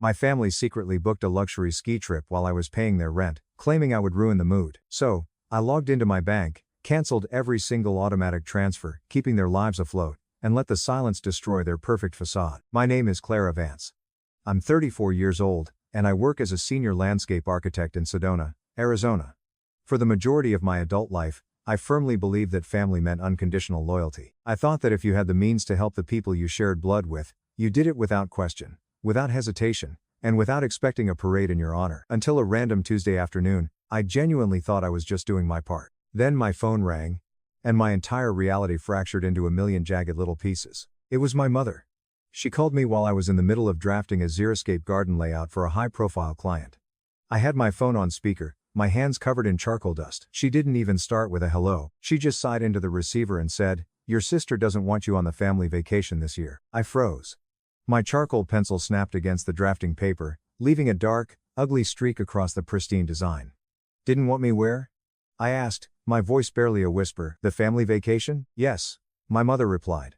My family secretly booked a luxury ski trip while I was paying their rent, claiming I would ruin the mood. So, I logged into my bank, canceled every single automatic transfer, keeping their lives afloat, and let the silence destroy their perfect facade. My name is Clara Vance. I'm 34 years old, and I work as a senior landscape architect in Sedona, Arizona. For the majority of my adult life, I firmly believed that family meant unconditional loyalty. I thought that if you had the means to help the people you shared blood with, you did it without question, without hesitation, and without expecting a parade in your honor. Until a random Tuesday afternoon, I genuinely thought I was just doing my part. Then my phone rang, and my entire reality fractured into a million jagged little pieces. It was my mother. She called me while I was in the middle of drafting a xeriscape garden layout for a high-profile client. I had my phone on speaker, my hands covered in charcoal dust. She didn't even start with a hello. She just sighed into the receiver and said, "Your sister doesn't want you on the family vacation this year." I froze. My charcoal pencil snapped against the drafting paper, leaving a dark, ugly streak across the pristine design. "Didn't want me where?" I asked, my voice barely a whisper. "The family vacation?" "Yes," my mother replied.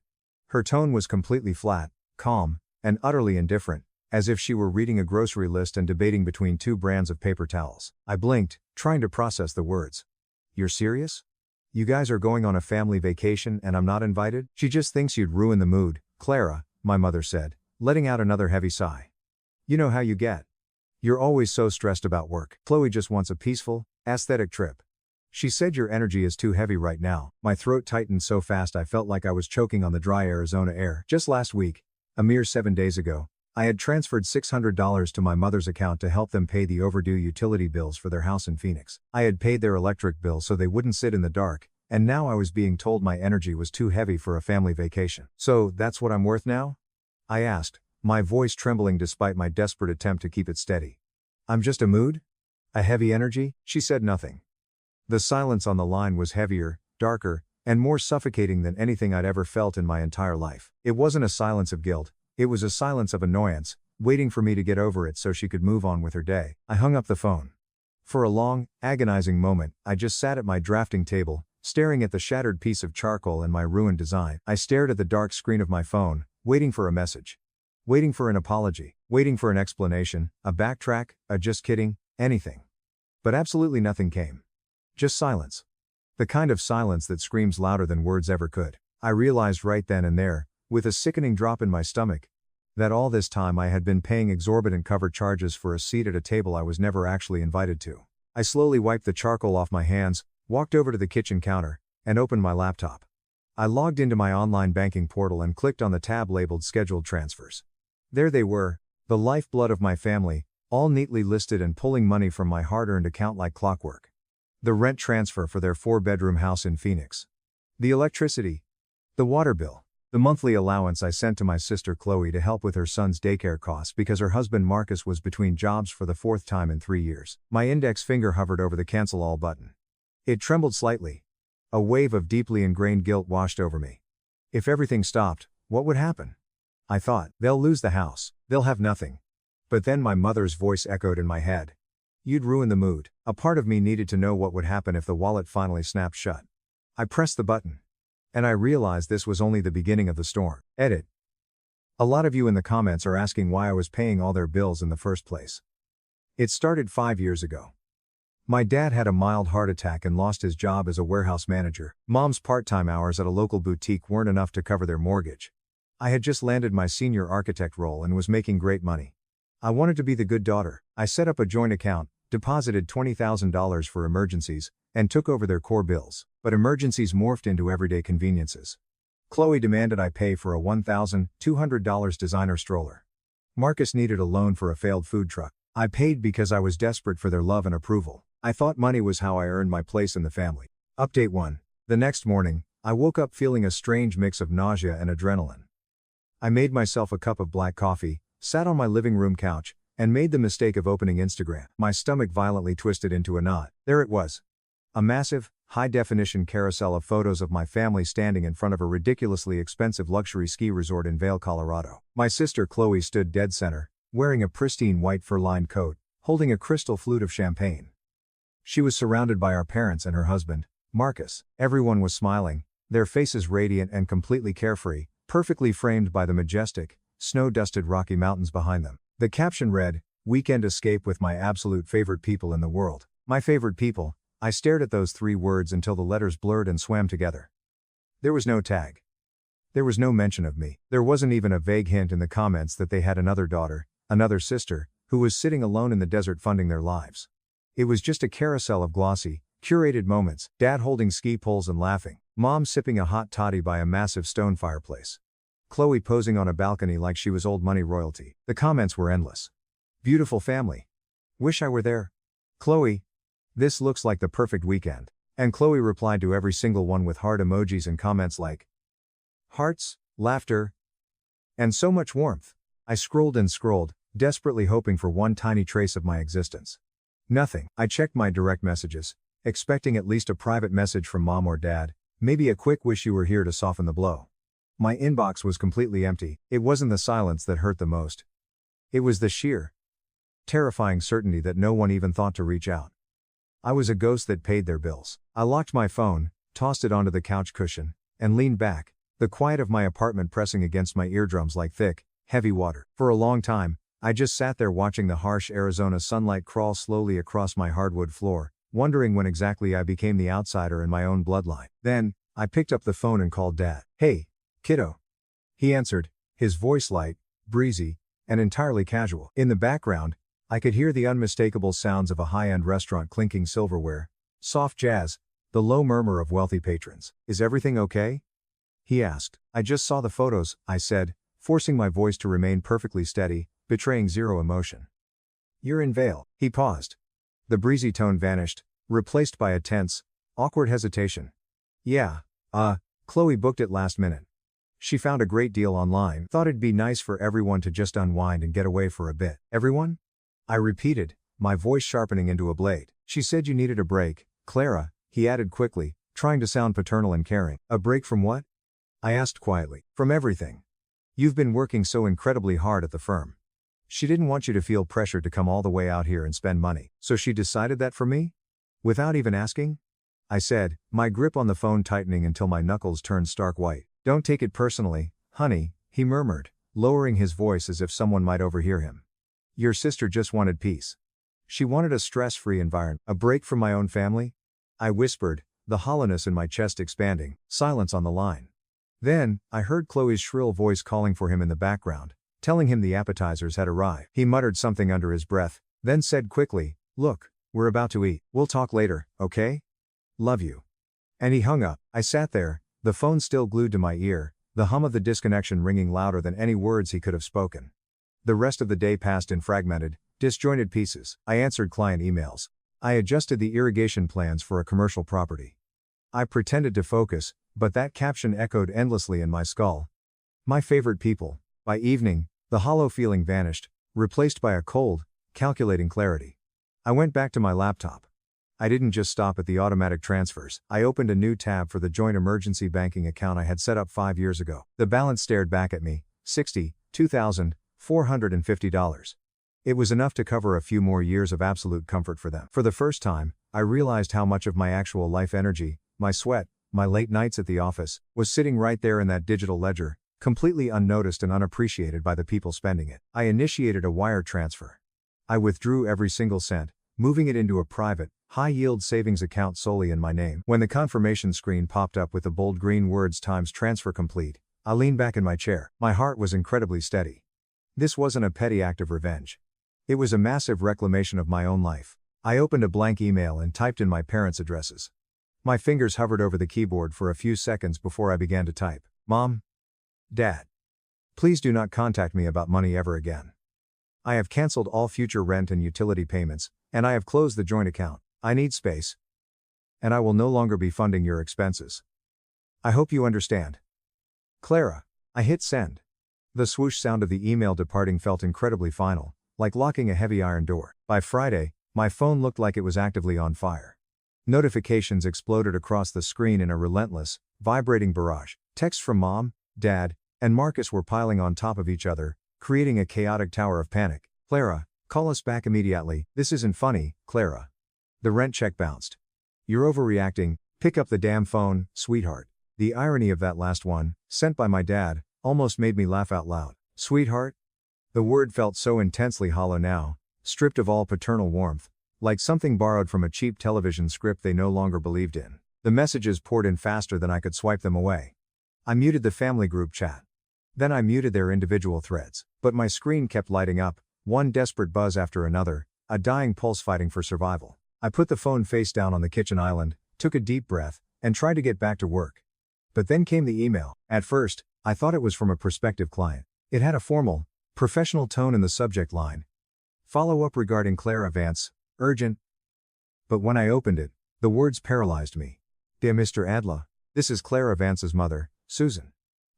Her tone was completely flat, calm, and utterly indifferent, as if she were reading a grocery list and debating between two brands of paper towels. I blinked, trying to process the words. "You're serious? You guys are going on a family vacation and I'm not invited?" "She just thinks you'd ruin the mood, Clara," my mother said, letting out another heavy sigh. "You know how you get. You're always so stressed about work. Chloe just wants a peaceful, aesthetic trip. She said your energy is too heavy right now." My throat tightened so fast I felt like I was choking on the dry Arizona air. Just last week, a mere 7 days ago, I had transferred $600 to my mother's account to help them pay the overdue utility bills for their house in Phoenix. I had paid their electric bill so they wouldn't sit in the dark, and now I was being told my energy was too heavy for a family vacation. "So that's what I'm worth now?" I asked, my voice trembling despite my desperate attempt to keep it steady. "I'm just a mood? A heavy energy?" She said nothing. The silence on the line was heavier, darker, and more suffocating than anything I'd ever felt in my entire life. It wasn't a silence of guilt, it was a silence of annoyance, waiting for me to get over it so she could move on with her day. I hung up the phone. For a long, agonizing moment, I just sat at my drafting table, staring at the shattered piece of charcoal and my ruined design. I stared at the dark screen of my phone, waiting for a message. Waiting for an apology, waiting for an explanation, a backtrack, a just kidding, anything. But absolutely nothing came. Just silence. The kind of silence that screams louder than words ever could. I realized right then and there, with a sickening drop in my stomach, that all this time I had been paying exorbitant cover charges for a seat at a table I was never actually invited to. I slowly wiped the charcoal off my hands, walked over to the kitchen counter, and opened my laptop. I logged into my online banking portal and clicked on the tab labeled Scheduled Transfers. There they were, the lifeblood of my family, all neatly listed and pulling money from my hard-earned account like clockwork. The rent transfer for their 4-bedroom house in Phoenix. The electricity. The water bill. The monthly allowance I sent to my sister Chloe to help with her son's daycare costs because her husband Marcus was between jobs for the 4th time in 3 years. My index finger hovered over the cancel all button. It trembled slightly. A wave of deeply ingrained guilt washed over me. If everything stopped, what would happen? I thought, they'll lose the house, they'll have nothing. But then my mother's voice echoed in my head. You'd ruin the mood. A part of me needed to know what would happen if the wallet finally snapped shut. I pressed the button. And I realized this was only the beginning of the storm. Edit. A lot of you in the comments are asking why I was paying all their bills in the first place. It started 5 years ago. My dad had a mild heart attack and lost his job as a warehouse manager. Mom's part-time hours at a local boutique weren't enough to cover their mortgage. I had just landed my senior architect role and was making great money. I wanted to be the good daughter. I set up a joint account, deposited $20,000 for emergencies, and took over their core bills. But emergencies morphed into everyday conveniences. Chloe demanded I pay for a $1,200 designer stroller. Marcus needed a loan for a failed food truck. I paid because I was desperate for their love and approval. I thought money was how I earned my place in the family. Update 1. The next morning, I woke up feeling a strange mix of nausea and adrenaline. I made myself a cup of black coffee, sat on my living room couch, and made the mistake of opening Instagram. My stomach violently twisted into a knot. There it was. A massive, high-definition carousel of photos of my family standing in front of a ridiculously expensive luxury ski resort in Vail, Colorado. My sister Chloe stood dead center, wearing a pristine white fur-lined coat, holding a crystal flute of champagne. She was surrounded by our parents and her husband, Marcus. Everyone was smiling, their faces radiant and completely carefree, perfectly framed by the majestic, snow-dusted Rocky Mountains behind them. The caption read, "Weekend escape with my absolute favorite people in the world." My favorite people. I stared at those 3 words until the letters blurred and swam together. There was no tag. There was no mention of me. There wasn't even a vague hint in the comments that they had another daughter, another sister, who was sitting alone in the desert funding their lives. It was just a carousel of glossy, curated moments, dad holding ski poles and laughing, mom sipping a hot toddy by a massive stone fireplace, Chloe posing on a balcony like she was old money royalty. The comments were endless. Beautiful family. Wish I were there. Chloe. This looks like the perfect weekend. And Chloe replied to every single one with heart emojis and comments like hearts, laughter, and so much warmth. I scrolled and scrolled, desperately hoping for one tiny trace of my existence. Nothing. I checked my direct messages, expecting at least a private message from mom or dad, maybe a quick wish you were here to soften the blow. My inbox was completely empty. It wasn't the silence that hurt the most. It was the sheer, terrifying certainty that no one even thought to reach out. I was a ghost that paid their bills. I locked my phone, tossed it onto the couch cushion, and leaned back, the quiet of my apartment pressing against my eardrums like thick, heavy water. For a long time, I just sat there watching the harsh Arizona sunlight crawl slowly across my hardwood floor, wondering when exactly I became the outsider in my own bloodline. Then, I picked up the phone and called Dad. "Hey, kiddo." He answered, his voice light, breezy, and entirely casual. In the background, I could hear the unmistakable sounds of a high-end restaurant clinking silverware, soft jazz, the low murmur of wealthy patrons. "Is everything okay?" he asked. "I just saw the photos," I said, forcing my voice to remain perfectly steady, betraying zero emotion. "You're in Vail." He paused. The breezy tone vanished, replaced by a tense, awkward hesitation. "Yeah, Chloe booked it last minute. She found a great deal online, thought it'd be nice for everyone to just unwind and get away for a bit." "Everyone?" I repeated, my voice sharpening into a blade. "She said you needed a break, Clara," he added quickly, trying to sound paternal and caring. "A break from what?" I asked quietly. "From everything. You've been working so incredibly hard at the firm. She didn't want you to feel pressured to come all the way out here and spend money. So she decided that for me? Without even asking?" I said, my grip on the phone tightening until my knuckles turned stark white. "Don't take it personally, honey," he murmured, lowering his voice as if someone might overhear him. "Your sister just wanted peace. She wanted a stress-free environment, a break from my own family." I whispered, the hollowness in my chest expanding. Silence on the line. Then, I heard Chloe's shrill voice calling for him in the background, telling him the appetizers had arrived. He muttered something under his breath, then said quickly, "Look, we're about to eat. We'll talk later, okay? Love you." And he hung up. I sat there, the phone still glued to my ear, the hum of the disconnection ringing louder than any words he could have spoken. The rest of the day passed in fragmented, disjointed pieces. I answered client emails. I adjusted the irrigation plans for a commercial property. I pretended to focus, but that caption echoed endlessly in my skull. My favorite people. By evening, the hollow feeling vanished, replaced by a cold, calculating clarity. I went back to my laptop. I didn't just stop at the automatic transfers. I opened a new tab for the joint emergency banking account I had set up 5 years ago. The balance stared back at me, $62,450. It was enough to cover a few more years of absolute comfort for them. For the first time, I realized how much of my actual life energy, my sweat, my late nights at the office, was sitting right there in that digital ledger, completely unnoticed and unappreciated by the people spending it. I initiated a wire transfer. I withdrew every single cent, moving it into a private, high-yield savings account solely in my name. When the confirmation screen popped up with the bold green words "Times transfer complete," I leaned back in my chair. My heart was incredibly steady. This wasn't a petty act of revenge. It was a massive reclamation of my own life. I opened a blank email and typed in my parents' addresses. My fingers hovered over the keyboard for a few seconds before I began to type. "Mom. Dad. Please do not contact me about money ever again. I have canceled all future rent and utility payments, and I have closed the joint account. I need space. And I will no longer be funding your expenses. I hope you understand. Clara." I hit send. The swoosh sound of the email departing felt incredibly final, like locking a heavy iron door. By Friday, my phone looked like it was actively on fire. Notifications exploded across the screen in a relentless, vibrating barrage. Texts from Mom, Dad, and Marcus were piling on top of each other, creating a chaotic tower of panic. "Clara, call us back immediately. This isn't funny, Clara. The rent check bounced. You're overreacting. Pick up the damn phone, sweetheart." The irony of that last one, sent by my dad, almost made me laugh out loud. "Sweetheart? The word felt so intensely hollow now, stripped of all paternal warmth, like something borrowed from a cheap television script they no longer believed in. The messages poured in faster than I could swipe them away. I muted the family group chat. Then I muted their individual threads, but my screen kept lighting up, one desperate buzz after another, a dying pulse fighting for survival. I put the phone face down on the kitchen island, took a deep breath, and tried to get back to work. But then came the email. At first, I thought it was from a prospective client. It had a formal, professional tone in the subject line. Follow-up regarding Clara Vance, urgent. But when I opened it, the words paralyzed me. Dear Mr. Adler, this is Clara Vance's mother, Susan.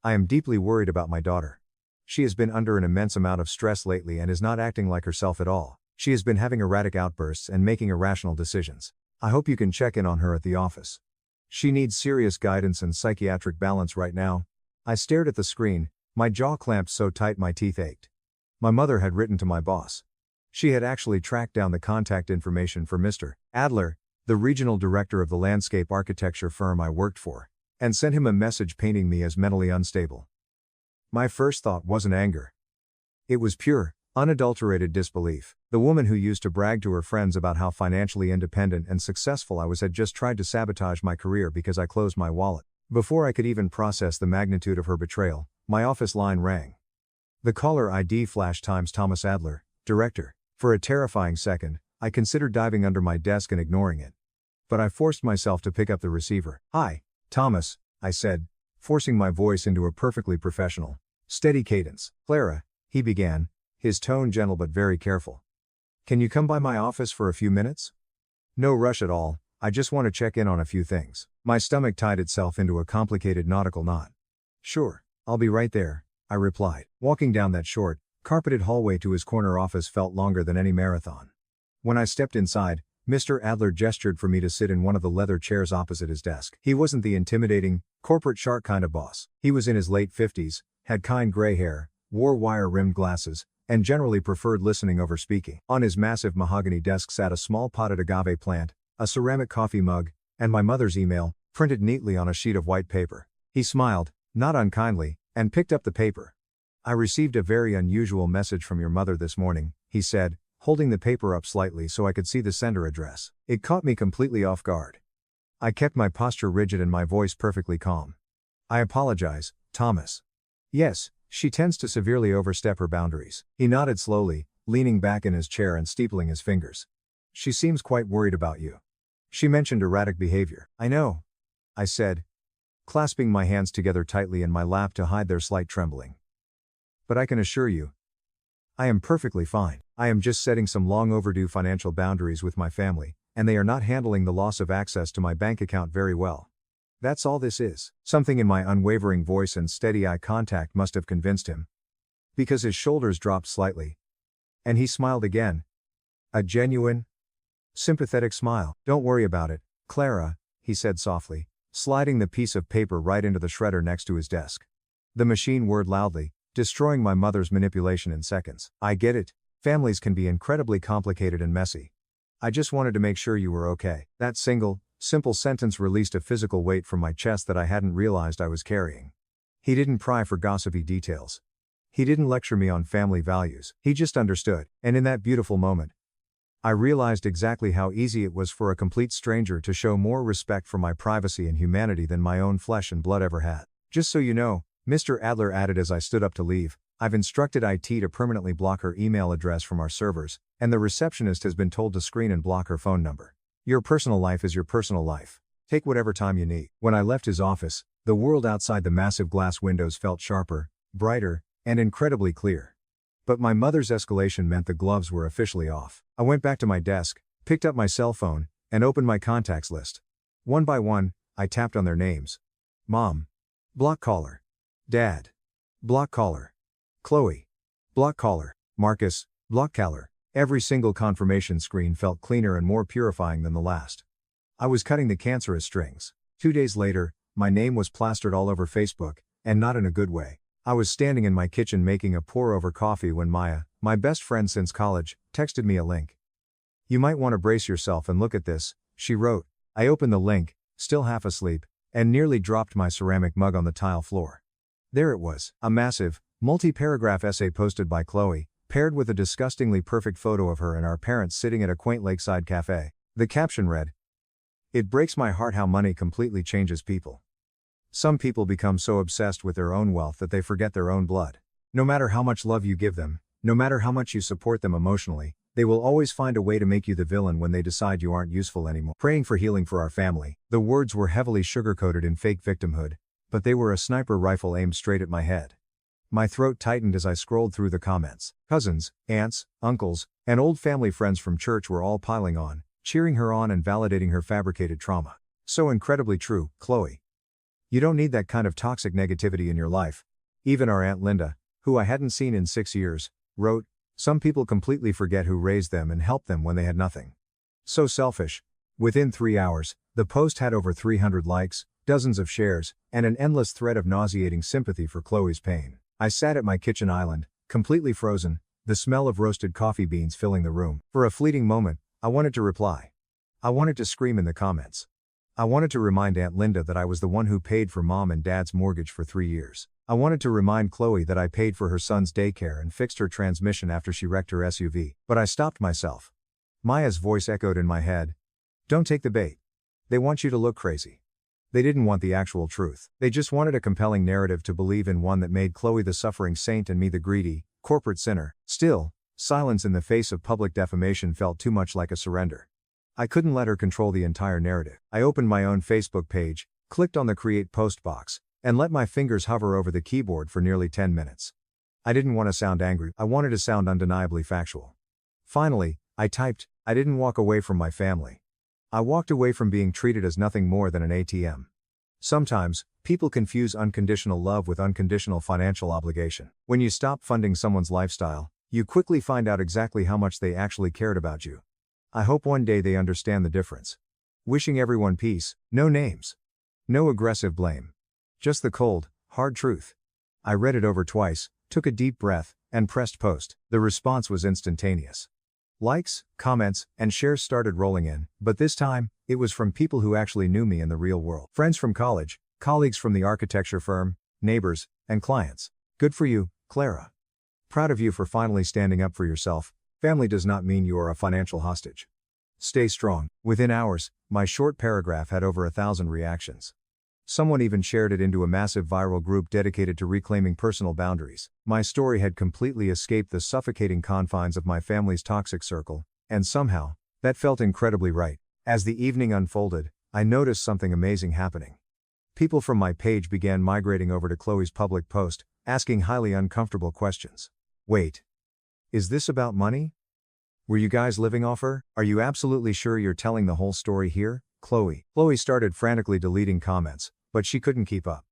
I am deeply worried about my daughter. She has been under an immense amount of stress lately and is not acting like herself at all. She has been having erratic outbursts and making irrational decisions. I hope you can check in on her at the office. She needs serious guidance and psychiatric balance right now. I stared at the screen, my jaw clamped so tight my teeth ached. My mother had written to my boss. She had actually tracked down the contact information for Mr. Adler, the regional director of the landscape architecture firm I worked for, and sent him a message painting me as mentally unstable. My first thought wasn't anger. It was pure, unadulterated disbelief. The woman who used to brag to her friends about how financially independent and successful I was had just tried to sabotage my career because I closed my wallet. Before I could even process the magnitude of her betrayal, my office line rang. The caller ID flashed times Thomas Adler, director. For a terrifying second, I considered diving under my desk and ignoring it. But I forced myself to pick up the receiver. Hi, Thomas, I said, forcing my voice into a perfectly professional, steady cadence. Clara, he began, his tone gentle but very careful. Can you come by my office for a few minutes? No rush at all, I just want to check in on a few things. My stomach tied itself into a complicated nautical knot. Sure, I'll be right there, I replied. Walking down that short, carpeted hallway to his corner office felt longer than any marathon. When I stepped inside, Mr. Adler gestured for me to sit in one of the leather chairs opposite his desk. He wasn't the intimidating, corporate shark kind of boss. He was in his late 50s, had kind gray hair, wore wire-rimmed glasses, and generally preferred listening over speaking. On his massive mahogany desk sat a small potted agave plant, a ceramic coffee mug, and my mother's email, printed neatly on a sheet of white paper. He smiled, not unkindly, and picked up the paper. I received a very unusual message from your mother this morning, he said, holding the paper up slightly so I could see the sender address. It caught me completely off guard. I kept my posture rigid and my voice perfectly calm. I apologize, Thomas. Yes, she tends to severely overstep her boundaries. He nodded slowly, leaning back in his chair and steepling his fingers. She seems quite worried about you. She mentioned erratic behavior. I know, I said, clasping my hands together tightly in my lap to hide their slight trembling. But I can assure you, I am perfectly fine. I am just setting some long overdue financial boundaries with my family, and they are not handling the loss of access to my bank account very well. That's all this is. Something in my unwavering voice and steady eye contact must have convinced him, because his shoulders dropped slightly, and he smiled again. A genuine, sympathetic smile. Don't worry about it, Clara, he said softly, sliding the piece of paper right into the shredder next to his desk. The machine whirred loudly, destroying my mother's manipulation in seconds. I get it. Families can be incredibly complicated and messy. I just wanted to make sure you were okay. That single, simple sentence released a physical weight from my chest that I hadn't realized I was carrying. He didn't pry for gossipy details. He didn't lecture me on family values. He just understood. And in that beautiful moment, I realized exactly how easy it was for a complete stranger to show more respect for my privacy and humanity than my own flesh and blood ever had. Just so you know, Mr. Adler added as I stood up to leave, I've instructed IT to permanently block her email address from our servers, and the receptionist has been told to screen and block her phone number. Your personal life is your personal life. Take whatever time you need. When I left his office, the world outside the massive glass windows felt sharper, brighter, and incredibly clear. But my mother's escalation meant the gloves were officially off. I went back to my desk, picked up my cell phone, and opened my contacts list. One by one, I tapped on their names. Mom. Block caller. Dad. Block caller. Chloe. Block caller. Marcus. Block caller. Every single confirmation screen felt cleaner and more purifying than the last. I was cutting the cancerous strings. 2 days later, my name was plastered all over Facebook, and not in a good way. I was standing in my kitchen making a pour-over coffee when Maya, my best friend since college, texted me a link. You might want to brace yourself and look at this, she wrote. I opened the link, still half asleep, and nearly dropped my ceramic mug on the tile floor. There it was, a massive, Multi-paragraph essay posted by Chloe, paired with a disgustingly perfect photo of her and our parents sitting at a quaint lakeside cafe. The caption read, "It breaks my heart how money completely changes people. Some people become so obsessed with their own wealth that they forget their own blood. No matter how much love you give them, no matter how much you support them emotionally, they will always find a way to make you the villain when they decide you aren't useful anymore. Praying for healing for our family." The words were heavily sugar-coated in fake victimhood, but they were a sniper rifle aimed straight at my head. My throat tightened as I scrolled through the comments. Cousins, aunts, uncles, and old family friends from church were all piling on, cheering her on and validating her fabricated trauma. So incredibly true, Chloe. You don't need that kind of toxic negativity in your life. Even our Aunt Linda, who I hadn't seen in 6 years, wrote, "Some people completely forget who raised them and helped them when they had nothing. So selfish." Within 3 hours, the post had over 300 likes, dozens of shares, and an endless thread of nauseating sympathy for Chloe's pain. I sat at my kitchen island, completely frozen, the smell of roasted coffee beans filling the room. For a fleeting moment, I wanted to reply. I wanted to scream in the comments. I wanted to remind Aunt Linda that I was the one who paid for Mom and Dad's mortgage for 3 years. I wanted to remind Chloe that I paid for her son's daycare and fixed her transmission after she wrecked her SUV. But I stopped myself. Maya's voice echoed in my head. "Don't take the bait. They want you to look crazy." They didn't want the actual truth. They just wanted a compelling narrative to believe in, one that made Chloe the suffering saint and me the greedy, corporate sinner. Still, silence in the face of public defamation felt too much like a surrender. I couldn't let her control the entire narrative. I opened my own Facebook page, clicked on the Create Post box, and let my fingers hover over the keyboard for nearly 10 minutes. I didn't want to sound angry, I wanted to sound undeniably factual. Finally, I typed, "I didn't walk away from my family. I walked away from being treated as nothing more than an ATM." Sometimes, people confuse unconditional love with unconditional financial obligation. When you stop funding someone's lifestyle, you quickly find out exactly how much they actually cared about you. I hope one day they understand the difference. Wishing everyone peace, no names. No aggressive blame. Just the cold, hard truth. I read it over twice, took a deep breath, and pressed post. The response was instantaneous. Likes, comments, and shares started rolling in, but this time, it was from people who actually knew me in the real world. Friends from college, colleagues from the architecture firm, neighbors, and clients. "Good for you, Clara. Proud of you for finally standing up for yourself. Family does not mean you are a financial hostage. Stay strong." Within hours, my short paragraph had over 1,000 reactions. Someone even shared it into a massive viral group dedicated to reclaiming personal boundaries. My story had completely escaped the suffocating confines of my family's toxic circle, and somehow, that felt incredibly right. As the evening unfolded, I noticed something amazing happening. People from my page began migrating over to Chloe's public post, asking highly uncomfortable questions. "Wait. Is this about money? Were you guys living off her? Are you absolutely sure you're telling the whole story here, Chloe?" Chloe started frantically deleting comments, but she couldn't keep up.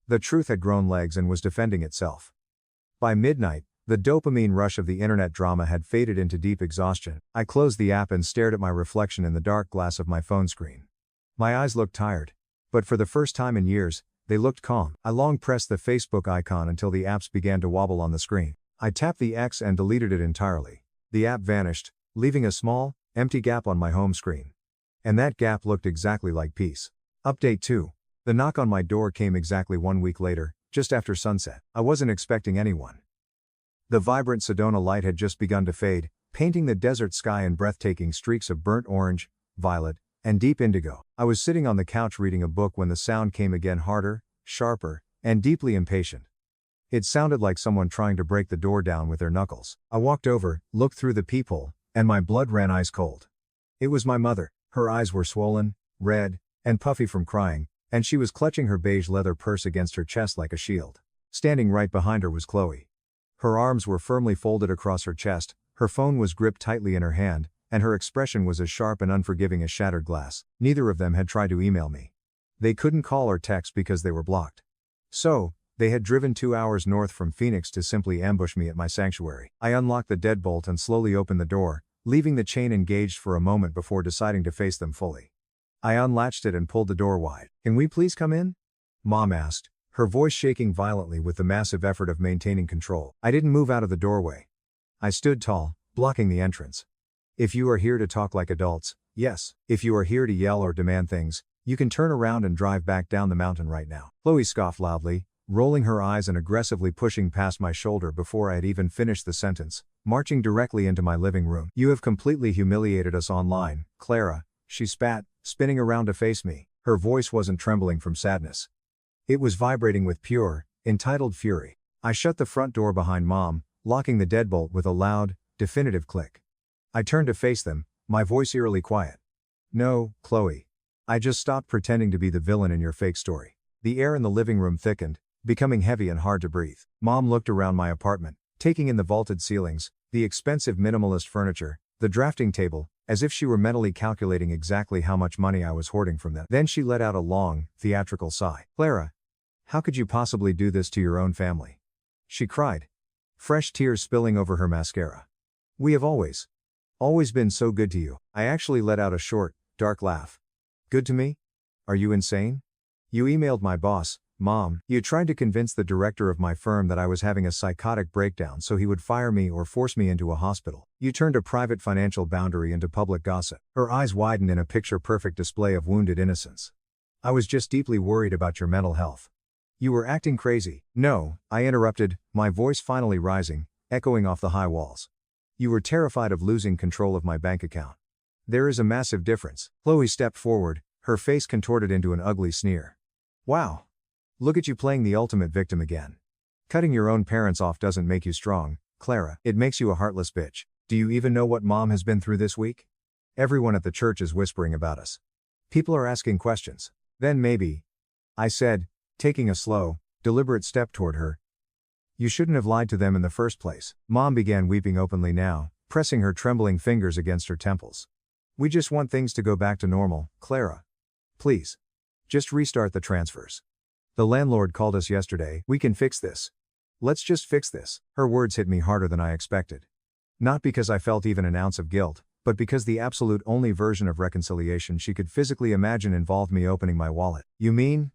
The truth had grown legs and was defending itself. By midnight, the dopamine rush of the internet drama had faded into deep exhaustion. I closed the app and stared at my reflection in the dark glass of my phone screen. My eyes looked tired. But for the first time in years, they looked calm. I long pressed the Facebook icon until the apps began to wobble on the screen. I tapped the X and deleted it entirely. The app vanished, leaving a small, empty gap on my home screen. And that gap looked exactly like peace. Update 2. The knock on my door came exactly 1 week later, just after sunset. I wasn't expecting anyone. The vibrant Sedona light had just begun to fade, painting the desert sky in breathtaking streaks of burnt orange, violet, and deep indigo. I was sitting on the couch reading a book when the sound came again, harder, sharper, and deeply impatient. It sounded like someone trying to break the door down with their knuckles. I walked over, looked through the peephole, and my blood ran ice cold. It was my mother. Her eyes were swollen, red, and puffy from crying, and she was clutching her beige leather purse against her chest like a shield. Standing right behind her was Chloe. Her arms were firmly folded across her chest, her phone was gripped tightly in her hand, and her expression was as sharp and unforgiving as shattered glass. Neither of them had tried to email me. They couldn't call or text because they were blocked. So, they had driven 2 hours north from Phoenix to simply ambush me at my sanctuary. I unlocked the deadbolt and slowly opened the door, leaving the chain engaged for a moment before deciding to face them fully. I unlatched it and pulled the door wide. "Can we please come in?" Mom asked, her voice shaking violently with the massive effort of maintaining control. I didn't move out of the doorway. I stood tall, blocking the entrance. "If you are here to talk like adults, yes. If you are here to yell or demand things, you can turn around and drive back down the mountain right now." Chloe scoffed loudly, rolling her eyes and aggressively pushing past my shoulder before I had even finished the sentence, marching directly into my living room. "You have completely humiliated us online, Clara," she spat, spinning around to face me. Her voice wasn't trembling from sadness. It was vibrating with pure, entitled fury. I shut the front door behind Mom, locking the deadbolt with a loud, definitive click. I turned to face them, my voice eerily quiet. "No, Chloe. I just stopped pretending to be the villain in your fake story." The air in the living room thickened, becoming heavy and hard to breathe. Mom looked around my apartment, taking in the vaulted ceilings, the expensive minimalist furniture, the drafting table, as if she were mentally calculating exactly how much money I was hoarding from them. Then she let out a long, theatrical sigh. "Clara, how could you possibly do this to your own family?" she cried, fresh tears spilling over her mascara. "We have always been so good to you." I actually let out a short, dark laugh. "Good to me? Are you insane? You emailed my boss, Mom. You tried to convince the director of my firm that I was having a psychotic breakdown so he would fire me or force me into a hospital. You turned a private financial boundary into public gossip." Her eyes widened in a picture-perfect display of wounded innocence. "I was just deeply worried about your mental health. You were acting crazy." "No," I interrupted, my voice finally rising, echoing off the high walls. "You were terrified of losing control of my bank account. There is a massive difference." Chloe stepped forward, her face contorted into an ugly sneer. "Wow. Look at you playing the ultimate victim again. Cutting your own parents off doesn't make you strong, Clara. It makes you a heartless bitch. Do you even know what Mom has been through this week? Everyone at the church is whispering about us. People are asking questions. Then maybe," I said, taking a slow, deliberate step toward her, "you shouldn't have lied to them in the first place." Mom began weeping openly now, pressing her trembling fingers against her temples. "We just want things to go back to normal, Clara. Please. Just restart the transfers. The landlord called us yesterday. We can fix this. Let's just fix this." Her words hit me harder than I expected. Not because I felt even an ounce of guilt, but because the absolute only version of reconciliation she could physically imagine involved me opening my wallet. "You mean?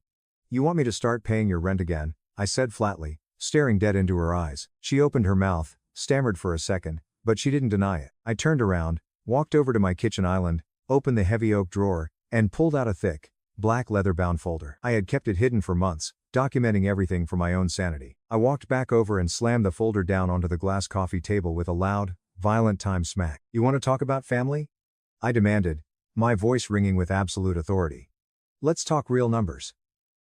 You want me to start paying your rent again?" I said flatly, staring dead into her eyes. She opened her mouth, stammered for a second, but she didn't deny it. I turned around, walked over to my kitchen island, opened the heavy oak drawer, and pulled out a thick, black leather-bound folder. I had kept it hidden for months, documenting everything for my own sanity. I walked back over and slammed the folder down onto the glass coffee table with a loud, violent time smack. "You want to talk about family?" I demanded, my voice ringing with absolute authority. "Let's talk real numbers."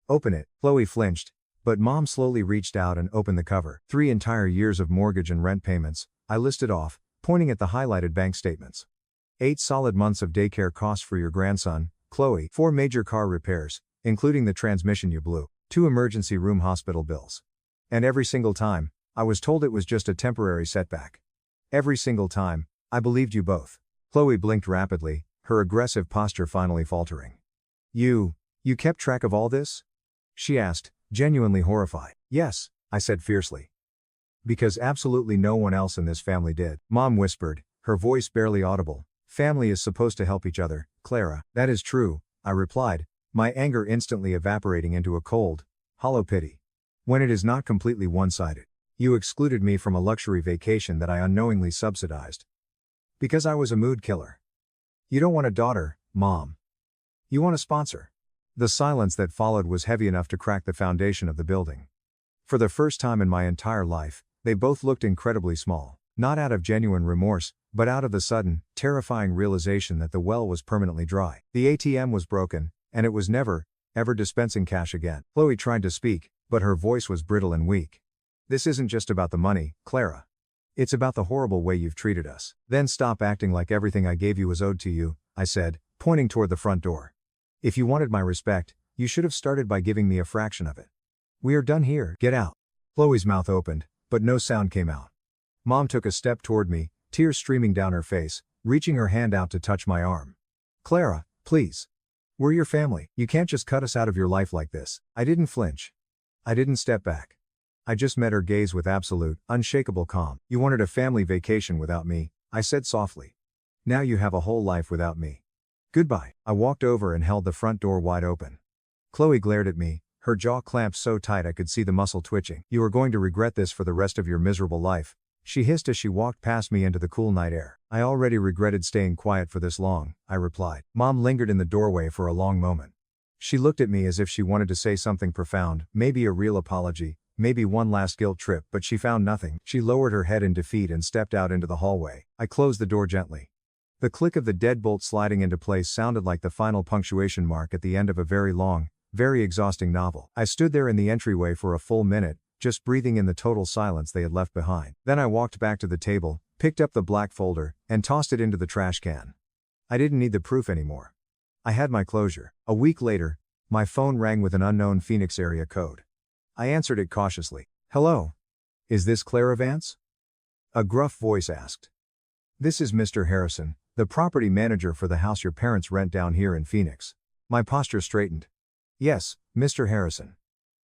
"Open it." Chloe flinched, but Mom slowly reached out and opened the cover. 3 entire years of mortgage and rent payments, I listed off, pointing at the highlighted bank statements. 8 solid months of daycare costs for your grandson, Chloe. 4 major car repairs, including the transmission you blew. 2 emergency room hospital bills. And every single time, I was told it was just a temporary setback. Every single time, I believed you both. Chloe blinked rapidly, her aggressive posture finally faltering. You kept track of all this?" she asked, genuinely horrified. "Yes," I said fiercely. "Because absolutely no one else in this family did." Mom whispered, her voice barely audible. "Family is supposed to help each other, Clara." "That is true," I replied, my anger instantly evaporating into a cold, hollow pity. "When it is not completely one-sided. You excluded me from a luxury vacation that I unknowingly subsidized. Because I was a mood killer. You don't want a daughter, Mom. You want a sponsor." The silence that followed was heavy enough to crack the foundation of the building. For the first time in my entire life, they both looked incredibly small, not out of genuine remorse, but out of the sudden, terrifying realization that the well was permanently dry. The ATM was broken, and it was never, ever dispensing cash again. Chloe tried to speak, but her voice was brittle and weak. "This isn't just about the money, Clara. It's about the horrible way you've treated us." "Then stop acting like everything I gave you was owed to you," I said, pointing toward the front door. "If you wanted my respect, you should have started by giving me a fraction of it. We are done here. Get out." Chloe's mouth opened, but no sound came out. Mom took a step toward me, tears streaming down her face, reaching her hand out to touch my arm. "Clara, please. We're your family. You can't just cut us out of your life like this." I didn't flinch. I didn't step back. I just met her gaze with absolute, unshakable calm. "You wanted a family vacation without me," I said softly. "Now you have a whole life without me. Goodbye." I walked over and held the front door wide open. Chloe glared at me, her jaw clamped so tight I could see the muscle twitching. "You are going to regret this for the rest of your miserable life," she hissed as she walked past me into the cool night air. "I already regretted staying quiet for this long," I replied. Mom lingered in the doorway for a long moment. She looked at me as if she wanted to say something profound, maybe a real apology, maybe one last guilt trip, but she found nothing. She lowered her head in defeat and stepped out into the hallway. I closed the door gently. The click of the deadbolt sliding into place sounded like the final punctuation mark at the end of a very long, very exhausting novel. I stood there in the entryway for a full minute, just breathing in the total silence they had left behind. Then I walked back to the table, picked up the black folder, and tossed it into the trash can. I didn't need the proof anymore. I had my closure. A week later, my phone rang with an unknown Phoenix area code. I answered it cautiously. "Hello. Is this Clara Vance?" A gruff voice asked. "This is Mr. Harrison, the property manager for the house your parents rent down here in Phoenix." My posture straightened. "Yes, Mr. Harrison.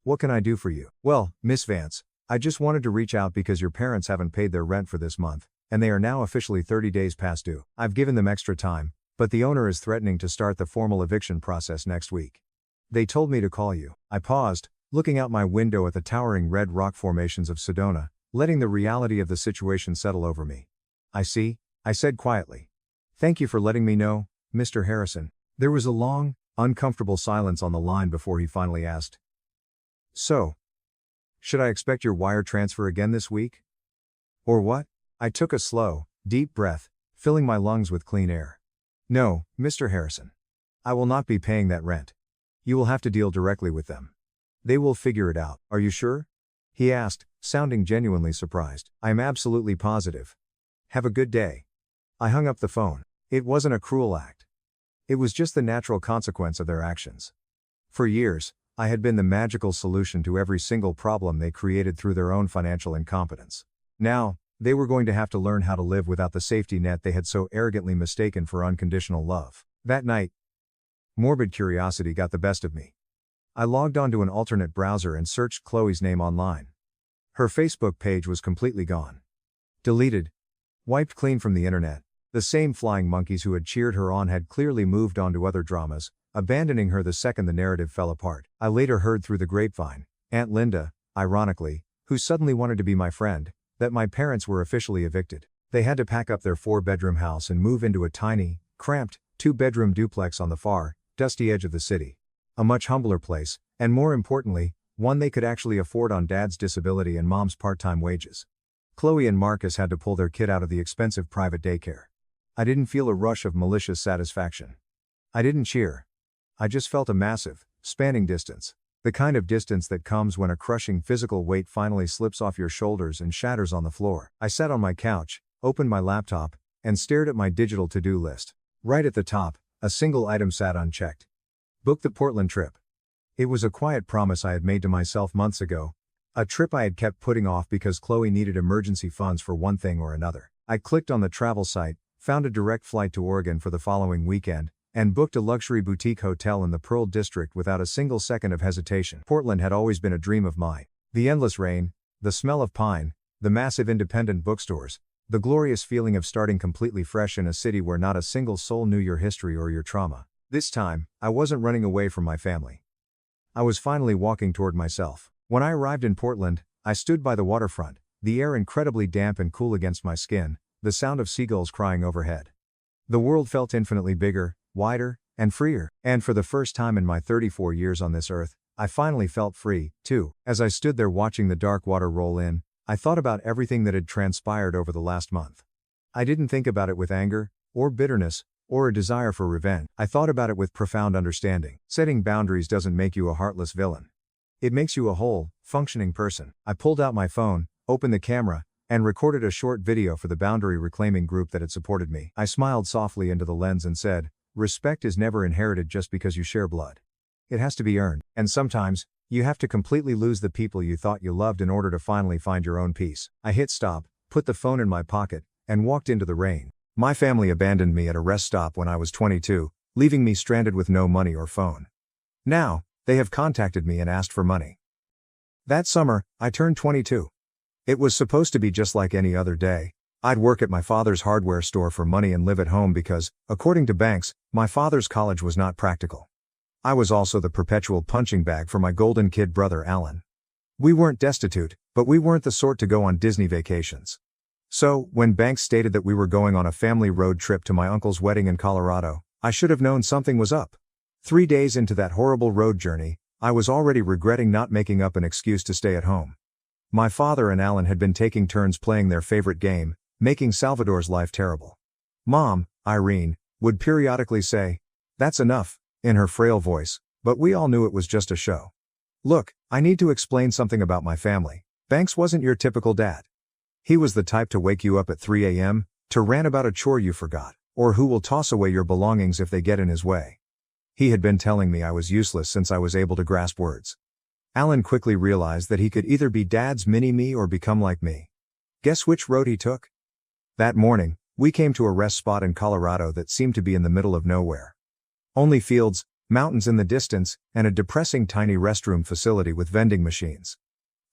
What can I do for you?" "Well, Miss Vance, I just wanted to reach out because your parents haven't paid their rent for this month, and they are now officially 30 days past due. I've given them extra time, but the owner is threatening to start the formal eviction process next week. They told me to call you." I paused, looking out my window at the towering red rock formations of Sedona, letting the reality of the situation settle over me. "I see," I said quietly. "Thank you for letting me know, Mr. Harrison." There was a long, uncomfortable silence on the line before he finally asked, "So, should I expect your wire transfer again this week? Or what?" I took a slow, deep breath, filling my lungs with clean air. "No, Mr. Harrison. I will not be paying that rent. You will have to deal directly with them. They will figure it out." "Are you sure?" he asked, sounding genuinely surprised. "I am absolutely positive. Have a good day." I hung up the phone. It wasn't a cruel act. It was just the natural consequence of their actions. For years, I had been the magical solution to every single problem they created through their own financial incompetence. Now, they were going to have to learn how to live without the safety net they had so arrogantly mistaken for unconditional love. That night, morbid curiosity got the best of me. I logged onto an alternate browser and searched Chloe's name online. Her Facebook page was completely gone. Deleted. Wiped clean from the internet. The same flying monkeys who had cheered her on had clearly moved on to other dramas, abandoning her the second the narrative fell apart. I later heard through the grapevine, Aunt Linda, ironically, who suddenly wanted to be my friend, that my parents were officially evicted. They had to pack up their 4-bedroom house and move into a tiny, cramped, 2-bedroom duplex on the far, dusty edge of the city. A much humbler place, and more importantly, one they could actually afford on Dad's disability and Mom's part-time wages. Chloe and Marcus had to pull their kid out of the expensive private daycare. I didn't feel a rush of malicious satisfaction. I didn't cheer. I just felt a massive, spanning distance. The kind of distance that comes when a crushing physical weight finally slips off your shoulders and shatters on the floor. I sat on my couch, opened my laptop, and stared at my digital to-do list. Right at the top, a single item sat unchecked. Book the Portland trip. It was a quiet promise I had made to myself months ago. A trip I had kept putting off because Chloe needed emergency funds for one thing or another. I clicked on the travel site, found a direct flight to Oregon for the following weekend, and booked a luxury boutique hotel in the Pearl District without a single second of hesitation. Portland had always been a dream of mine. The endless rain, the smell of pine, the massive independent bookstores, the glorious feeling of starting completely fresh in a city where not a single soul knew your history or your trauma. This time, I wasn't running away from my family. I was finally walking toward myself. When I arrived in Portland, I stood by the waterfront, the air incredibly damp and cool against my skin, the sound of seagulls crying overhead. The world felt infinitely bigger, wider, and freer. And for the first time in my 34 years on this earth, I finally felt free, too. As I stood there watching the dark water roll in, I thought about everything that had transpired over the last month. I didn't think about it with anger, or bitterness, or a desire for revenge. I thought about it with profound understanding. Setting boundaries doesn't make you a heartless villain. It makes you a whole, functioning person. I pulled out my phone, opened the camera, and recorded a short video for the boundary reclaiming group that had supported me. I smiled softly into the lens and said, "Respect is never inherited just because you share blood. It has to be earned. And sometimes, you have to completely lose the people you thought you loved in order to finally find your own peace." I hit stop, put the phone in my pocket, and walked into the rain. My family abandoned me at a rest stop when I was 22, leaving me stranded with no money or phone. Now, they have contacted me and asked for money. That summer, I turned 22. It was supposed to be just like any other day. I'd work at my father's hardware store for money and live at home because, according to banks, my father's college was not practical. I was also the perpetual punching bag for my golden kid brother Alan. We weren't destitute, but we weren't the sort to go on Disney vacations. So, when banks stated that we were going on a family road trip to my uncle's wedding in Colorado, I should have known something was up. 3 days into that horrible road journey, I was already regretting not making up an excuse to stay at home. My father and Alan had been taking turns playing their favorite game, making Salvador's life terrible. Mom, Irene, would periodically say, "That's enough," in her frail voice, but we all knew it was just a show. Look, I need to explain something about my family. Banks wasn't your typical dad. He was the type to wake you up at 3 a.m., to rant about a chore you forgot, or who will toss away your belongings if they get in his way. He had been telling me I was useless since I was able to grasp words. Alan quickly realized that he could either be Dad's mini-me or become like me. Guess which road he took? That morning, we came to a rest spot in Colorado that seemed to be in the middle of nowhere. Only fields, mountains in the distance, and a depressing tiny restroom facility with vending machines.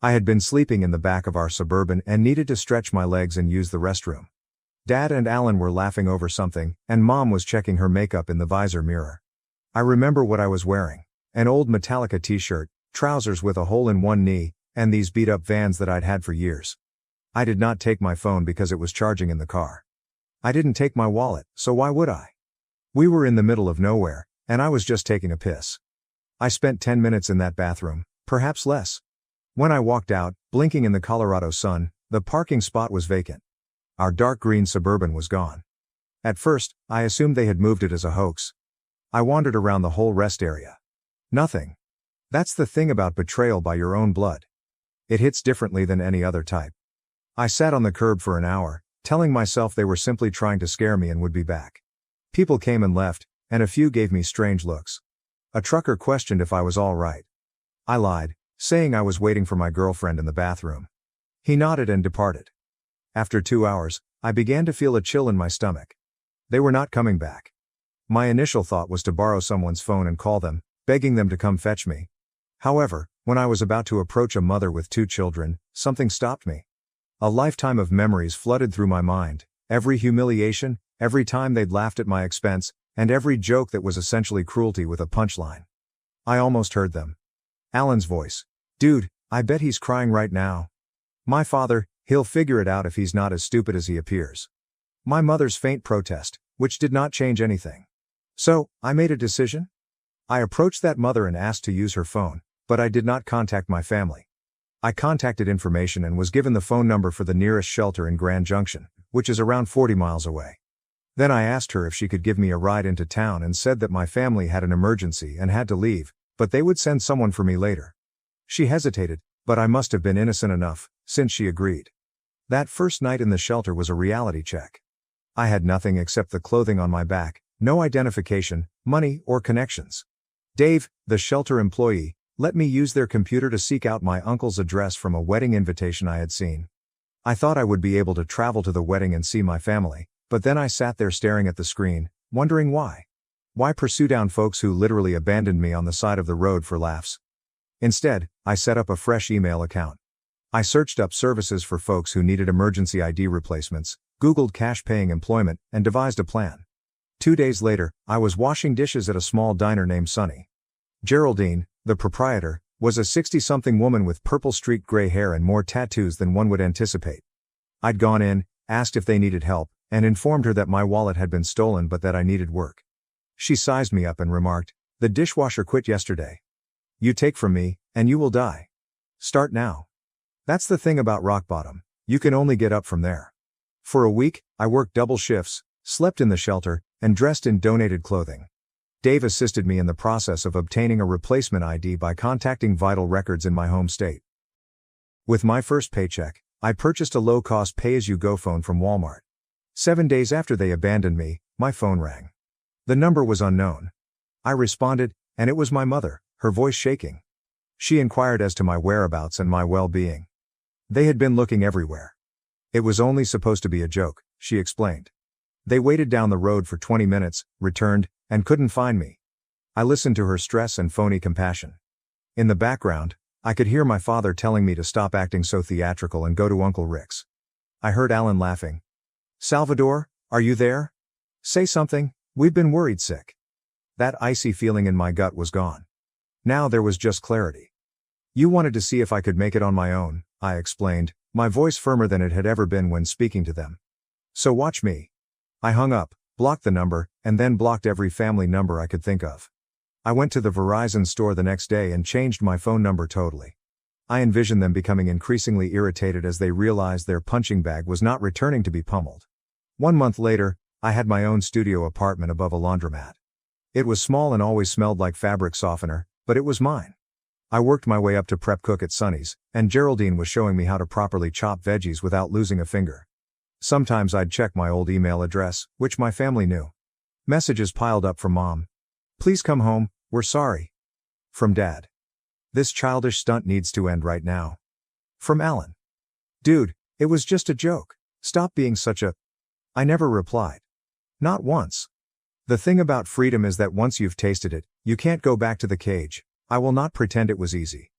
I had been sleeping in the back of our Suburban and needed to stretch my legs and use the restroom. Dad and Alan were laughing over something, and Mom was checking her makeup in the visor mirror. I remember what I was wearing: an old Metallica t-shirt, trousers with a hole in one knee, and these beat-up Vans that I'd had for years. I did not take my phone because it was charging in the car. I didn't take my wallet, so why would I? We were in the middle of nowhere, and I was just taking a piss. I spent 10 minutes in that bathroom, perhaps less. When I walked out, blinking in the Colorado sun, the parking spot was vacant. Our dark green Suburban was gone. At first, I assumed they had moved it as a hoax. I wandered around the whole rest area. Nothing. That's the thing about betrayal by your own blood. It hits differently than any other type. I sat on the curb for an hour, telling myself they were simply trying to scare me and would be back. People came and left, and a few gave me strange looks. A trucker questioned if I was all right. I lied, saying I was waiting for my girlfriend in the bathroom. He nodded and departed. After 2 hours, I began to feel a chill in my stomach. They were not coming back. My initial thought was to borrow someone's phone and call them, begging them to come fetch me. However, when I was about to approach a mother with 2 children, something stopped me. A lifetime of memories flooded through my mind, every humiliation, every time they'd laughed at my expense, and every joke that was essentially cruelty with a punchline. I almost heard them. Alan's voice. "Dude, I bet he's crying right now." My father, "He'll figure it out if he's not as stupid as he appears." My mother's faint protest, which did not change anything. So, I made a decision. I approached that mother and asked to use her phone, but I did not contact my family. I contacted information and was given the phone number for the nearest shelter in Grand Junction, which is around 40 miles away. Then I asked her if she could give me a ride into town and said that my family had an emergency and had to leave, but they would send someone for me later. She hesitated, but I must have been innocent enough, since she agreed. That first night in the shelter was a reality check. I had nothing except the clothing on my back, no identification, money, or connections. Dave, the shelter employee, let me use their computer to seek out my uncle's address from a wedding invitation I had seen. I thought I would be able to travel to the wedding and see my family, but then I sat there staring at the screen, wondering why. Why pursue down folks who literally abandoned me on the side of the road for laughs? Instead, I set up a fresh email account. I searched up services for folks who needed emergency ID replacements, Googled cash-paying employment, and devised a plan. 2 days later, I was washing dishes at a small diner named Sunny. Geraldine, the proprietor, was a 60-something woman with purple-streaked gray hair and more tattoos than one would anticipate. I'd gone in, asked if they needed help, and informed her that my wallet had been stolen but that I needed work. She sized me up and remarked, "The dishwasher quit yesterday. You take from me, and you will die. Start now." That's the thing about rock bottom, you can only get up from there. For a week, I worked double shifts, slept in the shelter, and dressed in donated clothing. Dave assisted me in the process of obtaining a replacement ID by contacting vital records in my home state. With my first paycheck, I purchased a low-cost pay-as-you-go phone from Walmart. 7 days after they abandoned me, my phone rang. The number was unknown. I responded, and it was my mother, her voice shaking. She inquired as to my whereabouts and my well-being. They had been looking everywhere. It was only supposed to be a joke, she explained. They waited down the road for 20 minutes, returned, and couldn't find me. I listened to her stress and phony compassion. In the background, I could hear my father telling me to stop acting so theatrical and go to Uncle Rick's. I heard Alan laughing. "Salvador, are you there? Say something, we've been worried sick." That icy feeling in my gut was gone. Now there was just clarity. "You wanted to see if I could make it on my own," I explained, my voice firmer than it had ever been when speaking to them. "So watch me." I hung up, blocked the number, and then blocked every family number I could think of. I went to the Verizon store the next day and changed my phone number totally. I envisioned them becoming increasingly irritated as they realized their punching bag was not returning to be pummeled. 1 month later, I had my own studio apartment above a laundromat. It was small and always smelled like fabric softener, but it was mine. I worked my way up to prep cook at Sonny's, and Geraldine was showing me how to properly chop veggies without losing a finger. Sometimes I'd check my old email address, which my family knew. Messages piled up from Mom. Please come home, we're sorry. From Dad. This childish stunt needs to end right now. From Alan. Dude, it was just a joke. Stop being such a... I never replied. Not once. The thing about freedom is that once you've tasted it, you can't go back to the cage. I will not pretend it was easy.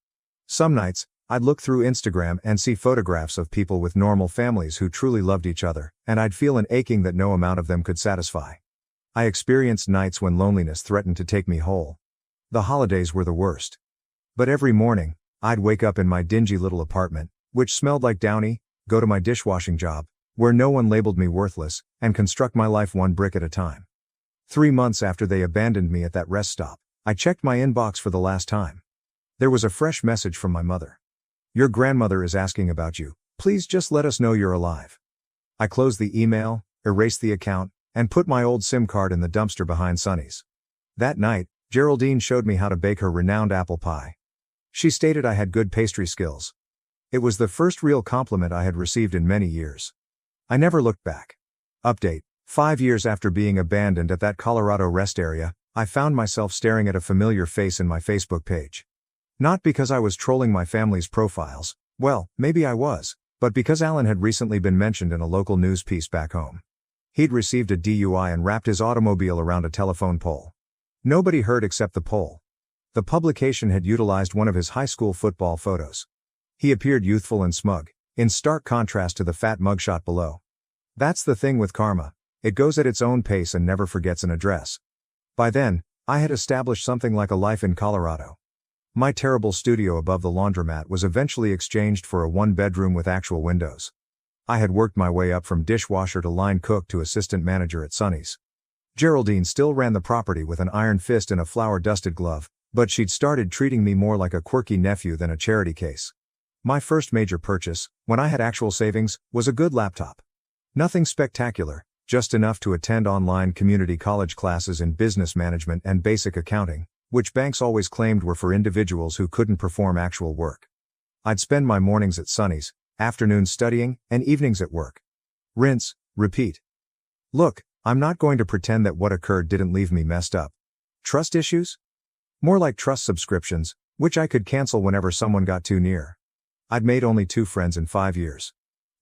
Some nights, I'd look through Instagram and see photographs of people with normal families who truly loved each other, and I'd feel an aching that no amount of them could satisfy. I experienced nights when loneliness threatened to take me whole. The holidays were the worst. But every morning, I'd wake up in my dingy little apartment, which smelled like Downy, go to my dishwashing job, where no one labeled me worthless, and construct my life one brick at a time. 3 months after they abandoned me at that rest stop, I checked my inbox for the last time. There was a fresh message from my mother. Your grandmother is asking about you. Please just let us know you're alive. I closed the email, erased the account, and put my old SIM card in the dumpster behind Sonny's. That night, Geraldine showed me how to bake her renowned apple pie. She stated I had good pastry skills. It was the first real compliment I had received in many years. I never looked back. Update: 5 years after being abandoned at that Colorado rest area, I found myself staring at a familiar face in my Facebook page. Not because I was trolling my family's profiles, well, maybe I was, but because Alan had recently been mentioned in a local news piece back home. He'd received a DUI and wrapped his automobile around a telephone pole. Nobody heard except the pole. The publication had utilized one of his high school football photos. He appeared youthful and smug, in stark contrast to the fat mugshot below. That's the thing with karma. It goes at its own pace and never forgets an address. By then, I had established something like a life in Colorado. My terrible studio above the laundromat was eventually exchanged for a 1-bedroom with actual windows. I had worked my way up from dishwasher to line cook to assistant manager at Sonny's. Geraldine still ran the property with an iron fist and a flour-dusted glove, but she'd started treating me more like a quirky nephew than a charity case. My first major purchase, when I had actual savings, was a good laptop. Nothing spectacular, just enough to attend online community college classes in business management and basic accounting, which banks always claimed were for individuals who couldn't perform actual work. I'd spend my mornings at Sonny's, afternoons studying, and evenings at work. Rinse, repeat. Look, I'm not going to pretend that what occurred didn't leave me messed up. Trust issues? More like trust subscriptions, which I could cancel whenever someone got too near. I'd made only 2 friends in 5 years.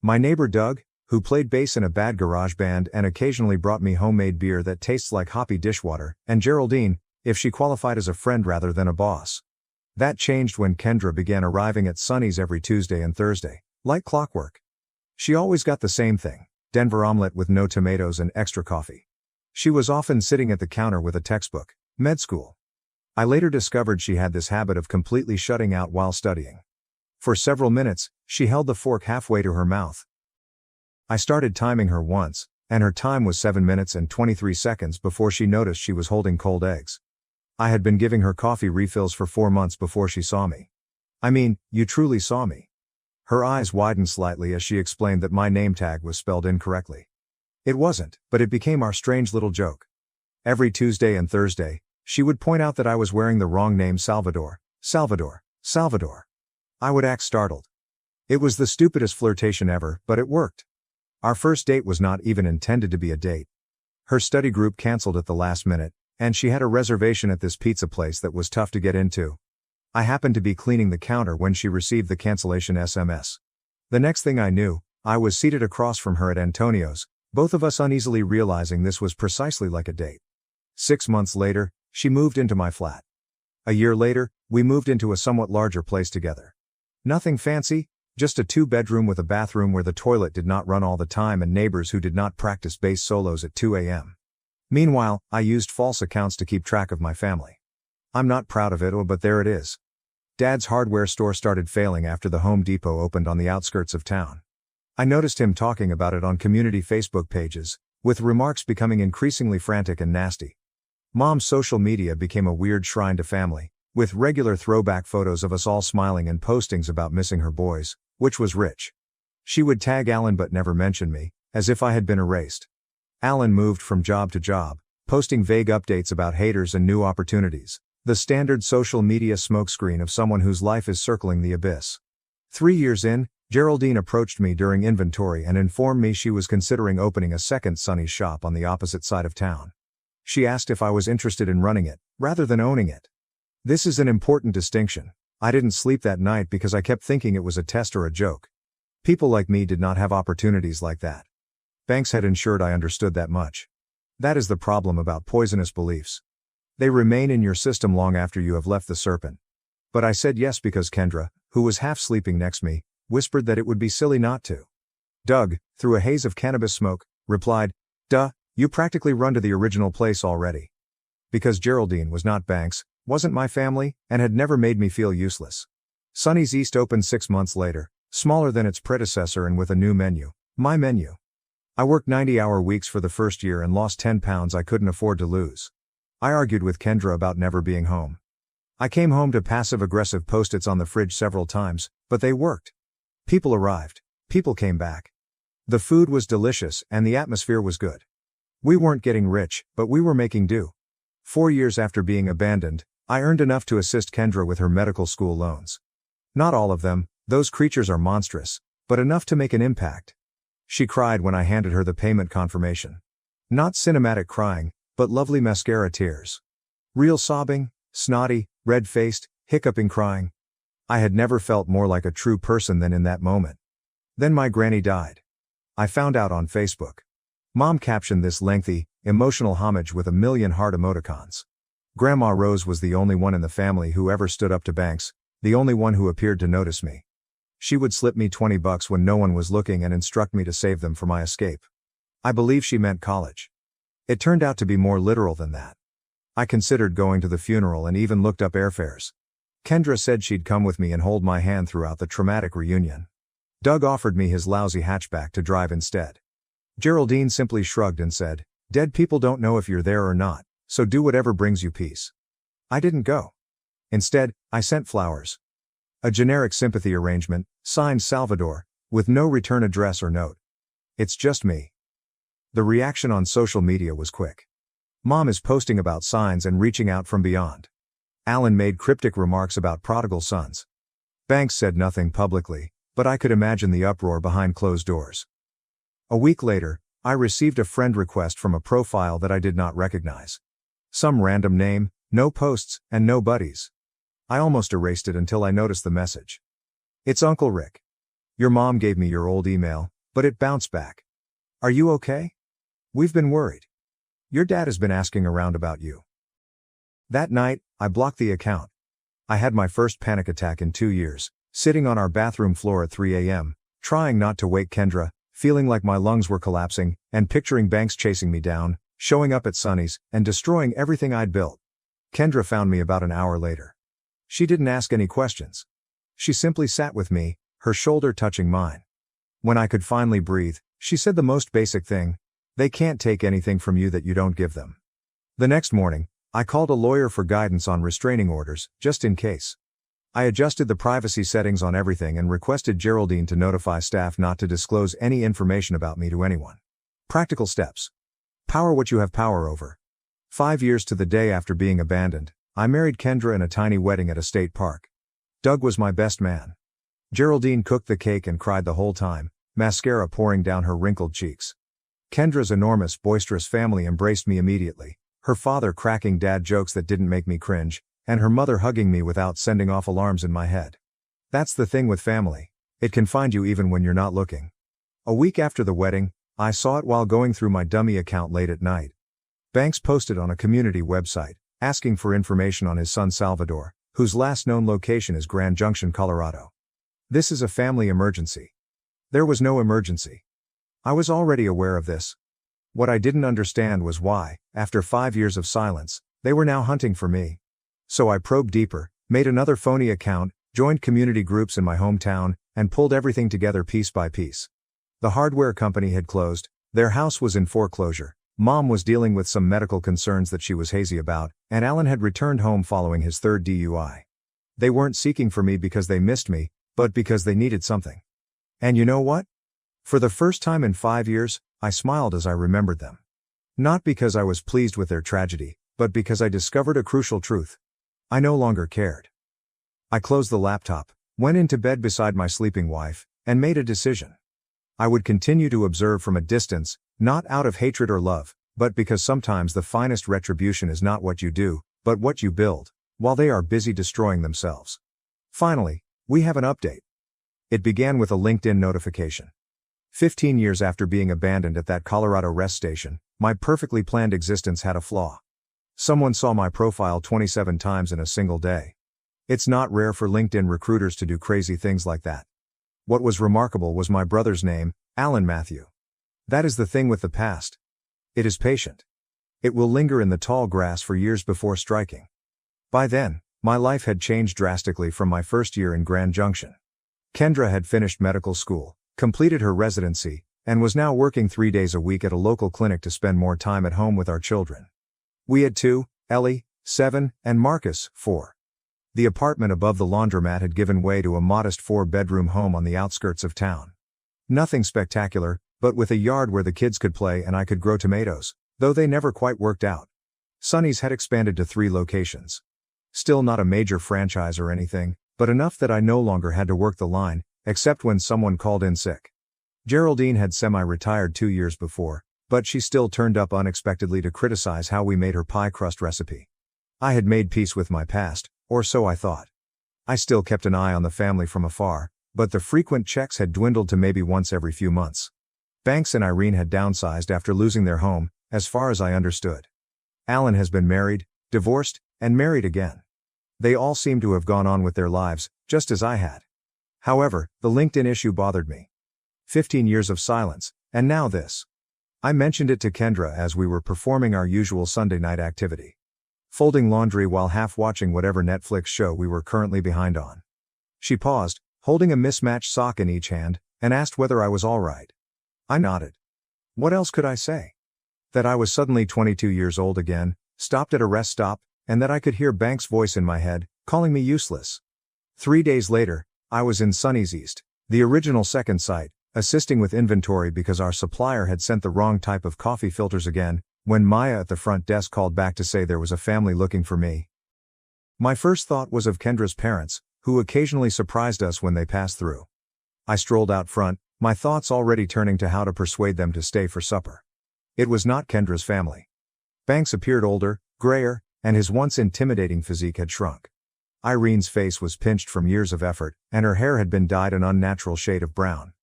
My neighbor Doug, who played bass in a bad garage band and occasionally brought me homemade beer that tastes like hoppy dishwater, and Geraldine, if she qualified as a friend rather than a boss. That changed when Kendra began arriving at Sonny's every Tuesday and Thursday, like clockwork. She always got the same thing: Denver omelet with no tomatoes and extra coffee. She was often sitting at the counter with a textbook, med school. I later discovered she had this habit of completely shutting out while studying. For several minutes, she held the fork halfway to her mouth. I started timing her once, and her time was 7 minutes and 23 seconds before she noticed she was holding cold eggs. I had been giving her coffee refills for 4 months before she saw me. I mean, you truly saw me. Her eyes widened slightly as she explained that my name tag was spelled incorrectly. It wasn't, but it became our strange little joke. Every Tuesday and Thursday, she would point out that I was wearing the wrong name: Salvador. I would act startled. It was the stupidest flirtation ever, but it worked. Our first date was not even intended to be a date. Her study group canceled at the last minute, and she had a reservation at this pizza place that was tough to get into. I happened to be cleaning the counter when she received the cancellation SMS. The next thing I knew, I was seated across from her at Antonio's, both of us uneasily realizing this was precisely like a date. 6 months later, she moved into my flat. A year later, we moved into a somewhat larger place together. Nothing fancy, just a 2-bedroom with a bathroom where the toilet did not run all the time and neighbors who did not practice bass solos at 2 a.m. Meanwhile, I used false accounts to keep track of my family. I'm not proud of it, but there it is. Dad's hardware store started failing after the Home Depot opened on the outskirts of town. I noticed him talking about it on community Facebook pages, with remarks becoming increasingly frantic and nasty. Mom's social media became a weird shrine to family, with regular throwback photos of us all smiling and postings about missing her boys, which was rich. She would tag Alan but never mention me, as if I had been erased. Alan moved from job to job, posting vague updates about haters and new opportunities, the standard social media smokescreen of someone whose life is circling the abyss. 3 years in, Geraldine approached me during inventory and informed me she was considering opening a second Sunny's shop on the opposite side of town. She asked if I was interested in running it, rather than owning it. This is an important distinction. I didn't sleep that night because I kept thinking it was a test or a joke. People like me did not have opportunities like that. Banks had ensured I understood that much. That is the problem about poisonous beliefs. They remain in your system long after you have left the serpent. But I said yes because Kendra, who was half sleeping next me, whispered that it would be silly not to. Doug, through a haze of cannabis smoke, replied, "Duh, you practically run to the original place already." Because Geraldine was not Banks, wasn't my family, and had never made me feel useless. Sunny's East opened 6 months later, smaller than its predecessor and with a new menu, my menu. I worked 90-hour weeks for the first year and lost 10 pounds I couldn't afford to lose. I argued with Kendra about never being home. I came home to passive-aggressive post-its on the fridge several times, but they worked. People arrived. People came back. The food was delicious and the atmosphere was good. We weren't getting rich, but we were making do. 4 years after being abandoned, I earned enough to assist Kendra with her medical school loans. Not all of them, those creatures are monstrous, but enough to make an impact. She cried when I handed her the payment confirmation. Not cinematic crying, but lovely mascara tears. Real sobbing, snotty, red-faced, hiccuping crying. I had never felt more like a true person than in that moment. Then my granny died. I found out on Facebook. Mom captioned this lengthy, emotional homage with a million heart emoticons. Grandma Rose was the only one in the family who ever stood up to Banks, the only one who appeared to notice me. She would slip me $20 when no one was looking and instruct me to save them for my escape. I believe she meant college. It turned out to be more literal than that. I considered going to the funeral and even looked up airfares. Kendra said she'd come with me and hold my hand throughout the traumatic reunion. Doug offered me his lousy hatchback to drive instead. Geraldine simply shrugged and said, "Dead people don't know if you're there or not, so do whatever brings you peace." I didn't go. Instead, I sent flowers. A generic sympathy arrangement, signed Salvador, with no return address or note. It's just me. The reaction on social media was quick. Mom is posting about signs and reaching out from beyond. Alan made cryptic remarks about prodigal sons. Banks said nothing publicly, but I could imagine the uproar behind closed doors. A week later, I received a friend request from a profile that I did not recognize. Some random name, no posts, and no buddies. I almost erased it until I noticed the message. "It's Uncle Rick. Your mom gave me your old email, but it bounced back. Are you okay? We've been worried. Your dad has been asking around about you." That night, I blocked the account. I had my first panic attack in 2 years, sitting on our bathroom floor at 3 a.m., trying not to wake Kendra, feeling like my lungs were collapsing, and picturing Banks chasing me down, showing up at Sunny's, and destroying everything I'd built. Kendra found me about an hour later. She didn't ask any questions. She simply sat with me, her shoulder touching mine. When I could finally breathe, she said the most basic thing: "They can't take anything from you that you don't give them." The next morning, I called a lawyer for guidance on restraining orders, just in case. I adjusted the privacy settings on everything and requested Geraldine to notify staff not to disclose any information about me to anyone. Practical steps. Power what you have power over. 5 years to the day after being abandoned, I married Kendra in a tiny wedding at a state park. Doug was my best man. Geraldine cooked the cake and cried the whole time, mascara pouring down her wrinkled cheeks. Kendra's enormous, boisterous family embraced me immediately, her father cracking dad jokes that didn't make me cringe, and her mother hugging me without sending off alarms in my head. That's the thing with family. It can find you even when you're not looking. A week after the wedding, I saw it while going through my dummy account late at night. Banks posted on a community website, asking for information on his son Salvador, whose last known location is Grand Junction, Colorado. "This is a family emergency." There was no emergency. I was already aware of this. What I didn't understand was why, after 5 years of silence, they were now hunting for me. So I probed deeper, made another phony account, joined community groups in my hometown, and pulled everything together piece by piece. The hardware company had closed, their house was in foreclosure, Mom was dealing with some medical concerns that she was hazy about, and Alan had returned home following his third DUI. They weren't seeking for me because they missed me, but because they needed something. And you know what? For the first time in 5 years, I smiled as I remembered them. Not because I was pleased with their tragedy, but because I discovered a crucial truth. I no longer cared. I closed the laptop, went into bed beside my sleeping wife, and made a decision. I would continue to observe from a distance, not out of hatred or love, but because sometimes the finest retribution is not what you do, but what you build, while they are busy destroying themselves. Finally, we have an update. It began with a LinkedIn notification. 15 years after being abandoned at that Colorado rest station, my perfectly planned existence had a flaw. Someone saw my profile 27 times in a single day. It's not rare for LinkedIn recruiters to do crazy things like that. What was remarkable was my brother's name, Alan Matthew. That is the thing with the past. It is patient. It will linger in the tall grass for years before striking. By then, my life had changed drastically from my first year in Grand Junction. Kendra had finished medical school, completed her residency, and was now working 3 days a week at a local clinic to spend more time at home with our children. We had 2, Ellie, 7, and Marcus, 4. The apartment above the laundromat had given way to a modest 4-bedroom home on the outskirts of town. Nothing spectacular, but with a yard where the kids could play and I could grow tomatoes, though they never quite worked out. Sonny's had expanded to 3 locations. Still not a major franchise or anything, but enough that I no longer had to work the line, except when someone called in sick. Geraldine had semi-retired 2 years before, but she still turned up unexpectedly to criticize how we made her pie crust recipe. I had made peace with my past, or so I thought. I still kept an eye on the family from afar, but the frequent checks had dwindled to maybe once every few months. Banks and Irene had downsized after losing their home, as far as I understood. Alan has been married, divorced, and married again. They all seem to have gone on with their lives, just as I had. However, the LinkedIn issue bothered me. 15 years of silence, and now this. I mentioned it to Kendra as we were performing our usual Sunday night activity. Folding laundry while half watching whatever Netflix show we were currently behind on. She paused, holding a mismatched sock in each hand, and asked whether I was all right. I nodded. What else could I say? That I was suddenly 22 years old again, stopped at a rest stop, and that I could hear Banks' voice in my head, calling me useless. 3 days later, I was in Sunny's East, the original second site, assisting with inventory because our supplier had sent the wrong type of coffee filters again, when Maya at the front desk called back to say there was a family looking for me. My first thought was of Kendra's parents, who occasionally surprised us when they passed through. I strolled out front, my thoughts already turning to how to persuade them to stay for supper. It was not Kendra's family. Banks appeared older, grayer, and his once intimidating physique had shrunk. Irene's face was pinched from years of effort, and her hair had been dyed an unnatural shade of brown.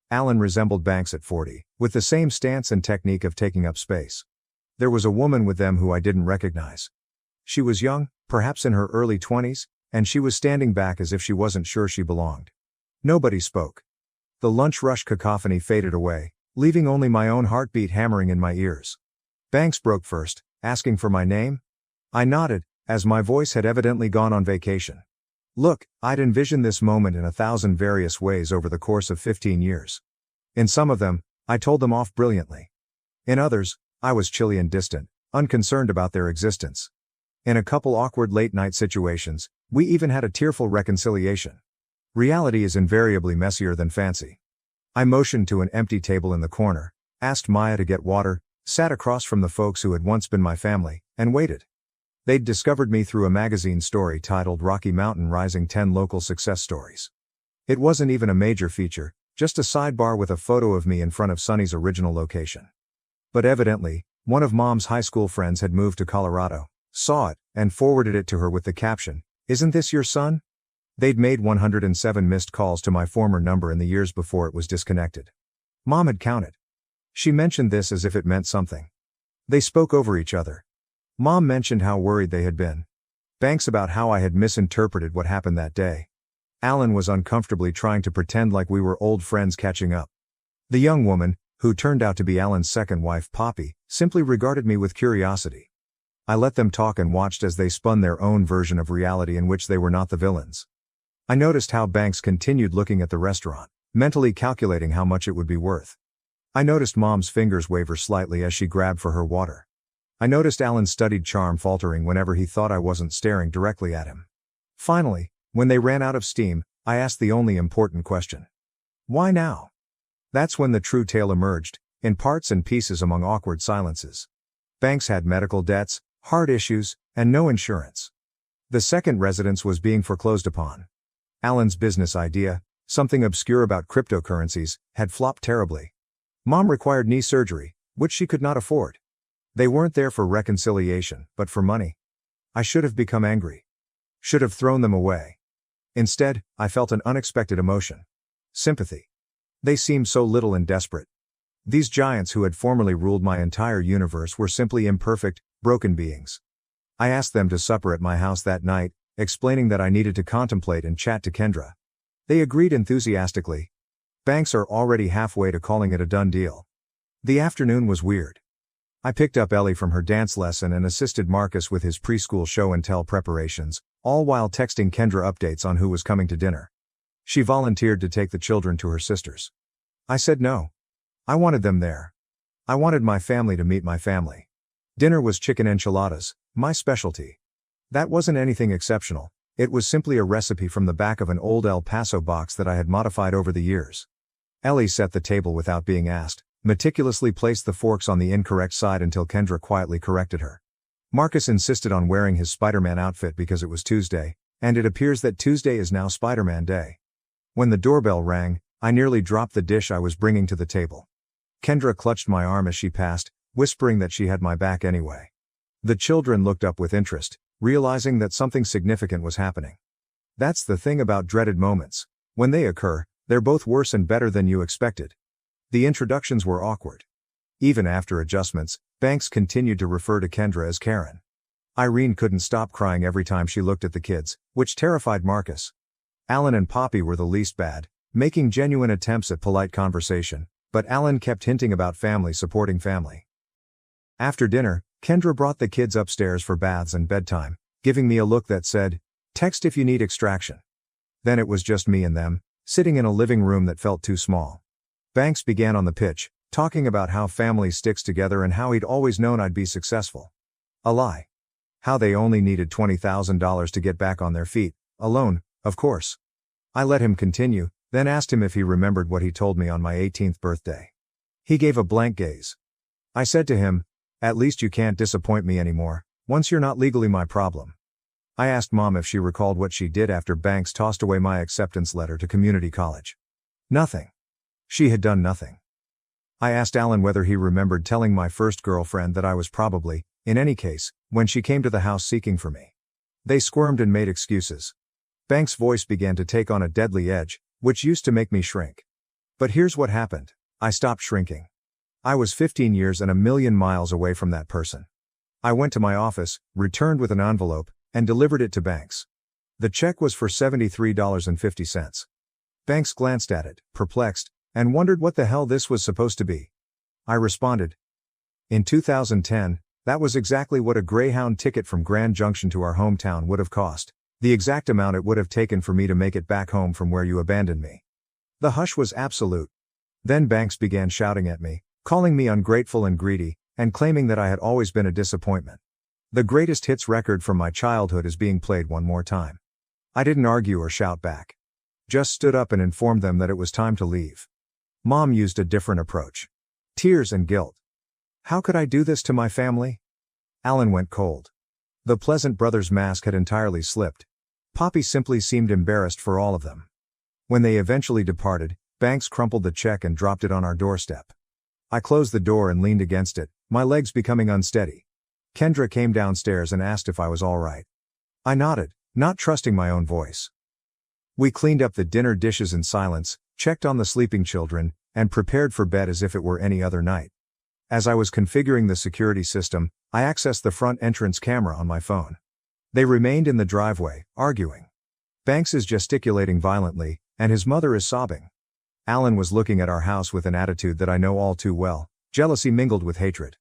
Alan resembled Banks at 40, with the same stance and technique of taking up space. There was a woman with them who I didn't recognize. She was young, perhaps in her early 20s, and she was standing back as if she wasn't sure she belonged. Nobody spoke. The lunch rush cacophony faded away, leaving only my own heartbeat hammering in my ears. Banks broke first, asking for my name. I nodded, as my voice had evidently gone on vacation. Look, I'd envisioned this moment in 1,000 various ways over the course of 15 years. In some of them, I told them off brilliantly. In others, I was chilly and distant, unconcerned about their existence. In a couple awkward late-night situations, we even had a tearful reconciliation. Reality is invariably messier than fancy. I motioned to an empty table in the corner, asked Maya to get water, sat across from the folks who had once been my family, and waited. They'd discovered me through a magazine story titled Rocky Mountain Rising 10 Local Success Stories. It wasn't even a major feature, just a sidebar with a photo of me in front of Sunny's original location. But evidently, one of Mom's high school friends had moved to Colorado, saw it, and forwarded it to her with the caption, "Isn't this your son?" They'd made 107 missed calls to my former number in the years before it was disconnected. Mom had counted. She mentioned this as if it meant something. They spoke over each other. Mom mentioned how worried they had been. Banks about how I had misinterpreted what happened that day. Alan was uncomfortably trying to pretend like we were old friends catching up. The young woman, who turned out to be Alan's second wife Poppy, simply regarded me with curiosity. I let them talk and watched as they spun their own version of reality in which they were not the villains. I noticed how Banks continued looking at the restaurant, mentally calculating how much it would be worth. I noticed Mom's fingers waver slightly as she grabbed for her water. I noticed Alan's studied charm faltering whenever he thought I wasn't staring directly at him. Finally, when they ran out of steam, I asked the only important question. Why now? That's when the true tale emerged, in parts and pieces among awkward silences. Banks had medical debts, heart issues, and no insurance. The second residence was being foreclosed upon. Alan's business idea, something obscure about cryptocurrencies, had flopped terribly. Mom required knee surgery, which she could not afford. They weren't there for reconciliation, but for money. I should have become angry. Should have thrown them away. Instead, I felt an unexpected emotion. Sympathy. They seemed so little and desperate. These giants who had formerly ruled my entire universe were simply imperfect, broken beings. I asked them to supper at my house that night, explaining that I needed to contemplate and chat to Kendra. They agreed enthusiastically. Banks are already halfway to calling it a done deal. The afternoon was weird. I picked up Ellie from her dance lesson and assisted Marcus with his preschool show and tell preparations, all while texting Kendra updates on who was coming to dinner. She volunteered to take the children to her sisters. I said no. I wanted them there. I wanted my family to meet my family. Dinner was chicken enchiladas, my specialty. That wasn't anything exceptional, it was simply a recipe from the back of an old El Paso box that I had modified over the years. Ellie set the table without being asked, meticulously placed the forks on the incorrect side until Kendra quietly corrected her. Marcus insisted on wearing his Spider-Man outfit because it was Tuesday, and it appears that Tuesday is now Spider-Man Day. When the doorbell rang, I nearly dropped the dish I was bringing to the table. Kendra clutched my arm as she passed, whispering that she had my back anyway. The children looked up with interest, realizing that something significant was happening. That's the thing about dreaded moments. When they occur, they're both worse and better than you expected. The introductions were awkward. Even after adjustments, Banks continued to refer to Kendra as Karen. Irene couldn't stop crying every time she looked at the kids, which terrified Marcus. Alan and Poppy were the least bad, making genuine attempts at polite conversation, but Alan kept hinting about family supporting family. After dinner, Kendra brought the kids upstairs for baths and bedtime, giving me a look that said, "Text if you need extraction." Then it was just me and them, sitting in a living room that felt too small. Banks began on the pitch, talking about how family sticks together and how he'd always known I'd be successful. A lie. How they only needed $20,000 to get back on their feet, alone, of course. I let him continue, then asked him if he remembered what he told me on my 18th birthday. He gave a blank gaze. I said to him, "At least you can't disappoint me anymore, once you're not legally my problem." I asked Mom if she recalled what she did after Banks tossed away my acceptance letter to community college. Nothing. She had done nothing. I asked Alan whether he remembered telling my first girlfriend that I was probably, in any case, when she came to the house seeking for me. They squirmed and made excuses. Banks' voice began to take on a deadly edge, which used to make me shrink. But here's what happened. I stopped shrinking. I was 15 years and a million miles away from that person. I went to my office, returned with an envelope, and delivered it to Banks. The check was for $73.50. Banks glanced at it, perplexed, and wondered what the hell this was supposed to be. I responded. In 2010, that was exactly what a Greyhound ticket from Grand Junction to our hometown would have cost, the exact amount it would have taken for me to make it back home from where you abandoned me. The hush was absolute. Then Banks began shouting at me, calling me ungrateful and greedy, and claiming that I had always been a disappointment. The greatest hits record from my childhood is being played one more time. I didn't argue or shout back. Just stood up and informed them that it was time to leave. Mom used a different approach. Tears and guilt. How could I do this to my family? Alan went cold. The Pleasant Brothers mask had entirely slipped. Poppy simply seemed embarrassed for all of them. When they eventually departed, Banks crumpled the check and dropped it on our doorstep. I closed the door and leaned against it, my legs becoming unsteady. Kendra came downstairs and asked if I was all right. I nodded, not trusting my own voice. We cleaned up the dinner dishes in silence, checked on the sleeping children, and prepared for bed as if it were any other night. As I was configuring the security system, I accessed the front entrance camera on my phone. They remained in the driveway, arguing. Banks is gesticulating violently, and his mother is sobbing. Alan was looking at our house with an attitude that I know all too well, jealousy mingled with hatred.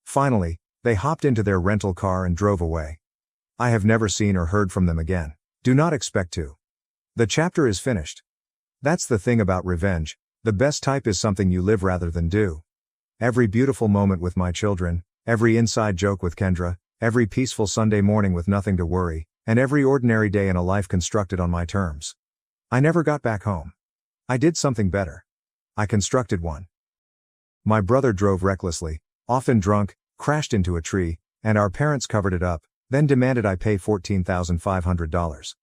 Finally, they hopped into their rental car and drove away. I have never seen or heard from them again. Do not expect to. The chapter is finished. That's the thing about revenge, The best type is something you live rather than do. Every beautiful moment with my children, every inside joke with Kendra, every peaceful Sunday morning with nothing to worry, and every ordinary day in a life constructed on my terms. I never got back home. I did something better. I constructed one. My brother drove recklessly, often drunk, crashed into a tree, and our parents covered it up, then demanded I pay $14,500.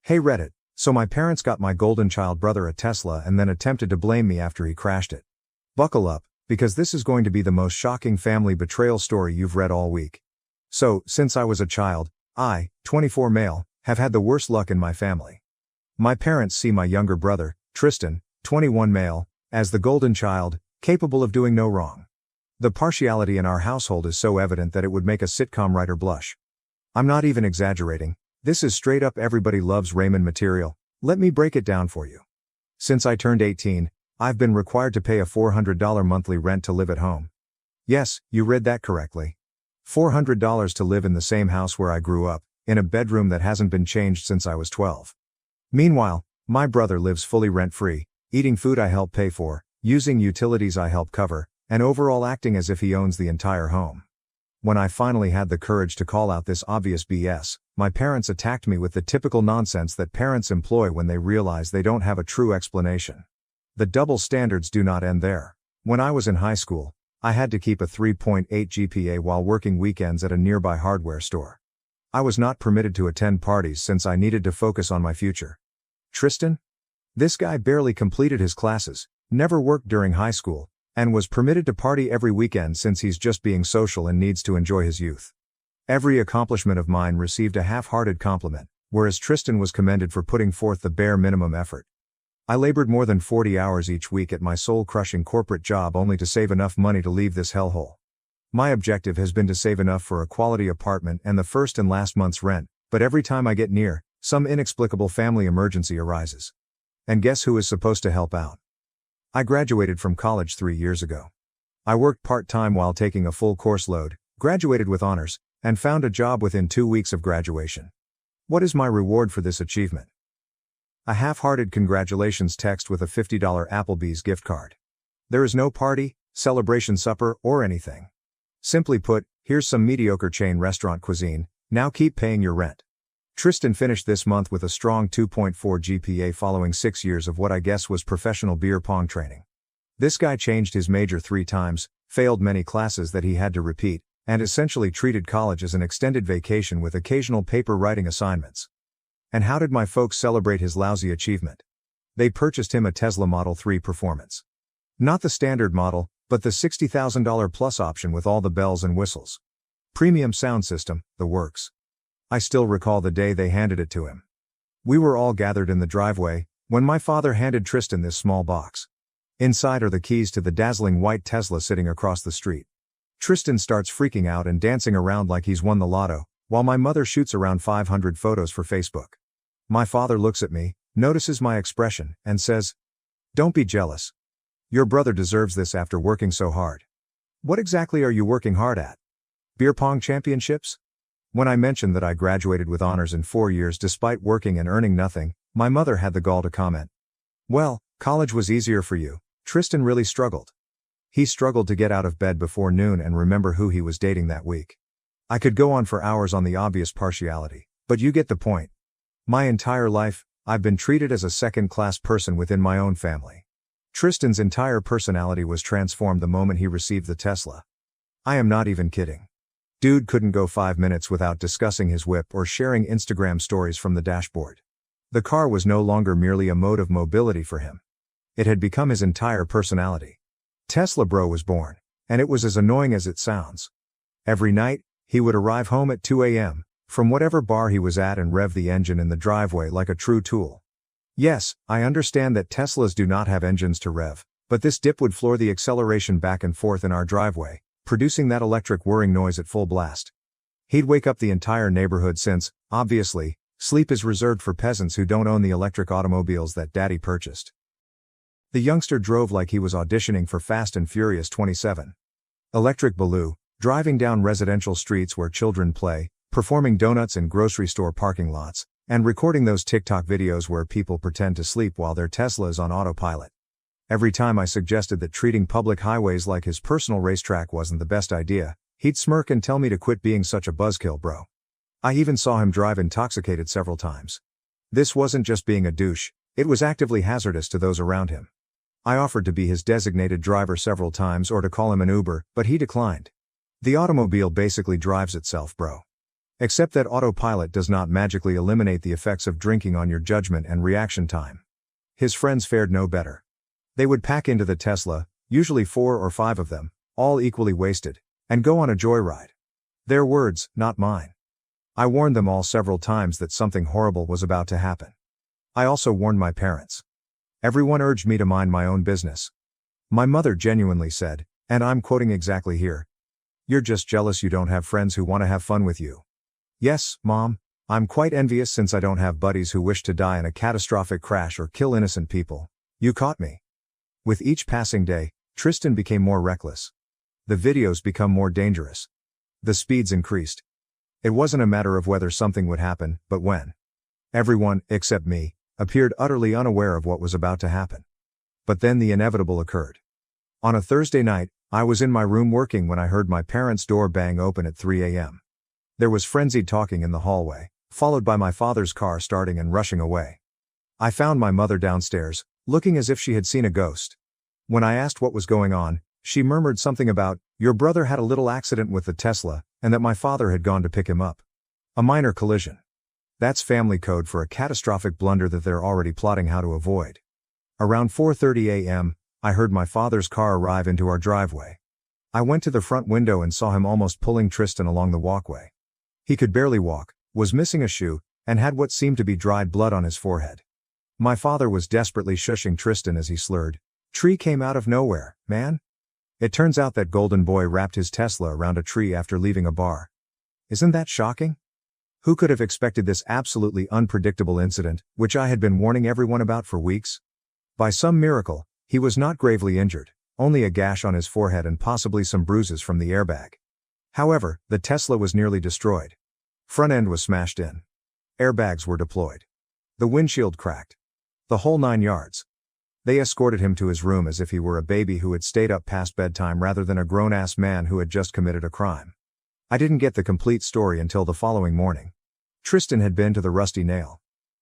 Hey Reddit, so my parents got my golden child brother a Tesla and then attempted to blame me after he crashed it. Buckle up, because this is going to be the most shocking family betrayal story you've read all week. So, since I was a child, I, 24 male, have had the worst luck in my family. My parents see my younger brother, Tristan, 21 male, as the golden child, capable of doing no wrong. The partiality in our household is so evident that it would make a sitcom writer blush. I'm not even exaggerating, this is straight up everybody loves Raymond material. Let me break it down for you. Since I turned 18, I've been required to pay a $400 monthly rent to live at home. Yes, you read that correctly. $400 to live in the same house where I grew up, in a bedroom that hasn't been changed since I was 12. Meanwhile, my brother lives fully rent-free, eating food I help pay for, using utilities I help cover, and overall acting as if he owns the entire home. When I finally had the courage to call out this obvious BS, my parents attacked me with the typical nonsense that parents employ when they realize they don't have a true explanation. The double standards do not end there. When I was in high school, I had to keep a 3.8 GPA while working weekends at a nearby hardware store. I was not permitted to attend parties since I needed to focus on my future. Tristan? This guy barely completed his classes, never worked during high school, and was permitted to party every weekend since he's just being social and needs to enjoy his youth. Every accomplishment of mine received a half-hearted compliment, whereas Tristan was commended for putting forth the bare minimum effort. I labored more than 40 hours each week at my soul-crushing corporate job only to save enough money to leave this hellhole. My objective has been to save enough for a quality apartment and the first and last month's rent, but every time I get near, some inexplicable family emergency arises. And guess who is supposed to help out? I graduated from college 3 years ago. I worked part-time while taking a full course load, graduated with honors, and found a job within 2 weeks of graduation. What is my reward for this achievement? A half-hearted congratulations text with a $50 Applebee's gift card. There is no party, celebration supper, or anything. Simply put, here's some mediocre chain restaurant cuisine, now keep paying your rent. Tristan finished this month with a strong 2.4 GPA following 6 years of what I guess was professional beer pong training. This guy changed his major 3 times, failed many classes that he had to repeat, and essentially treated college as an extended vacation with occasional paper writing assignments. And how did my folks celebrate his lousy achievement? They purchased him a Tesla Model 3 Performance. Not the standard model, but the $60,000 plus option with all the bells and whistles. Premium sound system, the works. I still recall the day they handed it to him. We were all gathered in the driveway, when my father handed Tristan this small box. Inside are the keys to the dazzling white Tesla sitting across the street. Tristan starts freaking out and dancing around like he's won the lotto, while my mother shoots around 500 photos for Facebook. My father looks at me, notices my expression, and says, "Don't be jealous. Your brother deserves this after working so hard." What exactly are you working hard at? Beer pong championships? When I mentioned that I graduated with honors in 4 years despite working and earning nothing, my mother had the gall to comment, "Well, college was easier for you. Tristan really struggled. He struggled to get out of bed before noon and remember who he was dating that week." I could go on for hours on the obvious partiality, but you get the point. My entire life, I've been treated as a second-class person within my own family. Tristan's entire personality was transformed the moment he received the Tesla. I am not even kidding. Dude couldn't go 5 minutes without discussing his whip or sharing Instagram stories from the dashboard. The car was no longer merely a mode of mobility for him. It had become his entire personality. Tesla Bro was born, and it was as annoying as it sounds. Every night, he would arrive home at 2 a.m., from whatever bar he was at and rev the engine in the driveway like a true tool. Yes, I understand that Teslas do not have engines to rev, but this dip would floor the acceleration back and forth in our driveway, producing that electric whirring noise at full blast. He'd wake up the entire neighborhood since, obviously, sleep is reserved for peasants who don't own the electric automobiles that Daddy purchased. The youngster drove like he was auditioning for Fast and Furious 27. Electric Baloo, driving down residential streets where children play, performing donuts in grocery store parking lots, and recording those TikTok videos where people pretend to sleep while their Tesla is on autopilot. Every time I suggested that treating public highways like his personal racetrack wasn't the best idea, he'd smirk and tell me to quit being such a buzzkill, bro. I even saw him drive intoxicated several times. This wasn't just being a douche, it was actively hazardous to those around him. I offered to be his designated driver several times or to call him an Uber, but he declined. The automobile basically drives itself, bro. Except that autopilot does not magically eliminate the effects of drinking on your judgment and reaction time. His friends fared no better. They would pack into the Tesla, usually 4 or 5 of them, all equally wasted, and go on a joyride. Their words, not mine. I warned them all several times that something horrible was about to happen. I also warned my parents. Everyone urged me to mind my own business. My mother genuinely said, and I'm quoting exactly here, "You're just jealous you don't have friends who want to have fun with you." Yes, Mom, I'm quite envious since I don't have buddies who wish to die in a catastrophic crash or kill innocent people. You caught me. With each passing day, Tristan became more reckless. The videos become more dangerous. The speeds increased. It wasn't a matter of whether something would happen, but when. Everyone, except me, appeared utterly unaware of what was about to happen. But then the inevitable occurred. On a Thursday night, I was in my room working when I heard my parents' door bang open at 3 a.m. There was frenzied talking in the hallway, followed by my father's car starting and rushing away. I found my mother downstairs, looking as if she had seen a ghost. When I asked what was going on, she murmured something about, "Your brother had a little accident with the Tesla, and that my father had gone to pick him up. A minor collision." That's family code for a catastrophic blunder that they're already plotting how to avoid. Around 4:30 a.m., I heard my father's car arrive into our driveway. I went to the front window and saw him almost pulling Tristan along the walkway. He could barely walk, was missing a shoe, and had what seemed to be dried blood on his forehead. My father was desperately shushing Tristan as he slurred, "Tree came out of nowhere, man." It turns out that Golden Boy wrapped his Tesla around a tree after leaving a bar. Isn't that shocking? Who could have expected this absolutely unpredictable incident, which I had been warning everyone about for weeks? By some miracle, he was not gravely injured, only a gash on his forehead and possibly some bruises from the airbag. However, the Tesla was nearly destroyed. Front end was smashed in. Airbags were deployed. The windshield cracked. The whole 9 yards. They escorted him to his room as if he were a baby who had stayed up past bedtime rather than a grown-ass man who had just committed a crime. I didn't get the complete story until the following morning. Tristan had been to the Rusty Nail.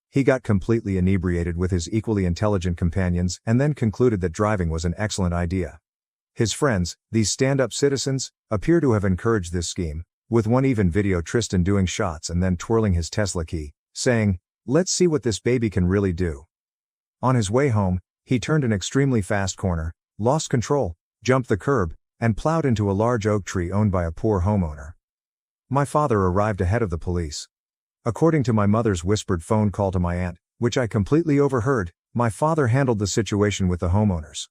He got completely inebriated with his equally intelligent companions and then concluded that driving was an excellent idea. His friends, these stand-up citizens, appear to have encouraged this scheme, with one even video Tristan doing shots and then twirling his Tesla key, saying, "Let's see what this baby can really do." On his way home, he turned an extremely fast corner, lost control, jumped the curb, and plowed into a large oak tree owned by a poor homeowner. My father arrived ahead of the police. According to my mother's whispered phone call to my aunt, which I completely overheard, my father handled the situation with the homeowners.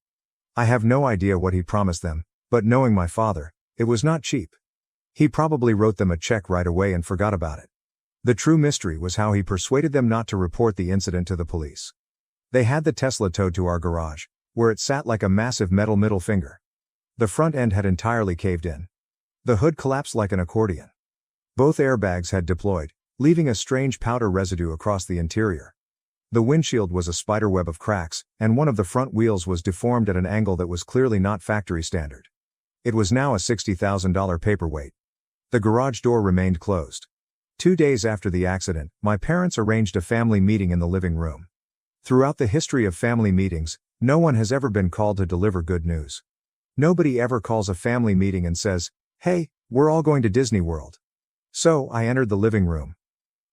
I have no idea what he promised them, but knowing my father, it was not cheap. He probably wrote them a check right away and forgot about it. The true mystery was how he persuaded them not to report the incident to the police. They had the Tesla towed to our garage, where it sat like a massive metal middle finger. The front end had entirely caved in. The hood collapsed like an accordion. Both airbags had deployed, leaving a strange powder residue across the interior. The windshield was a spiderweb of cracks, and one of the front wheels was deformed at an angle that was clearly not factory standard. It was now a $60,000 paperweight. The garage door remained closed. 2 days after the accident, my parents arranged a family meeting in the living room. Throughout the history of family meetings, no one has ever been called to deliver good news. Nobody ever calls a family meeting and says, "Hey, we're all going to Disney World." So, I entered the living room.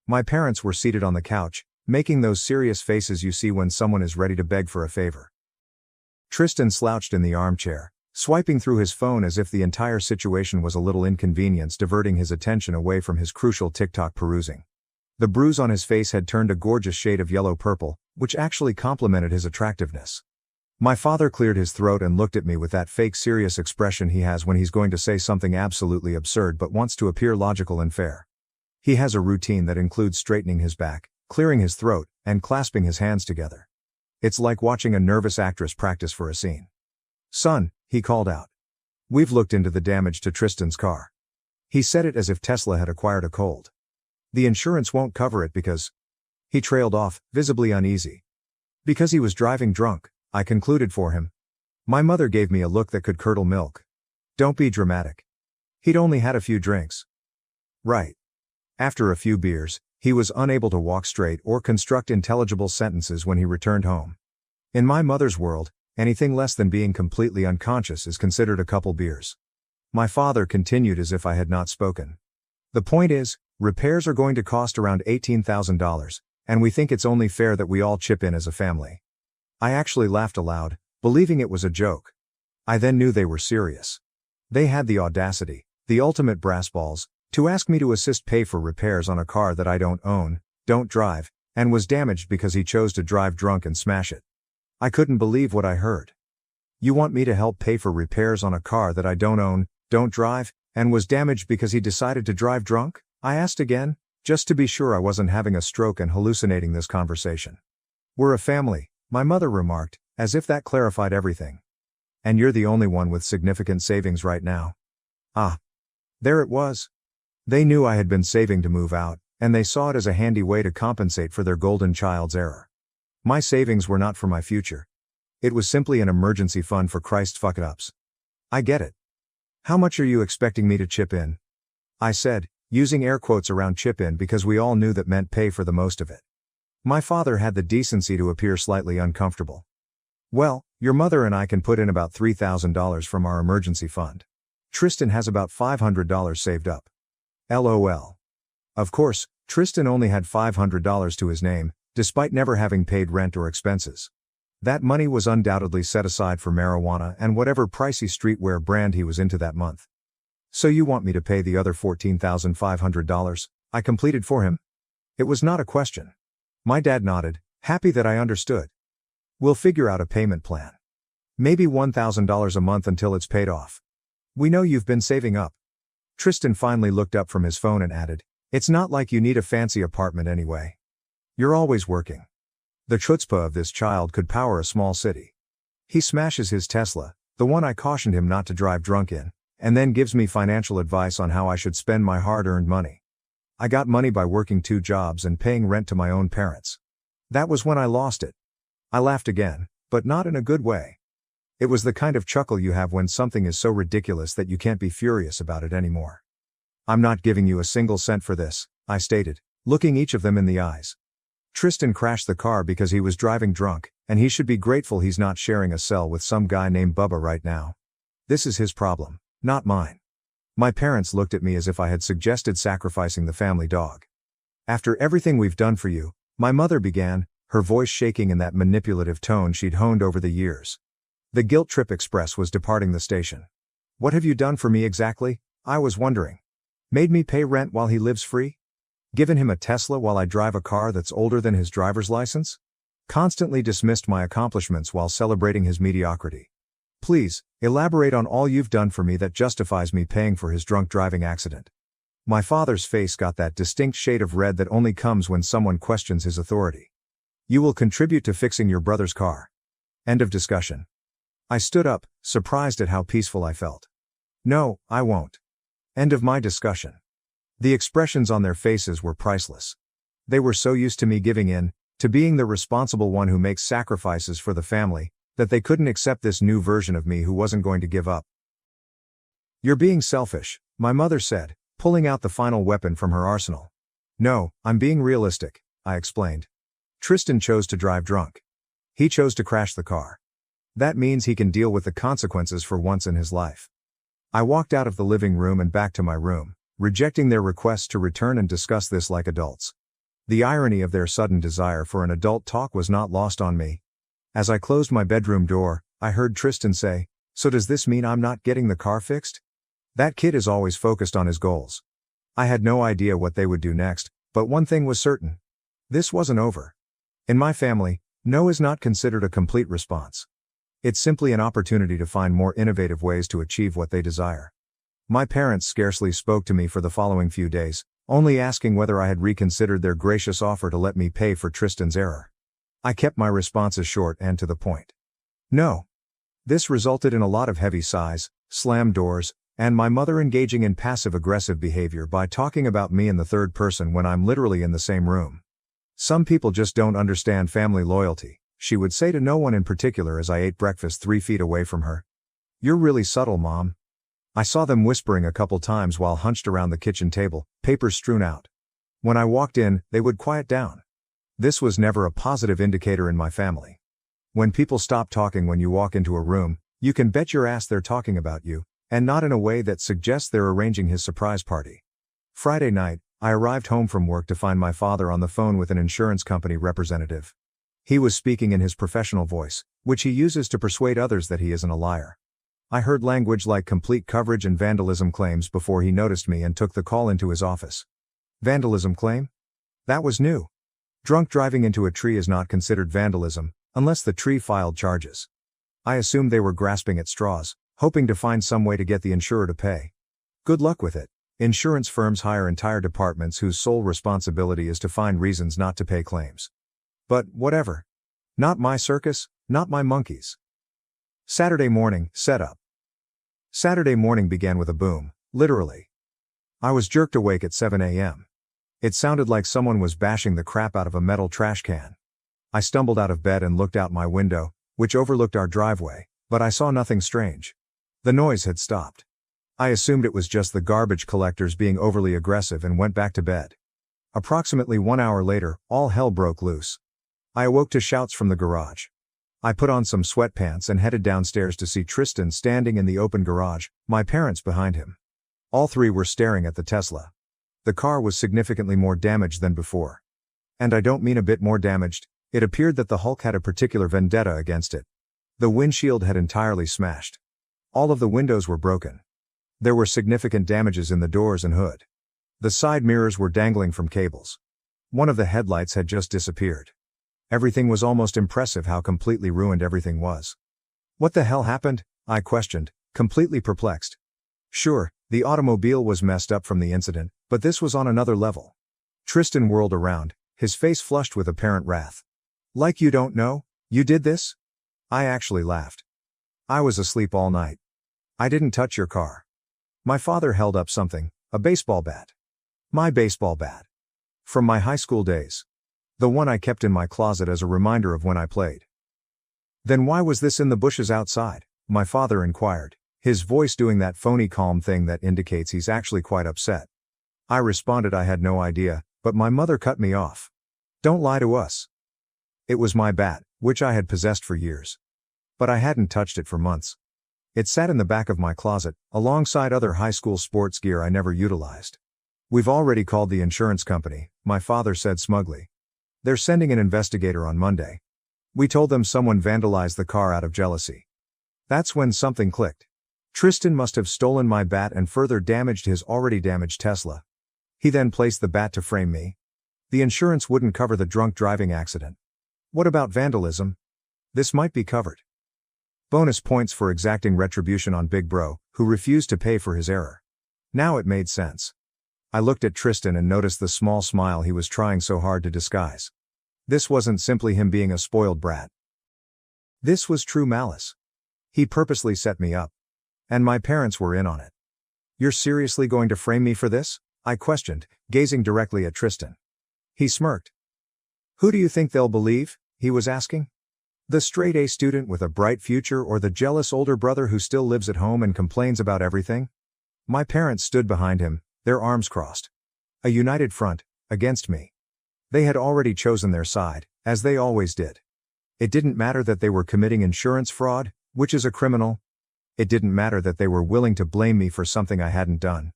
My parents were seated on the couch, making those serious faces you see when someone is ready to beg for a favor. Tristan slouched in the armchair, swiping through his phone as if the entire situation was a little inconvenience, diverting his attention away from his crucial TikTok perusing. The bruise on his face had turned a gorgeous shade of yellow-purple, which actually complemented his attractiveness. My father cleared his throat and looked at me with that fake serious expression he has when he's going to say something absolutely absurd but wants to appear logical and fair. He has a routine that includes straightening his back, clearing his throat, and clasping his hands together. It's like watching a nervous actress practice for a scene. "Son," he called out. "We've looked into the damage to Tristan's car." He said it as if Tesla had acquired a cold. "The insurance won't cover it because..." He trailed off, visibly uneasy. "Because he was driving drunk," I concluded for him, My mother gave me a look that could curdle milk. Don't be dramatic. He'd only had a few drinks. Right. After a few beers, he was unable to walk straight or construct intelligible sentences when he returned home. In my mother's world, anything less than being completely unconscious is considered a couple beers. My father continued as if I had not spoken. The point is, repairs are going to cost around $18,000, and we think it's only fair that we all chip in as a family. I actually laughed aloud, believing it was a joke. I then knew they were serious. They had the audacity, the ultimate brass balls, to ask me to assist pay for repairs on a car that I don't own, don't drive, and was damaged because he chose to drive drunk and smash it. I couldn't believe what I heard. You want me to help pay for repairs on a car that I don't own, don't drive, and was damaged because he decided to drive drunk? I asked again, just to be sure I wasn't having a stroke and hallucinating this conversation. We're a family, my mother remarked, as if that clarified everything. And you're the only one with significant savings right now. Ah. There it was. They knew I had been saving to move out, and they saw it as a handy way to compensate for their golden child's error. My savings were not for my future. It was simply an emergency fund for Christ's fuck-ups. I get it. How much are you expecting me to chip in? I said, using air quotes around chip in because we all knew that meant pay for the most of it. My father had the decency to appear slightly uncomfortable. Well, your mother and I can put in about $3,000 from our emergency fund. Tristan has about $500 saved up. LOL. Of course, Tristan only had $500 to his name, despite never having paid rent or expenses. That money was undoubtedly set aside for marijuana and whatever pricey streetwear brand he was into that month. So you want me to pay the other $14,500? I completed for him. It was not a question. My dad nodded, happy that I understood. We'll figure out a payment plan. Maybe $1,000 a month until it's paid off. We know you've been saving up. Tristan finally looked up from his phone and added, it's not like you need a fancy apartment anyway. You're always working. The chutzpah of this child could power a small city. He smashes his Tesla, the one I cautioned him not to drive drunk in, and then gives me financial advice on how I should spend my hard-earned money. I got money by working 2 jobs and paying rent to my own parents. That was when I lost it. I laughed again, but not in a good way. It was the kind of chuckle you have when something is so ridiculous that you can't be furious about it anymore. I'm not giving you a single cent for this, I stated, looking each of them in the eyes. Tristan crashed the car because he was driving drunk, and he should be grateful he's not sharing a cell with some guy named Bubba right now. This is his problem, not mine. My parents looked at me as if I had suggested sacrificing the family dog. After everything we've done for you, my mother began, her voice shaking in that manipulative tone she'd honed over the years. The Guilt Trip Express was departing the station. What have you done for me exactly? I was wondering. Made me pay rent while he lives free? Given him a Tesla while I drive a car that's older than his driver's license? Constantly dismissed my accomplishments while celebrating his mediocrity. Please, elaborate on all you've done for me that justifies me paying for his drunk driving accident. My father's face got that distinct shade of red that only comes when someone questions his authority. You will contribute to fixing your brother's car. End of discussion. I stood up, surprised at how peaceful I felt. No, I won't. End of my discussion. The expressions on their faces were priceless. They were so used to me giving in, to being the responsible one who makes sacrifices for the family, that they couldn't accept this new version of me who wasn't going to give up. You're being selfish, my mother said, pulling out the final weapon from her arsenal. No, I'm being realistic, I explained. Tristan chose to drive drunk. He chose to crash the car. That means he can deal with the consequences for once in his life. I walked out of the living room and back to my room, rejecting their request to return and discuss this like adults. The irony of their sudden desire for an adult talk was not lost on me. As I closed my bedroom door, I heard Tristan say, "So does this mean I'm not getting the car fixed?" That kid is always focused on his goals. I had no idea what they would do next, but one thing was certain. This wasn't over. In my family, no is not considered a complete response. It's simply an opportunity to find more innovative ways to achieve what they desire. My parents scarcely spoke to me for the following few days, only asking whether I had reconsidered their gracious offer to let me pay for Tristan's error. I kept my responses short and to the point. No. This resulted in a lot of heavy sighs, slammed doors, and my mother engaging in passive-aggressive behavior by talking about me in the third person when I'm literally in the same room. Some people just don't understand family loyalty, she would say to no one in particular as I ate breakfast 3 feet away from her. "You're really subtle, Mom." I saw them whispering a couple times while hunched around the kitchen table, papers strewn out. When I walked in, they would quiet down. This was never a positive indicator in my family. When people stop talking when you walk into a room, you can bet your ass they're talking about you, and not in a way that suggests they're arranging his surprise party. Friday night, I arrived home from work to find my father on the phone with an insurance company representative. He was speaking in his professional voice, which he uses to persuade others that he isn't a liar. I heard language like complete coverage and vandalism claims before he noticed me and took the call into his office. Vandalism claim? That was new. Drunk driving into a tree is not considered vandalism, unless the tree filed charges. I assumed they were grasping at straws, hoping to find some way to get the insurer to pay. Good luck with it. Insurance firms hire entire departments whose sole responsibility is to find reasons not to pay claims. But, whatever. Not my circus, not my monkeys. Saturday morning, setup. Saturday morning began with a boom, literally. I was jerked awake at 7 a.m. It sounded like someone was bashing the crap out of a metal trash can. I stumbled out of bed and looked out my window, which overlooked our driveway, but I saw nothing strange. The noise had stopped. I assumed it was just the garbage collectors being overly aggressive and went back to bed. Approximately 1 hour later, all hell broke loose. I awoke to shouts from the garage. I put on some sweatpants and headed downstairs to see Tristan standing in the open garage, my parents behind him. All three were staring at the Tesla. The car was significantly more damaged than before. And I don't mean a bit more damaged, it appeared that the Hulk had a particular vendetta against it. The windshield had entirely smashed. All of the windows were broken. There were significant damages in the doors and hood. The side mirrors were dangling from cables. One of the headlights had just disappeared. Everything was almost impressive how completely ruined everything was. What the hell happened? I questioned, completely perplexed. Sure, the automobile was messed up from the incident, but this was on another level. Tristan whirled around, his face flushed with apparent wrath. Like you don't know? You did this? I actually laughed. I was asleep all night. I didn't touch your car. My father held up something, a baseball bat. My baseball bat. From my high school days. The one I kept in my closet as a reminder of when I played. Then why was this in the bushes outside? My father inquired, his voice doing that phony calm thing that indicates he's actually quite upset. I responded I had no idea, but my mother cut me off. Don't lie to us. It was my bat, which I had possessed for years. But I hadn't touched it for months. It sat in the back of my closet, alongside other high school sports gear I never utilized. We've already called the insurance company, my father said smugly. They're sending an investigator on Monday. We told them someone vandalized the car out of jealousy. That's when something clicked. Tristan must have stolen my bat and further damaged his already damaged Tesla. He then placed the bat to frame me. The insurance wouldn't cover the drunk driving accident. What about vandalism? This might be covered. Bonus points for exacting retribution on Big Bro, who refused to pay for his error. Now it made sense. I looked at Tristan and noticed the small smile he was trying so hard to disguise. This wasn't simply him being a spoiled brat. This was true malice. He purposely set me up. And my parents were in on it. You're seriously going to frame me for this? I questioned, gazing directly at Tristan. He smirked. Who do you think they'll believe? He was asking. The straight A student with a bright future or the jealous older brother who still lives at home and complains about everything? My parents stood behind him, their arms crossed. A united front, against me. They had already chosen their side, as they always did. It didn't matter that they were committing insurance fraud, which is a criminal. It didn't matter that they were willing to blame me for something I hadn't done.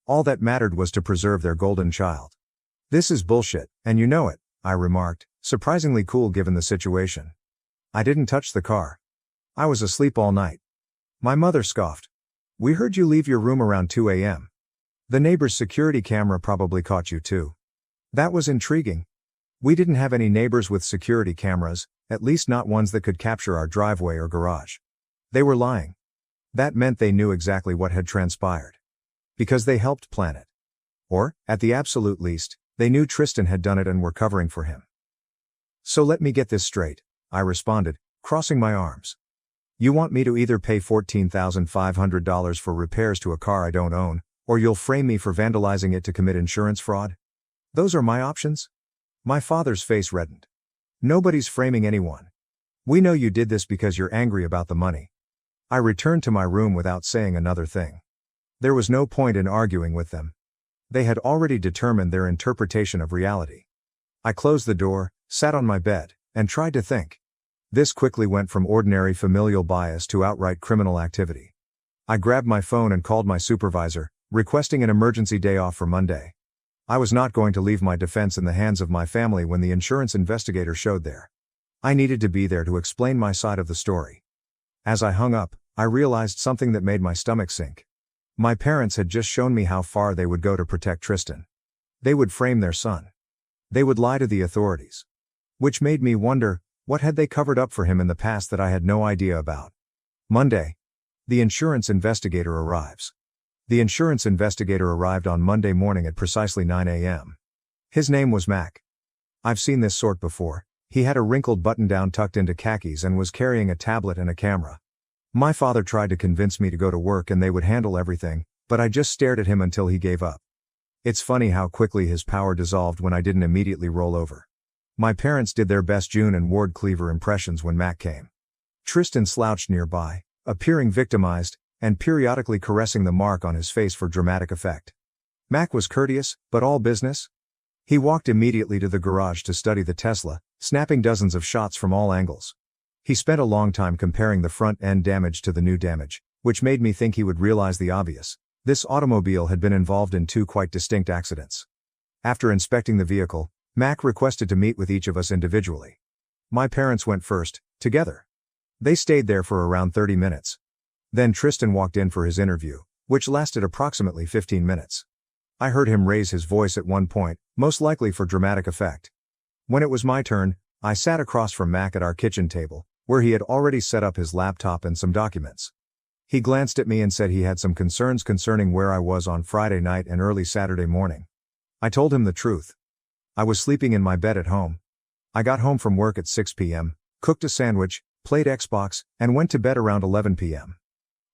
All that mattered was to preserve their golden child. This is bullshit, and you know it, I remarked, surprisingly cool given the situation. I didn't touch the car. I was asleep all night. My mother scoffed. We heard you leave your room around 2 a.m. The neighbor's security camera probably caught you too. That was intriguing. We didn't have any neighbors with security cameras, at least not ones that could capture our driveway or garage. They were lying. That meant they knew exactly what had transpired. Because they helped plan it. Or, at the absolute least, they knew Tristan had done it and were covering for him. So let me get this straight, I responded, crossing my arms. You want me to either pay $14,500 for repairs to a car I don't own, or you'll frame me for vandalizing it to commit insurance fraud? Those are my options? My father's face reddened. Nobody's framing anyone. We know you did this because you're angry about the money. I returned to my room without saying another thing. There was no point in arguing with them. They had already determined their interpretation of reality. I closed the door, sat on my bed, and tried to think. This quickly went from ordinary familial bias to outright criminal activity. I grabbed my phone and called my supervisor, requesting an emergency day off for Monday. I was not going to leave my defense in the hands of my family when the insurance investigator showed there. I needed to be there to explain my side of the story. As I hung up, I realized something that made my stomach sink. My parents had just shown me how far they would go to protect Tristan. They would frame their son. They would lie to the authorities. Which made me wonder, what had they covered up for him in the past that I had no idea about? Monday. The insurance investigator arrives. The insurance investigator arrived on Monday morning at precisely 9 a.m. His name was Mac. I've seen this sort before. He had a wrinkled button-down tucked into khakis and was carrying a tablet and a camera. My father tried to convince me to go to work and they would handle everything, but I just stared at him until he gave up. It's funny how quickly his power dissolved when I didn't immediately roll over. My parents did their best June and Ward Cleaver impressions when Mac came. Tristan slouched nearby, appearing victimized, and periodically caressing the mark on his face for dramatic effect. Mac was courteous, but all business. He walked immediately to the garage to study the Tesla, snapping dozens of shots from all angles. He spent a long time comparing the front-end damage to the new damage, which made me think he would realize the obvious. This automobile had been involved in two quite distinct accidents. After inspecting the vehicle, Mac requested to meet with each of us individually. My parents went first, together. They stayed there for around 30 minutes. Then Tristan walked in for his interview, which lasted approximately 15 minutes. I heard him raise his voice at one point, most likely for dramatic effect. When it was my turn, I sat across from Mac at our kitchen table, where he had already set up his laptop and some documents. He glanced at me and said he had some concerns concerning where I was on Friday night and early Saturday morning. I told him the truth. I was sleeping in my bed at home. I got home from work at 6 p.m., cooked a sandwich, played Xbox, and went to bed around 11 p.m.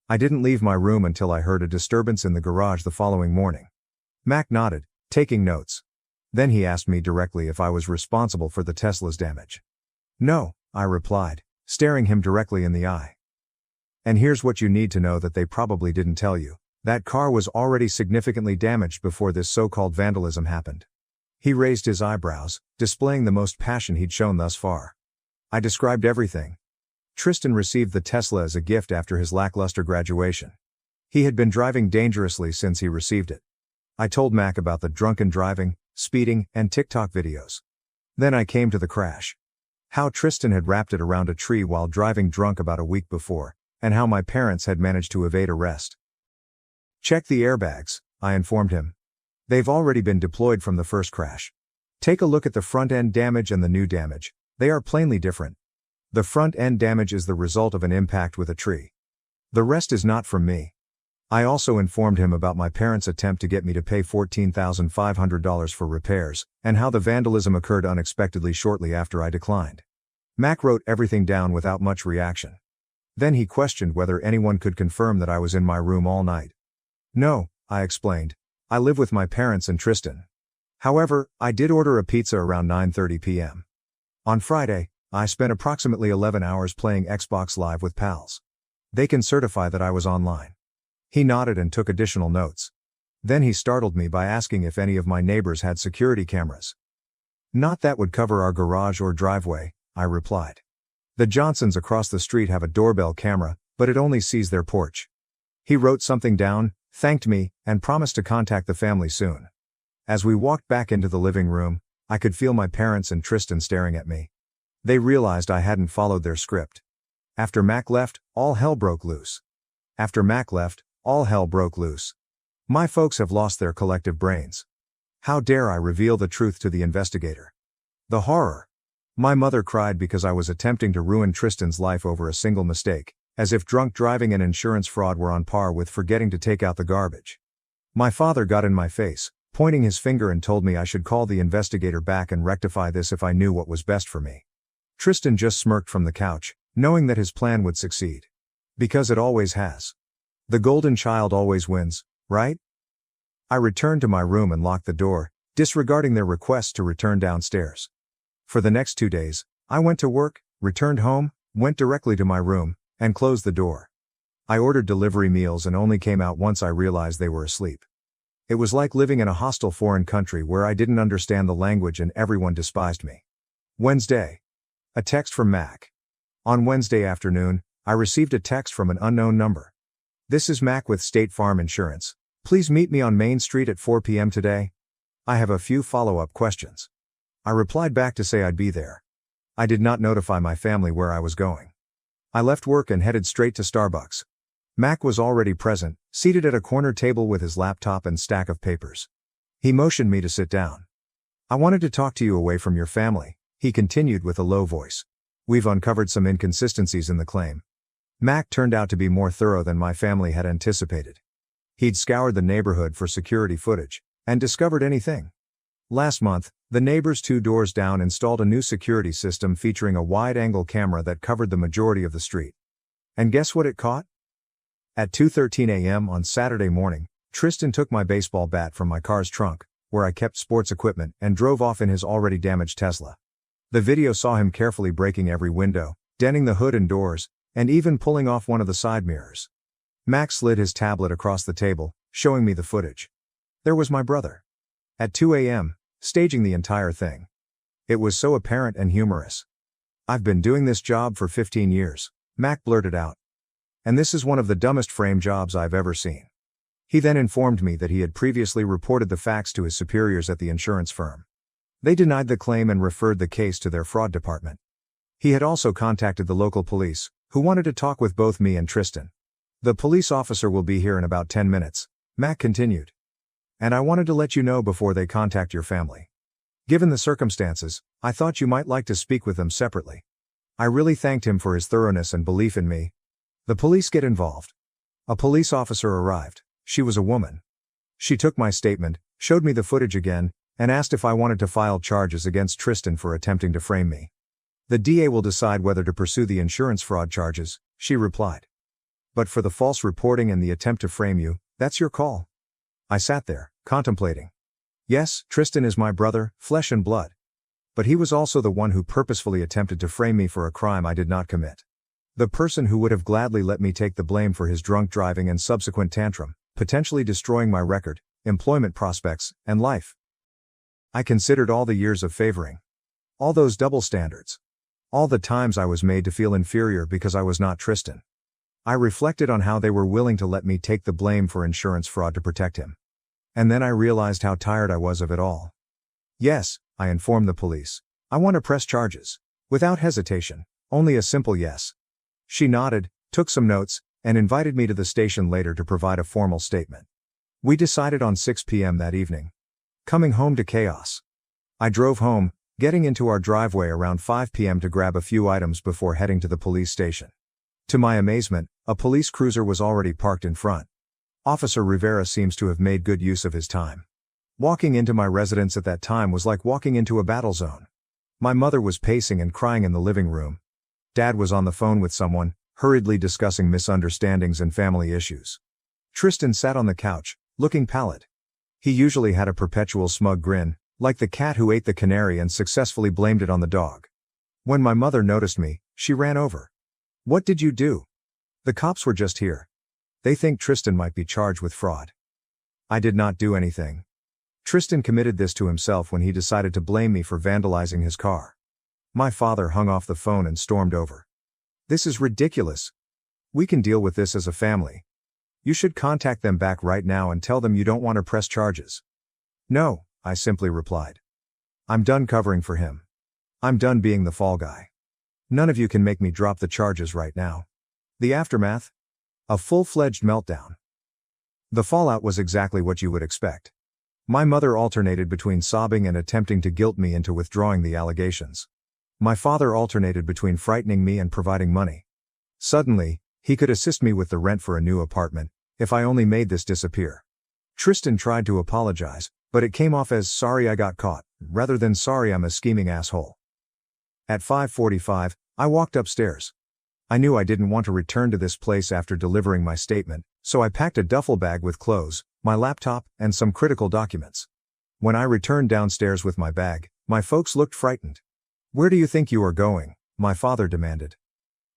I didn't leave my room until I heard a disturbance in the garage the following morning. Mac nodded, taking notes. Then he asked me directly if I was responsible for the Tesla's damage. No, I replied, staring him directly in the eye. And here's what you need to know that they probably didn't tell you. That car was already significantly damaged before this so-called vandalism happened. He raised his eyebrows, displaying the most passion he'd shown thus far. I described everything. Tristan received the Tesla as a gift after his lackluster graduation. He had been driving dangerously since he received it. I told Mac about the drunken driving, speeding, and TikTok videos. Then I came to the crash. How Tristan had wrapped it around a tree while driving drunk about a week before, and how my parents had managed to evade arrest. Check the airbags, I informed him. They've already been deployed from the first crash. Take a look at the front-end damage and the new damage. They are plainly different. The front-end damage is the result of an impact with a tree. The rest is not from me. I also informed him about my parents' attempt to get me to pay $14,500 for repairs, and how the vandalism occurred unexpectedly shortly after I declined. Mac wrote everything down without much reaction. Then he questioned whether anyone could confirm that I was in my room all night. No, I explained. I live with my parents and Tristan. However, I did order a pizza around 9:30 p.m. On Friday, I spent approximately 11 hours playing Xbox Live with pals. They can certify that I was online. He nodded and took additional notes. Then he startled me by asking if any of my neighbors had security cameras. Not that would cover our garage or driveway, I replied. The Johnsons across the street have a doorbell camera, but it only sees their porch. He wrote something down, thanked me, and promised to contact the family soon. As we walked back into the living room, I could feel my parents and Tristan staring at me. They realized I hadn't followed their script. After Mac left, all hell broke loose. After Mac left, all hell broke loose. My folks have lost their collective brains. How dare I reveal the truth to the investigator? The horror. My mother cried because I was attempting to ruin Tristan's life over a single mistake, as if drunk driving and insurance fraud were on par with forgetting to take out the garbage. My father got in my face, pointing his finger, and told me I should call the investigator back and rectify this if I knew what was best for me. Tristan just smirked from the couch, knowing that his plan would succeed. Because it always has. The golden child always wins, right? I returned to my room and locked the door, disregarding their requests to return downstairs. For the next 2 days, I went to work, returned home, went directly to my room, and closed the door. I ordered delivery meals and only came out once I realized they were asleep. It was like living in a hostile foreign country where I didn't understand the language and everyone despised me. Wednesday. A text from Mac. On Wednesday afternoon, I received a text from an unknown number. This is Mac with State Farm Insurance. Please meet me on Main Street at 4 p.m. today. I have a few follow-up questions. I replied back to say I'd be there. I did not notify my family where I was going. I left work and headed straight to Starbucks. Mac was already present, seated at a corner table with his laptop and stack of papers. He motioned me to sit down. I wanted to talk to you away from your family, he continued with a low voice. We've uncovered some inconsistencies in the claim. Mac turned out to be more thorough than my family had anticipated. He'd scoured the neighborhood for security footage, and discovered anything. Last month, the neighbors 2 doors down installed a new security system featuring a wide-angle camera that covered the majority of the street. And guess what it caught? At 2:13 a.m. on Saturday morning, Tristan took my baseball bat from my car's trunk, where I kept sports equipment, and drove off in his already damaged Tesla. The video saw him carefully breaking every window, denting the hood and doors, and even pulling off one of the side mirrors. Max slid his tablet across the table, showing me the footage. There was my brother. At 2 a.m., staging the entire thing. It was so apparent and humorous. I've been doing this job for 15 years, Mac blurted out. And this is one of the dumbest frame jobs I've ever seen. He then informed me that he had previously reported the facts to his superiors at the insurance firm. They denied the claim and referred the case to their fraud department. He had also contacted the local police, who wanted to talk with both me and Tristan. The police officer will be here in about 10 minutes, Mac continued. And I wanted to let you know before they contact your family. Given the circumstances, I thought you might like to speak with them separately. I really thanked him for his thoroughness and belief in me. The police get involved. A police officer arrived. She was a woman. She took my statement, showed me the footage again, and asked if I wanted to file charges against Tristan for attempting to frame me. The DA will decide whether to pursue the insurance fraud charges, she replied. But for the false reporting and the attempt to frame you, that's your call. I sat there, contemplating. Yes, Tristan is my brother, flesh and blood. But he was also the one who purposefully attempted to frame me for a crime I did not commit. The person who would have gladly let me take the blame for his drunk driving and subsequent tantrum, potentially destroying my record, employment prospects, and life. I considered all the years of favoring. All those double standards. All the times I was made to feel inferior because I was not Tristan. I reflected on how they were willing to let me take the blame for insurance fraud to protect him. And then I realized how tired I was of it all. Yes, I informed the police. I want to press charges. Without hesitation. Only a simple yes. She nodded, took some notes, and invited me to the station later to provide a formal statement. We decided on 6 p.m. that evening. Coming home to chaos. I drove home, getting into our driveway around 5 p.m. to grab a few items before heading to the police station. To my amazement, a police cruiser was already parked in front. Officer Rivera seems to have made good use of his time. Walking into my residence at that time was like walking into a battle zone. My mother was pacing and crying in the living room. Dad was on the phone with someone, hurriedly discussing misunderstandings and family issues. Tristan sat on the couch, looking pallid. He usually had a perpetual smug grin, like the cat who ate the canary and successfully blamed it on the dog. When my mother noticed me, she ran over. What did you do? The cops were just here. They think Tristan might be charged with fraud. I did not do anything. Tristan committed this to himself when he decided to blame me for vandalizing his car. My father hung off the phone and stormed over. This is ridiculous. We can deal with this as a family. You should contact them back right now and tell them you don't want to press charges. No, I simply replied. I'm done covering for him. I'm done being the fall guy. None of you can make me drop the charges right now. The aftermath? A full-fledged meltdown. The fallout was exactly what you would expect. My mother alternated between sobbing and attempting to guilt me into withdrawing the allegations. My father alternated between frightening me and providing money. Suddenly, he could assist me with the rent for a new apartment, if I only made this disappear. Tristan tried to apologize, but it came off as sorry I got caught, rather than sorry I'm a scheming asshole. At 5:45, I walked upstairs. I knew I didn't want to return to this place after delivering my statement, so I packed a duffel bag with clothes, my laptop, and some critical documents. When I returned downstairs with my bag, my folks looked frightened. Where do you think you are going? My father demanded.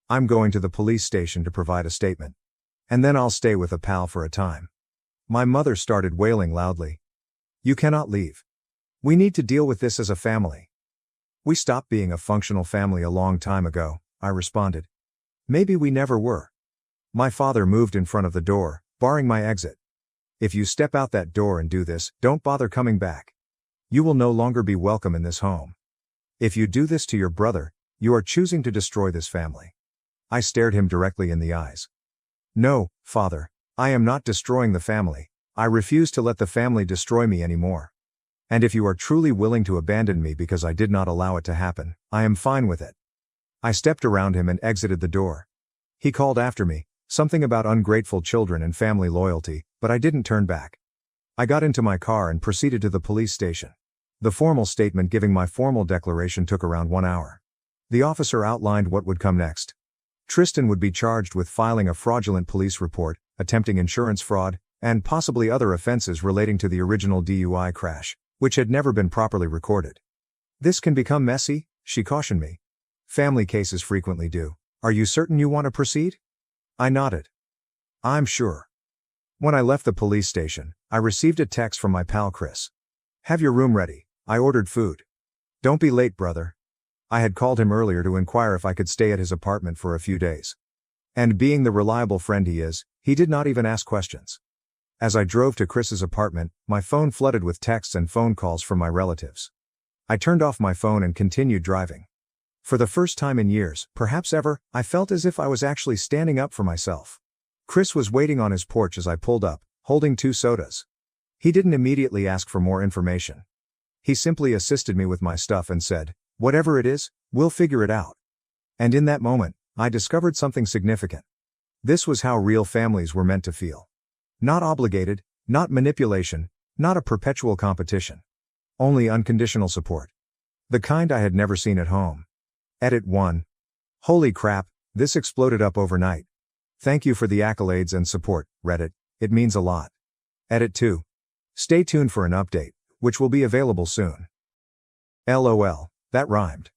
I'm going to the police station to provide a statement. And then I'll stay with a pal for a time. My mother started wailing loudly. You cannot leave. We need to deal with this as a family. We stopped being a functional family a long time ago, I responded. Maybe we never were. My father moved in front of the door, barring my exit. If you step out that door and do this, don't bother coming back. You will no longer be welcome in this home. If you do this to your brother, you are choosing to destroy this family. I stared him directly in the eyes. No, Father, I am not destroying the family. I refuse to let the family destroy me anymore. And if you are truly willing to abandon me because I did not allow it to happen, I am fine with it. I stepped around him and exited the door. He called after me, something about ungrateful children and family loyalty, but I didn't turn back. I got into my car and proceeded to the police station. The formal statement giving my formal declaration took around 1 hour. The officer outlined what would come next. Tristan would be charged with filing a fraudulent police report, attempting insurance fraud, and possibly other offenses relating to the original DUI crash, which had never been properly recorded. This can become messy, she cautioned me. Family cases frequently do. Are you certain you want to proceed? I nodded. I'm sure. When I left the police station, I received a text from my pal Chris. Have your room ready. I ordered food. Don't be late, brother. I had called him earlier to inquire if I could stay at his apartment for a few days. And being the reliable friend he is, he did not even ask questions. As I drove to Chris's apartment, my phone flooded with texts and phone calls from my relatives. I turned off my phone and continued driving. For the first time in years, perhaps ever, I felt as if I was actually standing up for myself. Chris was waiting on his porch as I pulled up, holding 2 sodas. He didn't immediately ask for more information. He simply assisted me with my stuff and said, "Whatever it is, we'll figure it out." And in that moment, I discovered something significant. This was how real families were meant to feel. Not obligated, not manipulation, not a perpetual competition. Only unconditional support. The kind I had never seen at home. Edit 1. Holy crap, this exploded up overnight. Thank you for the accolades and support, Reddit, it means a lot. Edit 2. Stay tuned for an update, which will be available soon. LOL, that rhymed.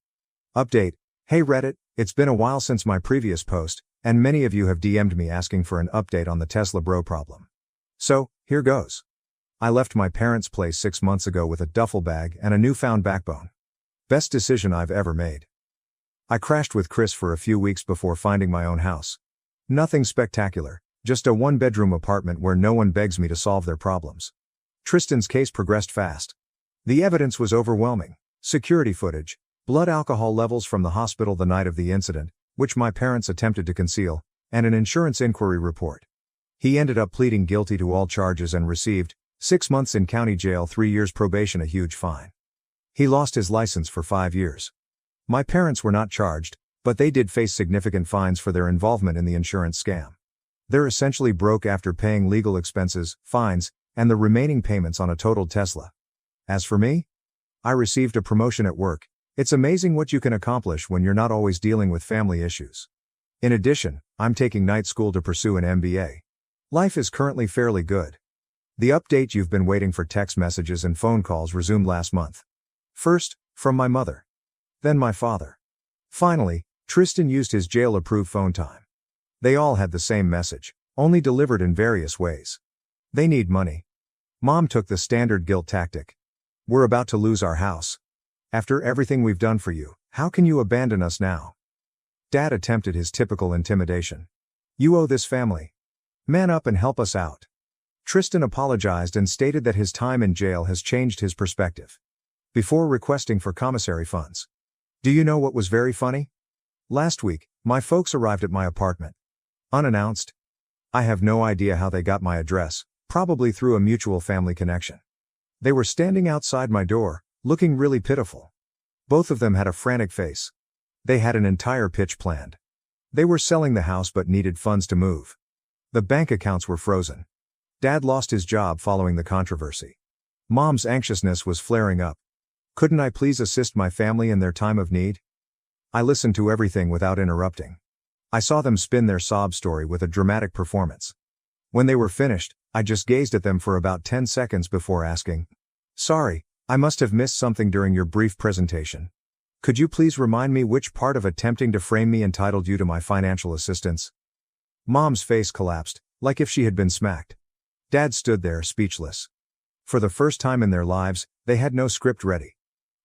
Update, hey Reddit, it's been a while since my previous post, and many of you have DM'd me asking for an update on the Tesla bro problem. So, here goes. I left my parents' place 6 months ago with a duffel bag and a newfound backbone. Best decision I've ever made. I crashed with Chris for a few weeks before finding my own house. Nothing spectacular, just a 1-bedroom apartment where no one begs me to solve their problems. Tristan's case progressed fast. The evidence was overwhelming. Security footage, blood alcohol levels from the hospital the night of the incident, which my parents attempted to conceal, and an insurance inquiry report. He ended up pleading guilty to all charges and received 6 months in county jail, 3 years probation, a huge fine. He lost his license for 5 years. My parents were not charged, but they did face significant fines for their involvement in the insurance scam. They're essentially broke after paying legal expenses, fines, and the remaining payments on a totaled Tesla. As for me, I received a promotion at work. It's amazing what you can accomplish when you're not always dealing with family issues. In addition, I'm taking night school to pursue an MBA. Life is currently fairly good. The update you've been waiting for: text messages and phone calls resumed last month. First, from my mother. Then my father. Finally, Tristan used his jail-approved phone time. They all had the same message, only delivered in various ways. They need money. Mom took the standard guilt tactic. We're about to lose our house. After everything we've done for you, how can you abandon us now? Dad attempted his typical intimidation. You owe this family. Man up and help us out. Tristan apologized and stated that his time in jail has changed his perspective. Before requesting for commissary funds. Do you know what was very funny? Last week, my folks arrived at my apartment. Unannounced. I have no idea how they got my address, probably through a mutual family connection. They were standing outside my door, looking really pitiful. Both of them had a frantic face. They had an entire pitch planned. They were selling the house but needed funds to move. The bank accounts were frozen. Dad lost his job following the controversy. Mom's anxiousness was flaring up. Couldn't I please assist my family in their time of need? I listened to everything without interrupting. I saw them spin their sob story with a dramatic performance. When they were finished, I just gazed at them for about 10 seconds before asking, "Sorry, I must have missed something during your brief presentation. Could you please remind me which part of attempting to frame me entitled you to my financial assistance? Mom's face collapsed, like if she had been smacked. Dad stood there, speechless. For the first time in their lives, they had no script ready.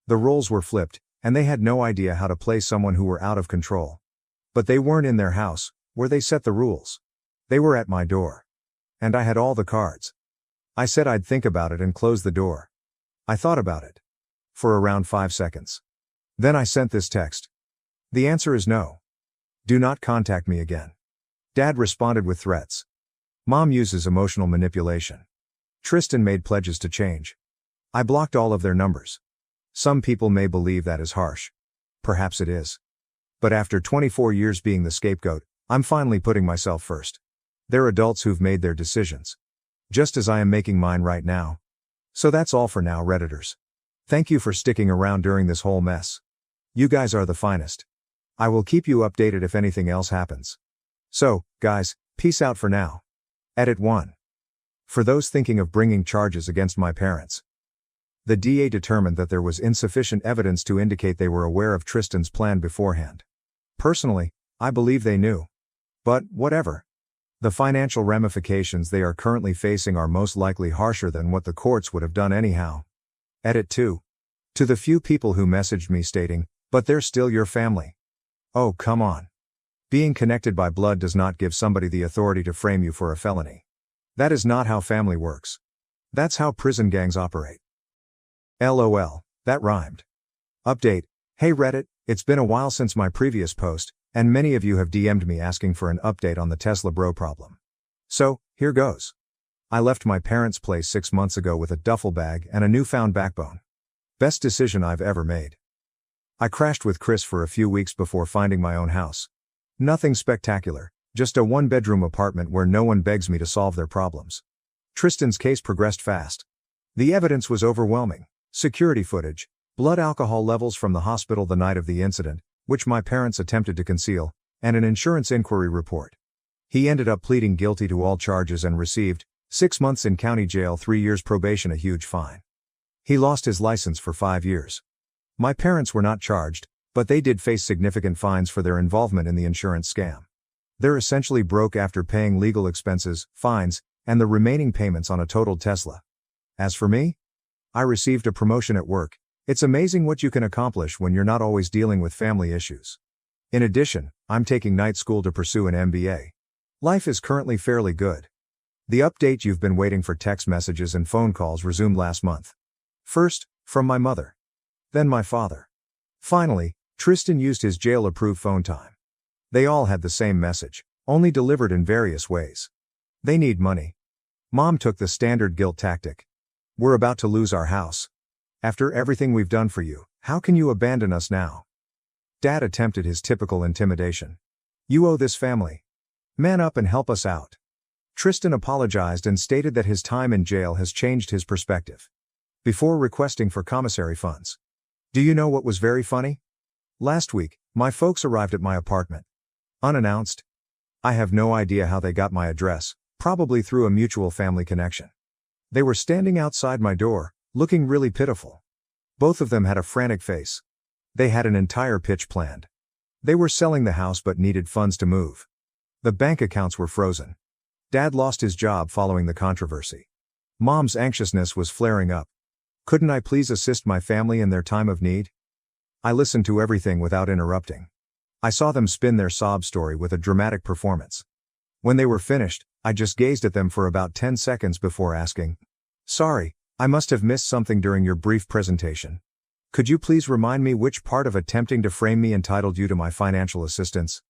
The roles were flipped, and they had no idea how to play someone who were out of control. But they weren't in their house, where they set the rules. They were at my door. And I had all the cards. I said I'd think about it and close the door. I thought about it. For around 5 seconds. Then I sent this text. The answer is no. Do not contact me again. Dad responded with threats. Mom uses emotional manipulation. Tristan made pledges to change. I blocked all of their numbers. Some people may believe that is harsh. Perhaps it is. But after 24 years being the scapegoat, I'm finally putting myself first. They're adults who've made their decisions. Just as I am making mine right now. So that's all for now, Redditors. Thank you for sticking around during this whole mess. You guys are the finest. I will keep you updated if anything else happens. So, guys, peace out for now. Edit 1. For those thinking of bringing charges against my parents. The DA determined that there was insufficient evidence to indicate they were aware of Tristan's plan beforehand. Personally, I believe they knew. But, whatever. The financial ramifications they are currently facing are most likely harsher than what the courts would have done anyhow. Edit 2. To the few people who messaged me stating, but they're still your family. Oh, come on. Being connected by blood does not give somebody the authority to frame you for a felony. That is not how family works. That's how prison gangs operate. LOL, that rhymed. Update. Hey Reddit, it's been a while since my previous post, and many of you have DM'd me asking for an update on the Tesla bro problem. So, here goes. I left my parents' place 6 months ago with a duffel bag and a newfound backbone. Best decision I've ever made. I crashed with Chris for a few weeks before finding my own house. Nothing spectacular, just a one-bedroom apartment where no one begs me to solve their problems. Tristan's case progressed fast. The evidence was overwhelming. Security footage, blood alcohol levels from the hospital the night of the incident, which my parents attempted to conceal, and an insurance inquiry report. He ended up pleading guilty to all charges and received 6 months in county jail, 3 years probation, a huge fine. He lost his license for 5 years. My parents were not charged, but they did face significant fines for their involvement in the insurance scam. They're essentially broke after paying legal expenses, fines, and the remaining payments on a totaled Tesla. As for me, I received a promotion at work. It's amazing what you can accomplish when you're not always dealing with family issues. In addition, I'm taking night school to pursue an MBA. Life is currently fairly good. The update you've been waiting for: text messages and phone calls resumed last month. First, from my mother. Then my father. Finally, Tristan used his jail-approved phone time. They all had the same message, only delivered in various ways. They need money. Mom took the standard guilt tactic. We're about to lose our house. After everything we've done for you, how can you abandon us now? Dad attempted his typical intimidation. You owe this family. Man up and help us out. Tristan apologized and stated that his time in jail has changed his perspective. Before requesting for commissary funds. Do you know what was very funny? Last week, my folks arrived at my apartment. Unannounced. I have no idea how they got my address, probably through a mutual family connection. They were standing outside my door, looking really pitiful. Both of them had a frantic face. They had an entire pitch planned. They were selling the house but needed funds to move. The bank accounts were frozen. Dad lost his job following the controversy. Mom's anxiousness was flaring up. Couldn't I please assist my family in their time of need? I listened to everything without interrupting. I saw them spin their sob story with a dramatic performance. When they were finished, I just gazed at them for about 10 seconds before asking, "Sorry, I must have missed something during your brief presentation. Could you please remind me which part of attempting to frame me entitled you to my financial assistance?"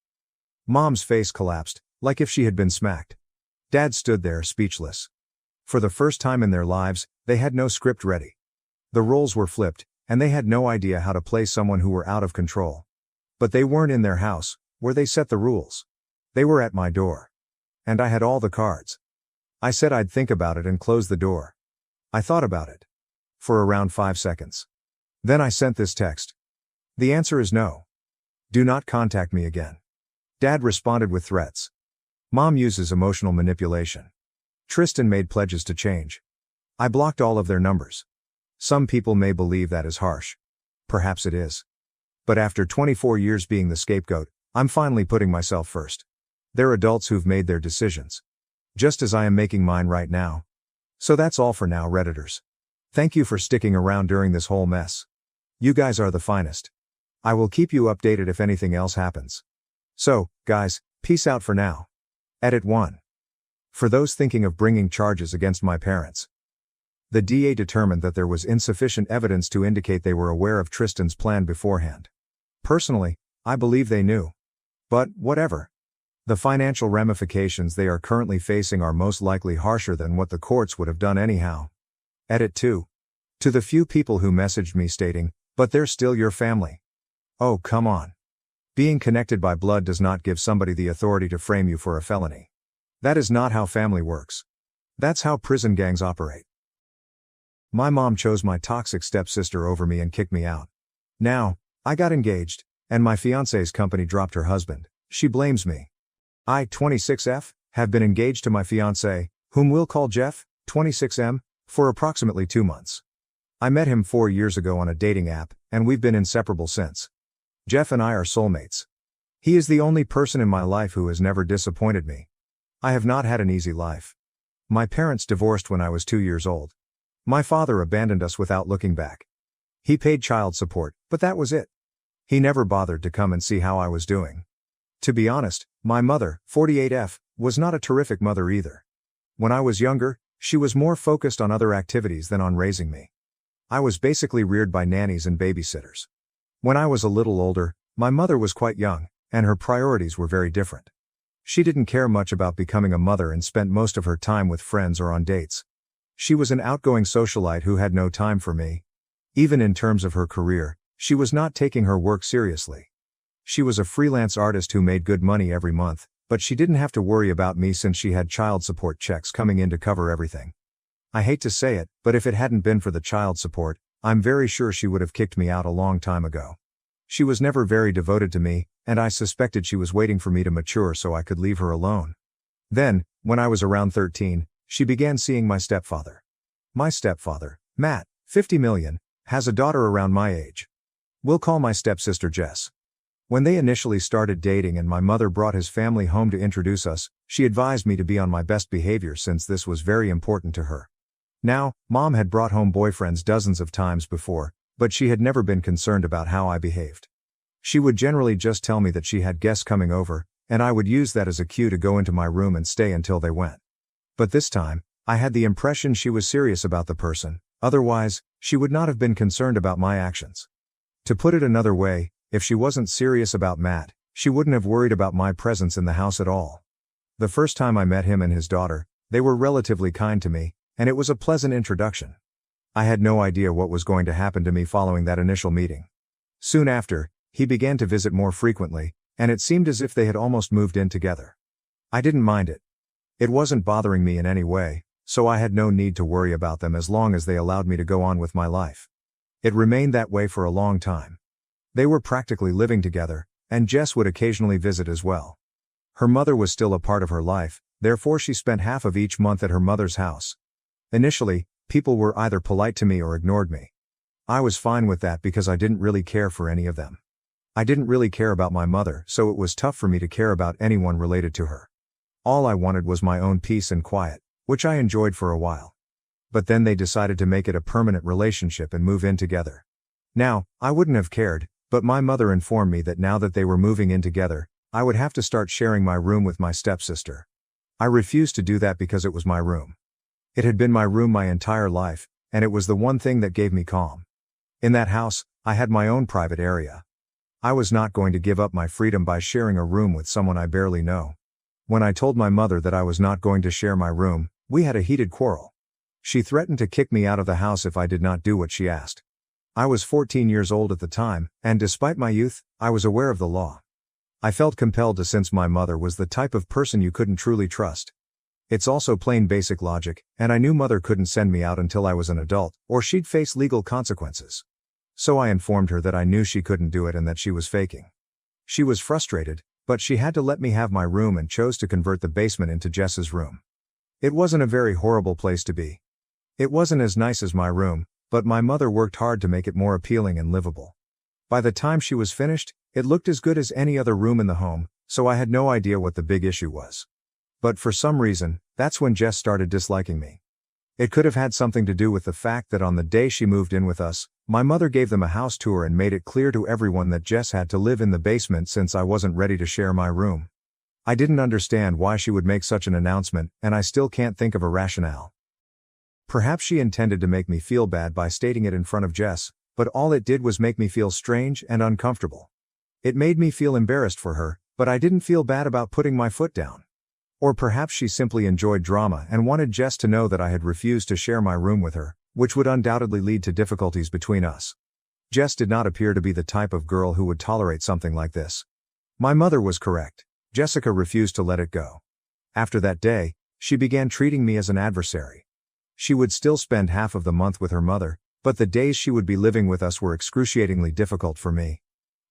Mom's face collapsed, like if she had been smacked. Dad stood there, speechless. For the first time in their lives, they had no script ready. The roles were flipped, and they had no idea how to play someone who were out of control. But they weren't in their house, where they set the rules. They were at my door. And I had all the cards. I said I'd think about it and close the door. I thought about it. For around 5 seconds. Then I sent this text. The answer is no. Do not contact me again. Dad responded with threats. Mom uses emotional manipulation. Tristan made pledges to change. I blocked all of their numbers. Some people may believe that is harsh. Perhaps it is. But after 24 years being the scapegoat, I'm finally putting myself first. They're adults who've made their decisions. Just as I am making mine right now. So that's all for now, Redditors. Thank you for sticking around during this whole mess. You guys are the finest. I will keep you updated if anything else happens. So, guys, peace out for now. Edit 1. For those thinking of bringing charges against my parents. The DA determined that there was insufficient evidence to indicate they were aware of Tristan's plan beforehand. Personally, I believe they knew. But, whatever. The financial ramifications they are currently facing are most likely harsher than what the courts would have done anyhow. Edit 2. To the few people who messaged me stating, "But they're still your family." Oh, come on. Being connected by blood does not give somebody the authority to frame you for a felony. That is not how family works. That's how prison gangs operate. My mom chose my toxic stepsister over me and kicked me out. Now, I got engaged, and my fiancé's company dropped her husband. She blames me. I, 26F, have been engaged to my fiancé, whom we'll call Jeff, 26M, for approximately 2 months. I met him 4 years ago on a dating app, and we've been inseparable since. Jeff and I are soulmates. He is the only person in my life who has never disappointed me. I have not had an easy life. My parents divorced when I was 2 years old. My father abandoned us without looking back. He paid child support, but that was it. He never bothered to come and see how I was doing. To be honest, my mother, 48F, was not a terrific mother either. When I was younger, she was more focused on other activities than on raising me. I was basically reared by nannies and babysitters. When I was a little older, my mother was quite young, and her priorities were very different. She didn't care much about becoming a mother and spent most of her time with friends or on dates. She was an outgoing socialite who had no time for me. Even in terms of her career, she was not taking her work seriously. She was a freelance artist who made good money every month, but she didn't have to worry about me since she had child support checks coming in to cover everything. I hate to say it, but if it hadn't been for the child support, I'm very sure she would have kicked me out a long time ago. She was never very devoted to me, and I suspected she was waiting for me to mature so I could leave her alone. Then, when I was around 13, she began seeing my stepfather. My stepfather, Matt, 50 million, has a daughter around my age. We'll call my stepsister Jess. When they initially started dating and my mother brought his family home to introduce us, she advised me to be on my best behavior since this was very important to her. Now, Mom had brought home boyfriends dozens of times before, but she had never been concerned about how I behaved. She would generally just tell me that she had guests coming over, and I would use that as a cue to go into my room and stay until they went. But this time, I had the impression she was serious about the person, otherwise, she would not have been concerned about my actions. To put it another way, if she wasn't serious about Matt, she wouldn't have worried about my presence in the house at all. The first time I met him and his daughter, they were relatively kind to me, and it was a pleasant introduction. I had no idea what was going to happen to me following that initial meeting. Soon after, he began to visit more frequently, and it seemed as if they had almost moved in together. I didn't mind it. It wasn't bothering me in any way, so I had no need to worry about them as long as they allowed me to go on with my life. It remained that way for a long time. They were practically living together, and Jess would occasionally visit as well. Her mother was still a part of her life, therefore she spent half of each month at her mother's house. Initially, people were either polite to me or ignored me. I was fine with that because I didn't really care for any of them. I didn't really care about my mother, so it was tough for me to care about anyone related to her. All I wanted was my own peace and quiet, which I enjoyed for a while. But then they decided to make it a permanent relationship and move in together. Now, I wouldn't have cared, but my mother informed me that now that they were moving in together, I would have to start sharing my room with my stepsister. I refused to do that because it was my room. It had been my room my entire life, and it was the one thing that gave me calm. In that house, I had my own private area. I was not going to give up my freedom by sharing a room with someone I barely know. When I told my mother that I was not going to share my room, we had a heated quarrel. She threatened to kick me out of the house if I did not do what she asked. I was 14 years old at the time, and despite my youth, I was aware of the law. I felt compelled to since my mother was the type of person you couldn't truly trust. It's also plain basic logic, and I knew mother couldn't send me out until I was an adult, or she'd face legal consequences. So I informed her that I knew she couldn't do it and that she was faking. She was frustrated, but she had to let me have my room and chose to convert the basement into Jess's room. It wasn't a very horrible place to be. It wasn't as nice as my room, but my mother worked hard to make it more appealing and livable. By the time she was finished, it looked as good as any other room in the home, so I had no idea what the big issue was. But for some reason, that's when Jess started disliking me. It could have had something to do with the fact that on the day she moved in with us, my mother gave them a house tour and made it clear to everyone that Jess had to live in the basement since I wasn't ready to share my room. I didn't understand why she would make such an announcement, and I still can't think of a rationale. Perhaps she intended to make me feel bad by stating it in front of Jess, but all it did was make me feel strange and uncomfortable. It made me feel embarrassed for her, but I didn't feel bad about putting my foot down. Or perhaps she simply enjoyed drama and wanted Jess to know that I had refused to share my room with her, which would undoubtedly lead to difficulties between us. Jess did not appear to be the type of girl who would tolerate something like this. My mother was correct. Jessica refused to let it go. After that day, she began treating me as an adversary. She would still spend half of the month with her mother, but the days she would be living with us were excruciatingly difficult for me.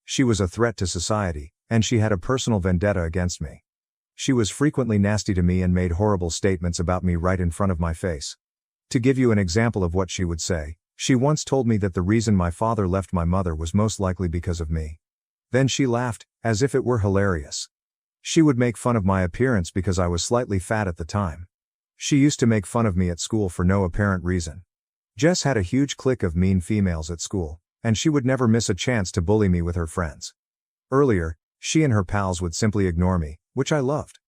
She was a threat to society, and she had a personal vendetta against me. She was frequently nasty to me and made horrible statements about me right in front of my face. To give you an example of what she would say, she once told me that the reason my father left my mother was most likely because of me. Then she laughed, as if it were hilarious. She would make fun of my appearance because I was slightly fat at the time. She used to make fun of me at school for no apparent reason. Jess had a huge clique of mean females at school, and she would never miss a chance to bully me with her friends. Earlier, she and her pals would simply ignore me, which I loved.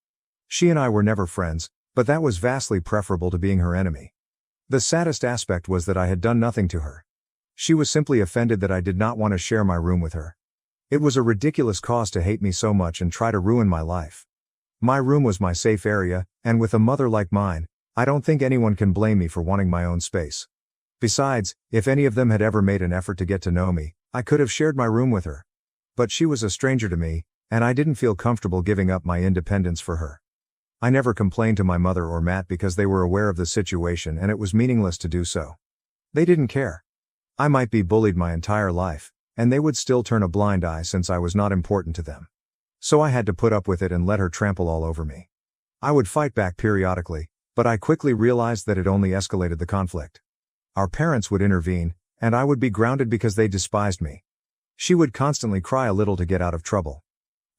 She and I were never friends, but that was vastly preferable to being her enemy. The saddest aspect was that I had done nothing to her. She was simply offended that I did not want to share my room with her. It was a ridiculous cause to hate me so much and try to ruin my life. My room was my safe area, and with a mother like mine, I don't think anyone can blame me for wanting my own space. Besides, if any of them had ever made an effort to get to know me, I could have shared my room with her. But she was a stranger to me, and I didn't feel comfortable giving up my independence for her. I never complained to my mother or Matt because they were aware of the situation and it was meaningless to do so. They didn't care. I might be bullied my entire life, and they would still turn a blind eye since I was not important to them. So I had to put up with it and let her trample all over me. I would fight back periodically, but I quickly realized that it only escalated the conflict. Our parents would intervene, and I would be grounded because they despised me. She would constantly cry a little to get out of trouble.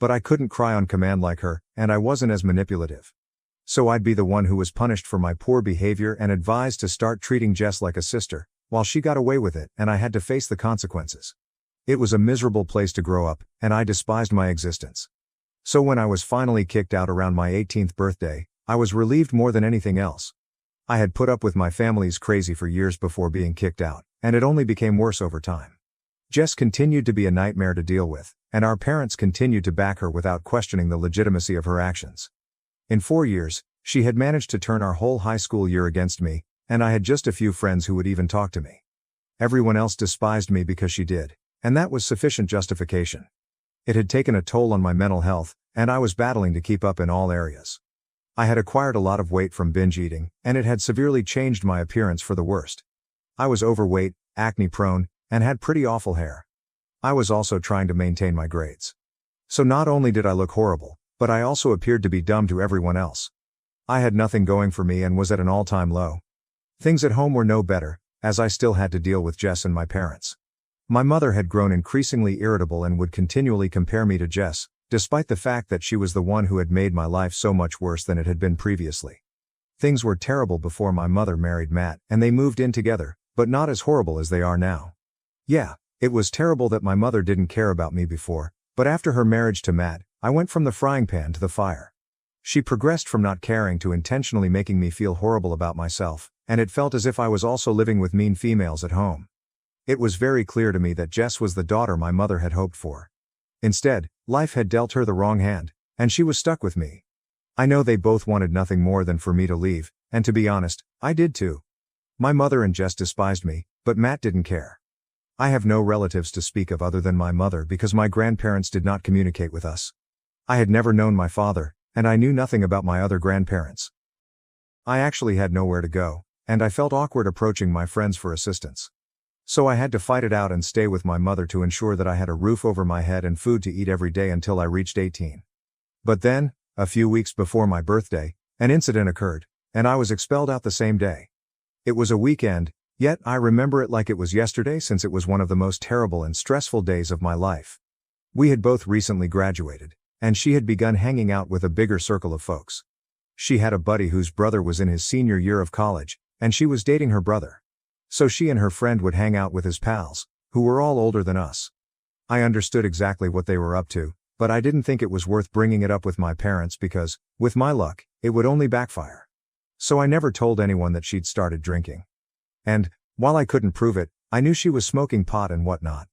But I couldn't cry on command like her, and I wasn't as manipulative. So I'd be the one who was punished for my poor behavior and advised to start treating Jess like a sister, while she got away with it and I had to face the consequences. It was a miserable place to grow up, and I despised my existence. So when I was finally kicked out around my 18th birthday, I was relieved more than anything else. I had put up with my family's crazy for years before being kicked out, and it only became worse over time. Jess continued to be a nightmare to deal with, and our parents continued to back her without questioning the legitimacy of her actions. In 4 years, she had managed to turn our whole high school year against me, and I had just a few friends who would even talk to me. Everyone else despised me because she did, and that was sufficient justification. It had taken a toll on my mental health, and I was battling to keep up in all areas. I had acquired a lot of weight from binge eating, and it had severely changed my appearance for the worst. I was overweight, acne-prone, and had pretty awful hair. I was also trying to maintain my grades. So not only did I look horrible, but I also appeared to be dumb to everyone else. I had nothing going for me and was at an all-time low. Things at home were no better, as I still had to deal with Jess and my parents. My mother had grown increasingly irritable and would continually compare me to Jess, despite the fact that she was the one who had made my life so much worse than it had been previously. Things were terrible before my mother married Matt and they moved in together, but not as horrible as they are now. Yeah, it was terrible that my mother didn't care about me before, but after her marriage to Matt, I went from the frying pan to the fire. She progressed from not caring to intentionally making me feel horrible about myself, and it felt as if I was also living with mean females at home. It was very clear to me that Jess was the daughter my mother had hoped for. Instead, life had dealt her the wrong hand, and she was stuck with me. I know they both wanted nothing more than for me to leave, and to be honest, I did too. My mother and Jess despised me, but Matt didn't care. I have no relatives to speak of other than my mother because my grandparents did not communicate with us. I had never known my father, and I knew nothing about my other grandparents. I actually had nowhere to go, and I felt awkward approaching my friends for assistance. So I had to fight it out and stay with my mother to ensure that I had a roof over my head and food to eat every day until I reached 18. But then, a few weeks before my birthday, an incident occurred, and I was expelled out the same day. It was a weekend, Yet, I remember it like it was yesterday since it was one of the most terrible and stressful days of my life. We had both recently graduated, and she had begun hanging out with a bigger circle of folks. She had a buddy whose brother was in his senior year of college, and she was dating her brother. So she and her friend would hang out with his pals, who were all older than us. I understood exactly what they were up to, but I didn't think it was worth bringing it up with my parents because, with my luck, it would only backfire. So I never told anyone that she'd started drinking. And, while I couldn't prove it, I knew she was smoking pot and whatnot.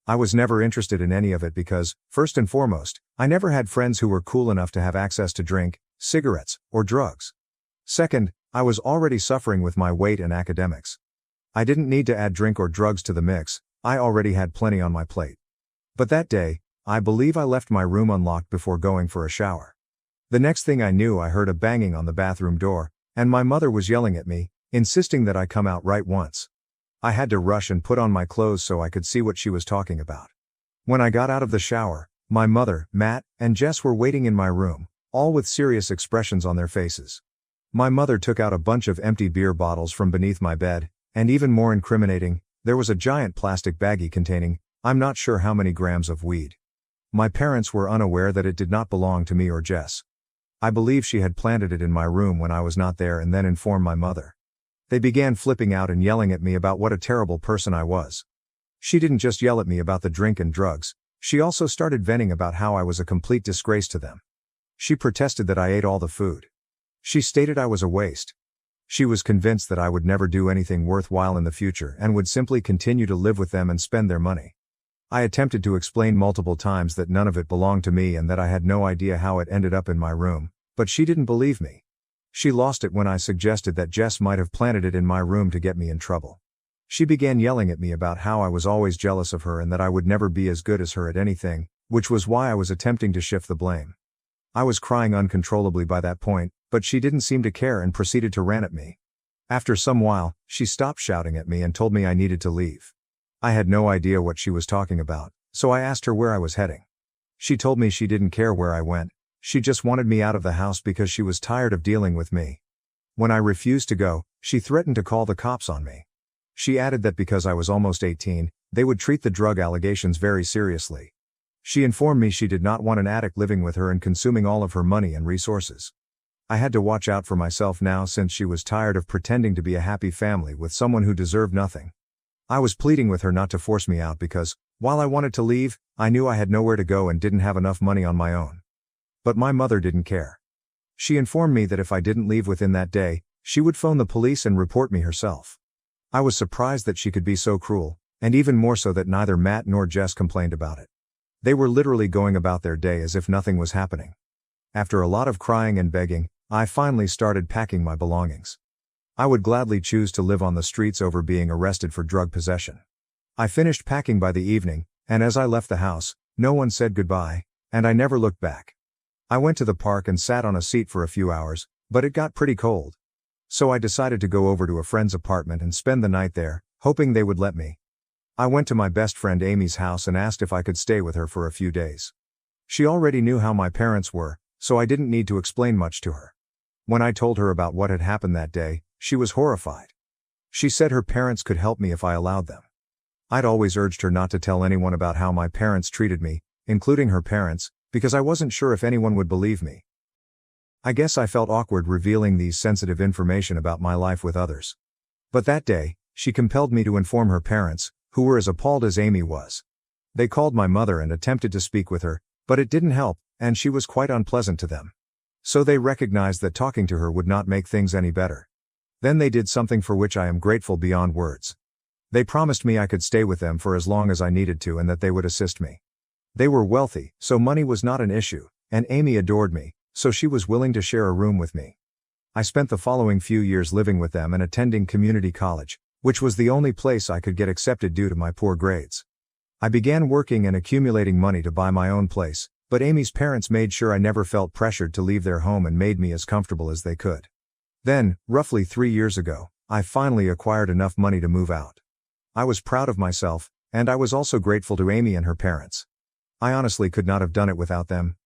I was never interested in any of it because, first and foremost, I never had friends who were cool enough to have access to drink, cigarettes, or drugs. Second, I was already suffering with my weight and academics. I didn't need to add drink or drugs to the mix, I already had plenty on my plate. But that day, I believe I left my room unlocked before going for a shower. The next thing I knew, I heard a banging on the bathroom door, and my mother was yelling at me, insisting that I come out right once. I had to rush and put on my clothes so I could see what she was talking about. When I got out of the shower, my mother, Matt, and Jess were waiting in my room, all with serious expressions on their faces. My mother took out a bunch of empty beer bottles from beneath my bed, and even more incriminating, there was a giant plastic baggie containing, I'm not sure how many grams of weed. My parents were unaware that it did not belong to me or Jess. I believe she had planted it in my room when I was not there and then informed my mother. They began flipping out and yelling at me about what a terrible person I was. She didn't just yell at me about the drink and drugs, she also started venting about how I was a complete disgrace to them. She protested that I ate all the food. She stated I was a waste. She was convinced that I would never do anything worthwhile in the future and would simply continue to live with them and spend their money. I attempted to explain multiple times that none of it belonged to me and that I had no idea how it ended up in my room, but she didn't believe me. She lost it when I suggested that Jess might have planted it in my room to get me in trouble. She began yelling at me about how I was always jealous of her and that I would never be as good as her at anything, which was why I was attempting to shift the blame. I was crying uncontrollably by that point, but she didn't seem to care and proceeded to rant at me. After some while, she stopped shouting at me and told me I needed to leave. I had no idea what she was talking about, so I asked her where I was heading. She told me she didn't care where I went. She just wanted me out of the house because she was tired of dealing with me. When I refused to go, she threatened to call the cops on me. She added that because I was almost 18, they would treat the drug allegations very seriously. She informed me she did not want an addict living with her and consuming all of her money and resources. I had to watch out for myself now since she was tired of pretending to be a happy family with someone who deserved nothing. I was pleading with her not to force me out because, while I wanted to leave, I knew I had nowhere to go and didn't have enough money on my own. But my mother didn't care. She informed me that if I didn't leave within that day, she would phone the police and report me herself. I was surprised that she could be so cruel, and even more so that neither Matt nor Jess complained about it. They were literally going about their day as if nothing was happening. After a lot of crying and begging, I finally started packing my belongings. I would gladly choose to live on the streets over being arrested for drug possession. I finished packing by the evening, and as I left the house, no one said goodbye, and I never looked back. I went to the park and sat on a seat for a few hours, but it got pretty cold. So I decided to go over to a friend's apartment and spend the night there, hoping they would let me. I went to my best friend Amy's house and asked if I could stay with her for a few days. She already knew how my parents were, so I didn't need to explain much to her. When I told her about what had happened that day, she was horrified. She said her parents could help me if I allowed them. I'd always urged her not to tell anyone about how my parents treated me, including her parents, because I wasn't sure if anyone would believe me. I guess I felt awkward revealing these sensitive information about my life with others. But that day, she compelled me to inform her parents, who were as appalled as Amy was. They called my mother and attempted to speak with her, but it didn't help, and she was quite unpleasant to them. So they recognized that talking to her would not make things any better. Then they did something for which I am grateful beyond words. They promised me I could stay with them for as long as I needed to and that they would assist me. They were wealthy, so money was not an issue, and Amy adored me, so she was willing to share a room with me. I spent the following few years living with them and attending community college, which was the only place I could get accepted due to my poor grades. I began working and accumulating money to buy my own place, but Amy's parents made sure I never felt pressured to leave their home and made me as comfortable as they could. Then, roughly 3 years ago, I finally acquired enough money to move out. I was proud of myself, and I was also grateful to Amy and her parents. I honestly could not have done it without them.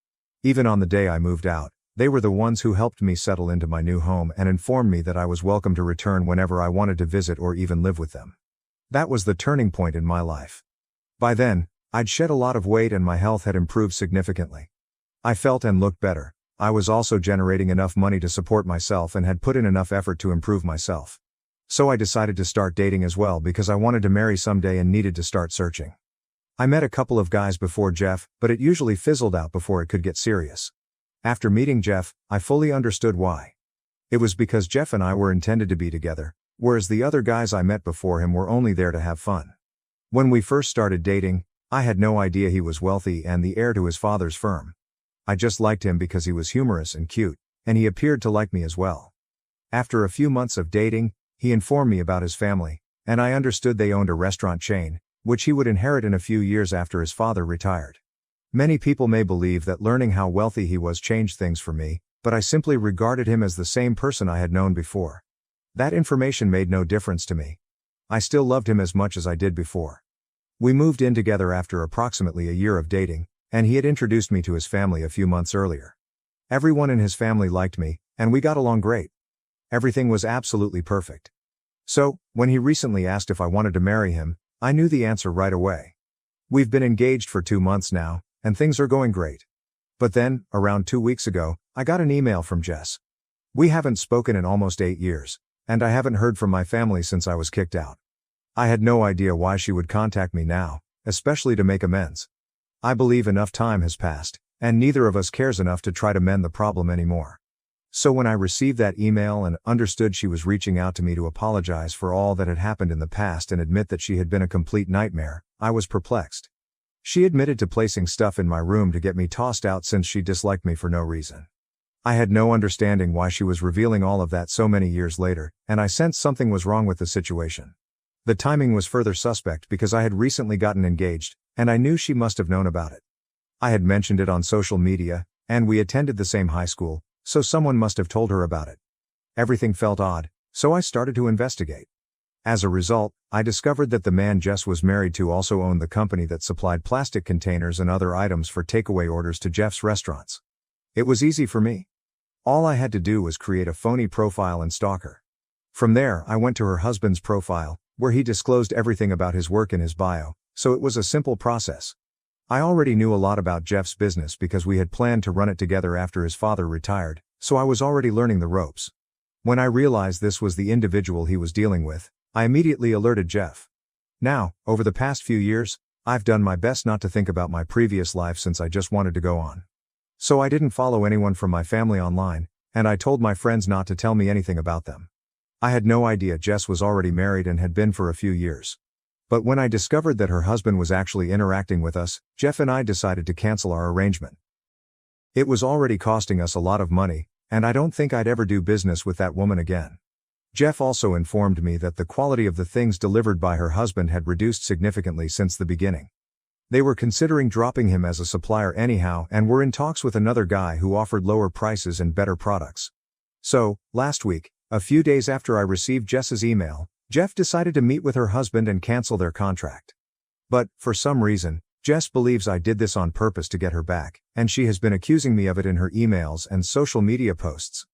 Even on the day I moved out, They were the ones who helped me settle into my new home and informed me that I was welcome to return whenever I wanted to visit or even live with them. That was the turning point in my life. By then, I'd shed a lot of weight and my health had improved significantly. I felt and looked better. I was also generating enough money to support myself and had put in enough effort to improve myself. So I decided to start dating as well because I wanted to marry someday and needed to start searching. I met a couple of guys before Jeff, but it usually fizzled out before it could get serious. After meeting Jeff, I fully understood why. It was because Jeff and I were intended to be together, whereas the other guys I met before him were only there to have fun. When we first started dating, I had no idea he was wealthy and the heir to his father's firm. I just liked him because he was humorous and cute, and he appeared to like me as well. After a few months of dating, he informed me about his family, and I understood they owned a restaurant chain, which he would inherit in a few years after his father retired. Many people may believe that learning how wealthy he was changed things for me, but I simply regarded him as the same person I had known before. That information made no difference to me. I still loved him as much as I did before. We moved in together after approximately a year of dating, and he had introduced me to his family a few months earlier. Everyone in his family liked me, and we got along great. Everything was absolutely perfect. So, when he recently asked if I wanted to marry him, I knew the answer right away. We've been engaged for 2 months now, and things are going great. But then, around 2 weeks ago, I got an email from Jess. We haven't spoken in almost 8 years, and I haven't heard from my family since I was kicked out. I had no idea why she would contact me now, especially to make amends. I believe enough time has passed, and neither of us cares enough to try to mend the problem anymore. So when I received that email and understood she was reaching out to me to apologize for all that had happened in the past and admit that she had been a complete nightmare, I was perplexed. She admitted to placing stuff in my room to get me tossed out since she disliked me for no reason. I had no understanding why she was revealing all of that so many years later, and I sensed something was wrong with the situation. The timing was further suspect because I had recently gotten engaged, and I knew she must have known about it. I had mentioned it on social media, and we attended the same high school, so someone must have told her about it. Everything felt odd, so I started to investigate. As a result, I discovered that the man Jess was married to also owned the company that supplied plastic containers and other items for takeaway orders to Jeff's restaurants. It was easy for me. All I had to do was create a phony profile and stalk her. From there, I went to her husband's profile, where he disclosed everything about his work in his bio, so it was a simple process. I already knew a lot about Jeff's business because we had planned to run it together after his father retired, so I was already learning the ropes. When I realized this was the individual he was dealing with, I immediately alerted Jeff. Now, over the past few years, I've done my best not to think about my previous life since I just wanted to go on. So I didn't follow anyone from my family online, and I told my friends not to tell me anything about them. I had no idea Jess was already married and had been for a few years. But when I discovered that her husband was actually interacting with us, Jeff and I decided to cancel our arrangement. It was already costing us a lot of money, and I don't think I'd ever do business with that woman again. Jeff also informed me that the quality of the things delivered by her husband had reduced significantly since the beginning. They were considering dropping him as a supplier anyhow and were in talks with another guy who offered lower prices and better products. So, last week, a few days after I received Jess's email, Jeff decided to meet with her husband and cancel their contract. But, for some reason, Jess believes I did this on purpose to get her back, and she has been accusing me of it in her emails and social media posts.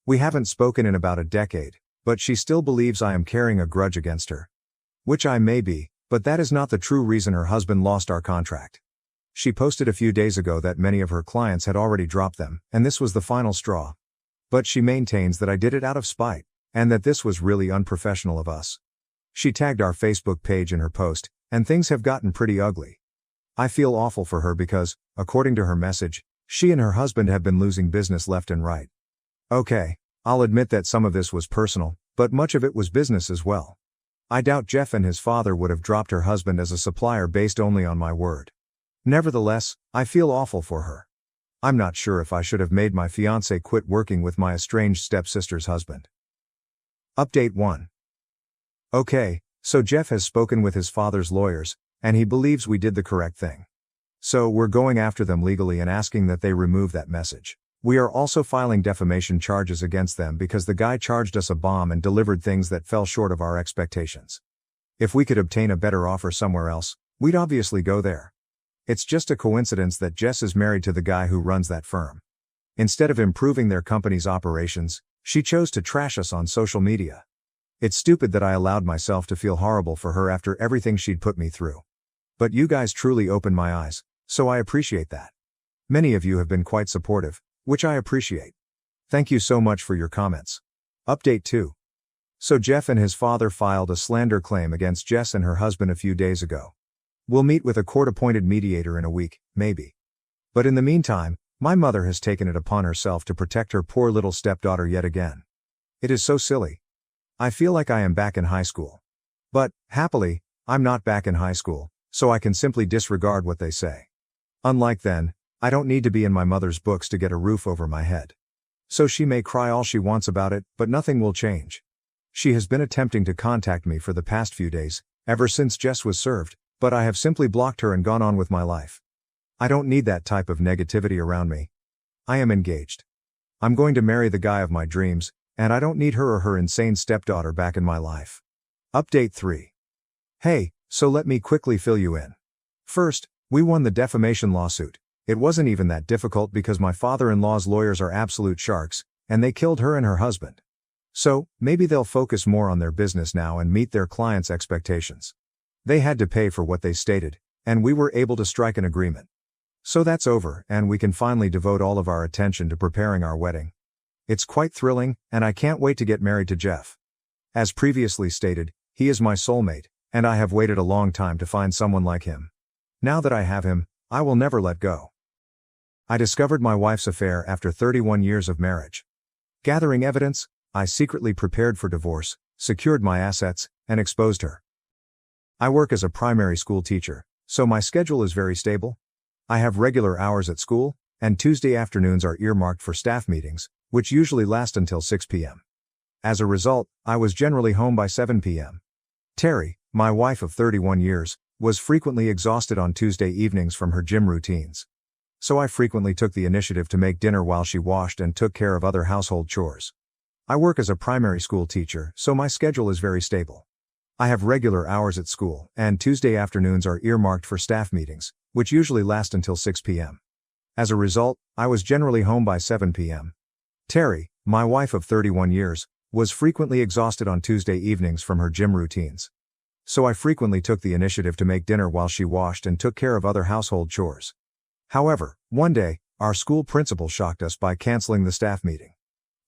We haven't spoken in about a decade, but she still believes I am carrying a grudge against her. Which I may be, but that is not the true reason her husband lost our contract. She posted a few days ago that many of her clients had already dropped them, and this was the final straw. But she maintains that I did it out of spite, and that this was really unprofessional of us. She tagged our Facebook page in her post, and things have gotten pretty ugly. I feel awful for her because, according to her message, she and her husband have been losing business left and right. Okay, I'll admit that some of this was personal, but much of it was business as well. I doubt Jeff and his father would have dropped her husband as a supplier based only on my word. Nevertheless, I feel awful for her. I'm not sure if I should have made my fiancé quit working with my estranged stepsister's husband. Update 1. Okay, so Jeff has spoken with his father's lawyers, and he believes we did the correct thing. So we're going after them legally and asking that they remove that message. We are also filing defamation charges against them because the guy charged us a bomb and delivered things that fell short of our expectations. If we could obtain a better offer somewhere else, we'd obviously go there. It's just a coincidence that Jess is married to the guy who runs that firm. Instead of improving their company's operations, she chose to trash us on social media. It's stupid that I allowed myself to feel horrible for her after everything she'd put me through. But you guys truly opened my eyes, so I appreciate that. Many of you have been quite supportive, which I appreciate. Thank you so much for your comments. Update 2. So Jeff and his father filed a slander claim against Jess and her husband a few days ago. We'll meet with a court-appointed mediator in a week, maybe. But in the meantime, my mother has taken it upon herself to protect her poor little stepdaughter yet again. It is so silly. I feel like I am back in high school. But, happily, I'm not back in high school, so I can simply disregard what they say. Unlike then, I don't need to be in my mother's books to get a roof over my head. So she may cry all she wants about it, but nothing will change. She has been attempting to contact me for the past few days, ever since Jess was served, but I have simply blocked her and gone on with my life. I don't need that type of negativity around me. I am engaged. I'm going to marry the guy of my dreams, and I don't need her or her insane stepdaughter back in my life. Update 3. Hey, so let me quickly fill you in. First, we won the defamation lawsuit. It wasn't even that difficult because my father-in-law's lawyers are absolute sharks, and they killed her and her husband. So, maybe they'll focus more on their business now and meet their clients' expectations. They had to pay for what they stated, and we were able to strike an agreement. So that's over, and we can finally devote all of our attention to preparing our wedding. It's quite thrilling, and I can't wait to get married to Jeff. As previously stated, he is my soulmate, and I have waited a long time to find someone like him. Now that I have him, I will never let go. I discovered my wife's affair after 31 years of marriage. Gathering evidence, I secretly prepared for divorce, secured my assets, and exposed her. I work as a primary school teacher, so my schedule is very stable. I have regular hours at school, and Tuesday afternoons are earmarked for staff meetings, which usually last until 6 p.m. As a result, I was generally home by 7 p.m. Terry, my wife of 31 years, was frequently exhausted on Tuesday evenings from her gym routines. So I frequently took the initiative to make dinner while she washed and took care of other household chores. I work as a primary school teacher, so my schedule is very stable. I have regular hours at school, and Tuesday afternoons are earmarked for staff meetings, which usually last until 6 p.m. As a result, I was generally home by 7 p.m. Terry, my wife of 31 years, was frequently exhausted on Tuesday evenings from her gym routines. So I frequently took the initiative to make dinner while she washed and took care of other household chores. However, one day, our school principal shocked us by canceling the staff meeting.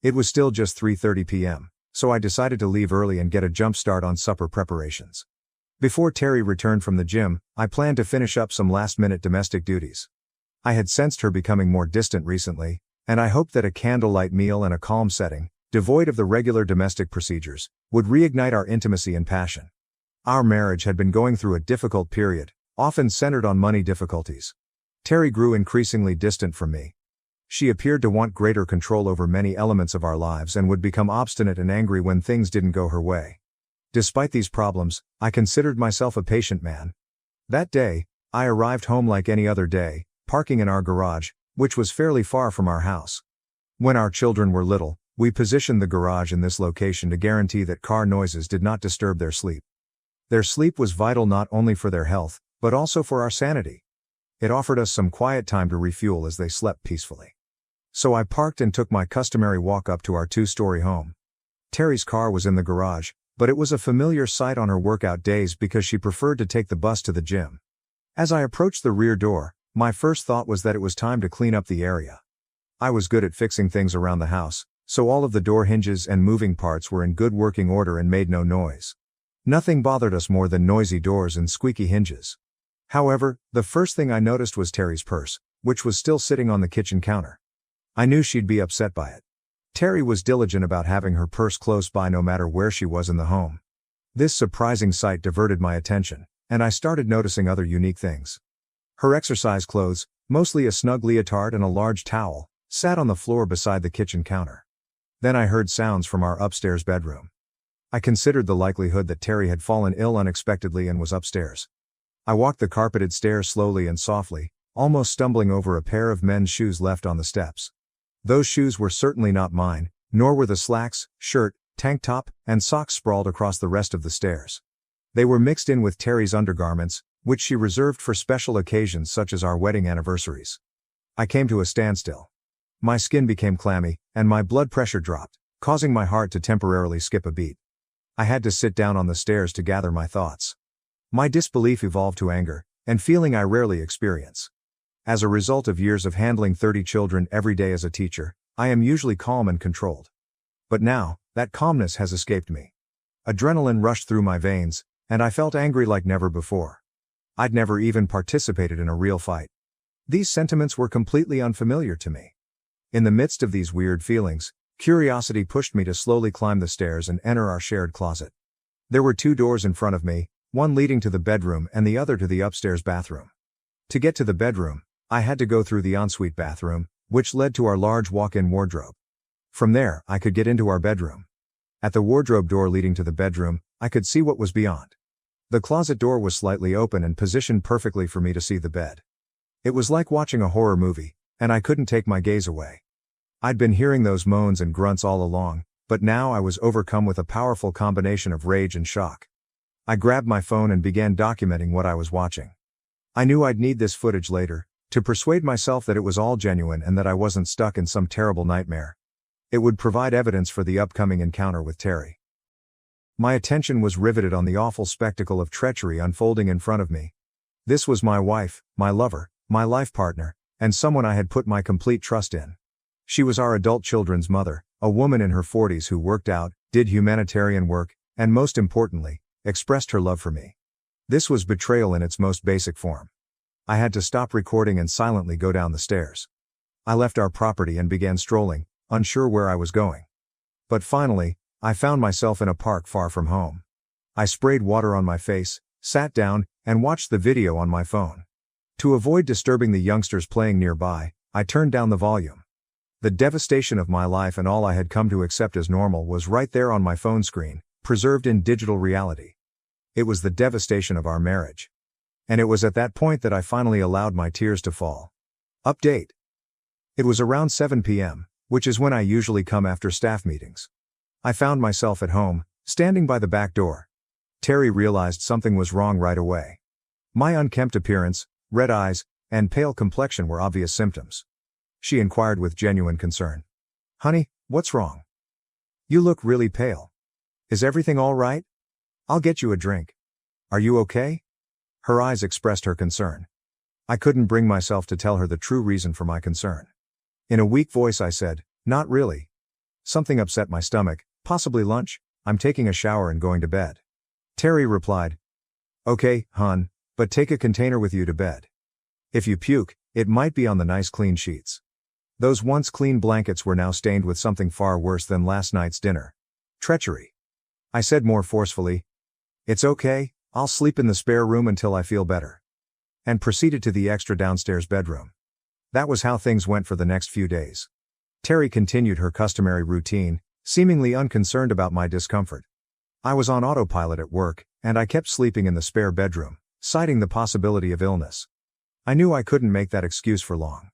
It was still just 3:30 p.m., so I decided to leave early and get a jump start on supper preparations. Before Terry returned from the gym, I planned to finish up some last-minute domestic duties. I had sensed her becoming more distant recently, and I hoped that a candlelight meal and a calm setting, devoid of the regular domestic procedures, would reignite our intimacy and passion. Our marriage had been going through a difficult period, often centered on money difficulties. Terry grew increasingly distant from me. She appeared to want greater control over many elements of our lives and would become obstinate and angry when things didn't go her way. Despite these problems, I considered myself a patient man. That day, I arrived home like any other day, parking in our garage, which was fairly far from our house. When our children were little, we positioned the garage in this location to guarantee that car noises did not disturb their sleep. Their sleep was vital not only for their health, but also for our sanity. It offered us some quiet time to refuel as they slept peacefully. So I parked and took my customary walk up to our 2-story home. Terry's car was in the garage, but it was a familiar sight on her workout days because she preferred to take the bus to the gym. As I approached the rear door, my first thought was that it was time to clean up the area. I was good at fixing things around the house, so all of the door hinges and moving parts were in good working order and made no noise. Nothing bothered us more than noisy doors and squeaky hinges. However, the first thing I noticed was Terry's purse, which was still sitting on the kitchen counter. I knew she'd be upset by it. Terry was diligent about having her purse close by no matter where she was in the home. This surprising sight diverted my attention, and I started noticing other unique things. Her exercise clothes, mostly a snug leotard and a large towel, sat on the floor beside the kitchen counter. Then I heard sounds from our upstairs bedroom. I considered the likelihood that Terry had fallen ill unexpectedly and was upstairs. I walked the carpeted stairs slowly and softly, almost stumbling over a pair of men's shoes left on the steps. Those shoes were certainly not mine, nor were the slacks, shirt, tank top, and socks sprawled across the rest of the stairs. They were mixed in with Terry's undergarments, which she reserved for special occasions such as our wedding anniversaries. I came to a standstill. My skin became clammy, and my blood pressure dropped, causing my heart to temporarily skip a beat. I had to sit down on the stairs to gather my thoughts. My disbelief evolved to anger, and feeling I rarely experience. As a result of years of handling 30 children every day as a teacher, I am usually calm and controlled. But now, that calmness has escaped me. Adrenaline rushed through my veins, and I felt angry like never before. I'd never even participated in a real fight. These sentiments were completely unfamiliar to me. In the midst of these weird feelings, curiosity pushed me to slowly climb the stairs and enter our shared closet. There were 2 doors in front of me, one leading to the bedroom and the other to the upstairs bathroom. To get to the bedroom, I had to go through the ensuite bathroom, which led to our large walk-in wardrobe. From there, I could get into our bedroom. At the wardrobe door leading to the bedroom, I could see what was beyond. The closet door was slightly open and positioned perfectly for me to see the bed. It was like watching a horror movie, and I couldn't take my gaze away. I'd been hearing those moans and grunts all along, but now I was overcome with a powerful combination of rage and shock. I grabbed my phone and began documenting what I was watching. I knew I'd need this footage later, to persuade myself that it was all genuine and that I wasn't stuck in some terrible nightmare. It would provide evidence for the upcoming encounter with Terry. My attention was riveted on the awful spectacle of treachery unfolding in front of me. This was my wife, my lover, my life partner, and someone I had put my complete trust in. She was our adult children's mother, a woman in her 40s who worked out, did humanitarian work, and most importantly, expressed her love for me. This was betrayal in its most basic form. I had to stop recording and silently go down the stairs. I left our property and began strolling, unsure where I was going. But finally, I found myself in a park far from home. I sprayed water on my face, sat down, and watched the video on my phone. To avoid disturbing the youngsters playing nearby, I turned down the volume. The devastation of my life and all I had come to accept as normal was right there on my phone screen, preserved in digital reality. It was the devastation of our marriage. And it was at that point that I finally allowed my tears to fall. Update. It was around 7 p.m., which is when I usually come after staff meetings. I found myself at home, standing by the back door. Terry realized something was wrong right away. My unkempt appearance, red eyes, and pale complexion were obvious symptoms. She inquired with genuine concern. "Honey, what's wrong? You look really pale. Is everything all right? I'll get you a drink. Are you okay?" Her eyes expressed her concern. I couldn't bring myself to tell her the true reason for my concern. In a weak voice I said, "Not really. Something upset my stomach, possibly lunch. I'm taking a shower and going to bed." Terry replied, "Okay, hon, but take a container with you to bed. If you puke, it might be on the nice clean sheets. Those once clean blankets were now stained with something far worse than last night's dinner. Treachery." I said more forcefully, "It's okay, I'll sleep in the spare room until I feel better," and proceeded to the extra downstairs bedroom. That was how things went for the next few days. Terry continued her customary routine, seemingly unconcerned about my discomfort. I was on autopilot at work, and I kept sleeping in the spare bedroom, citing the possibility of illness. I knew I couldn't make that excuse for long.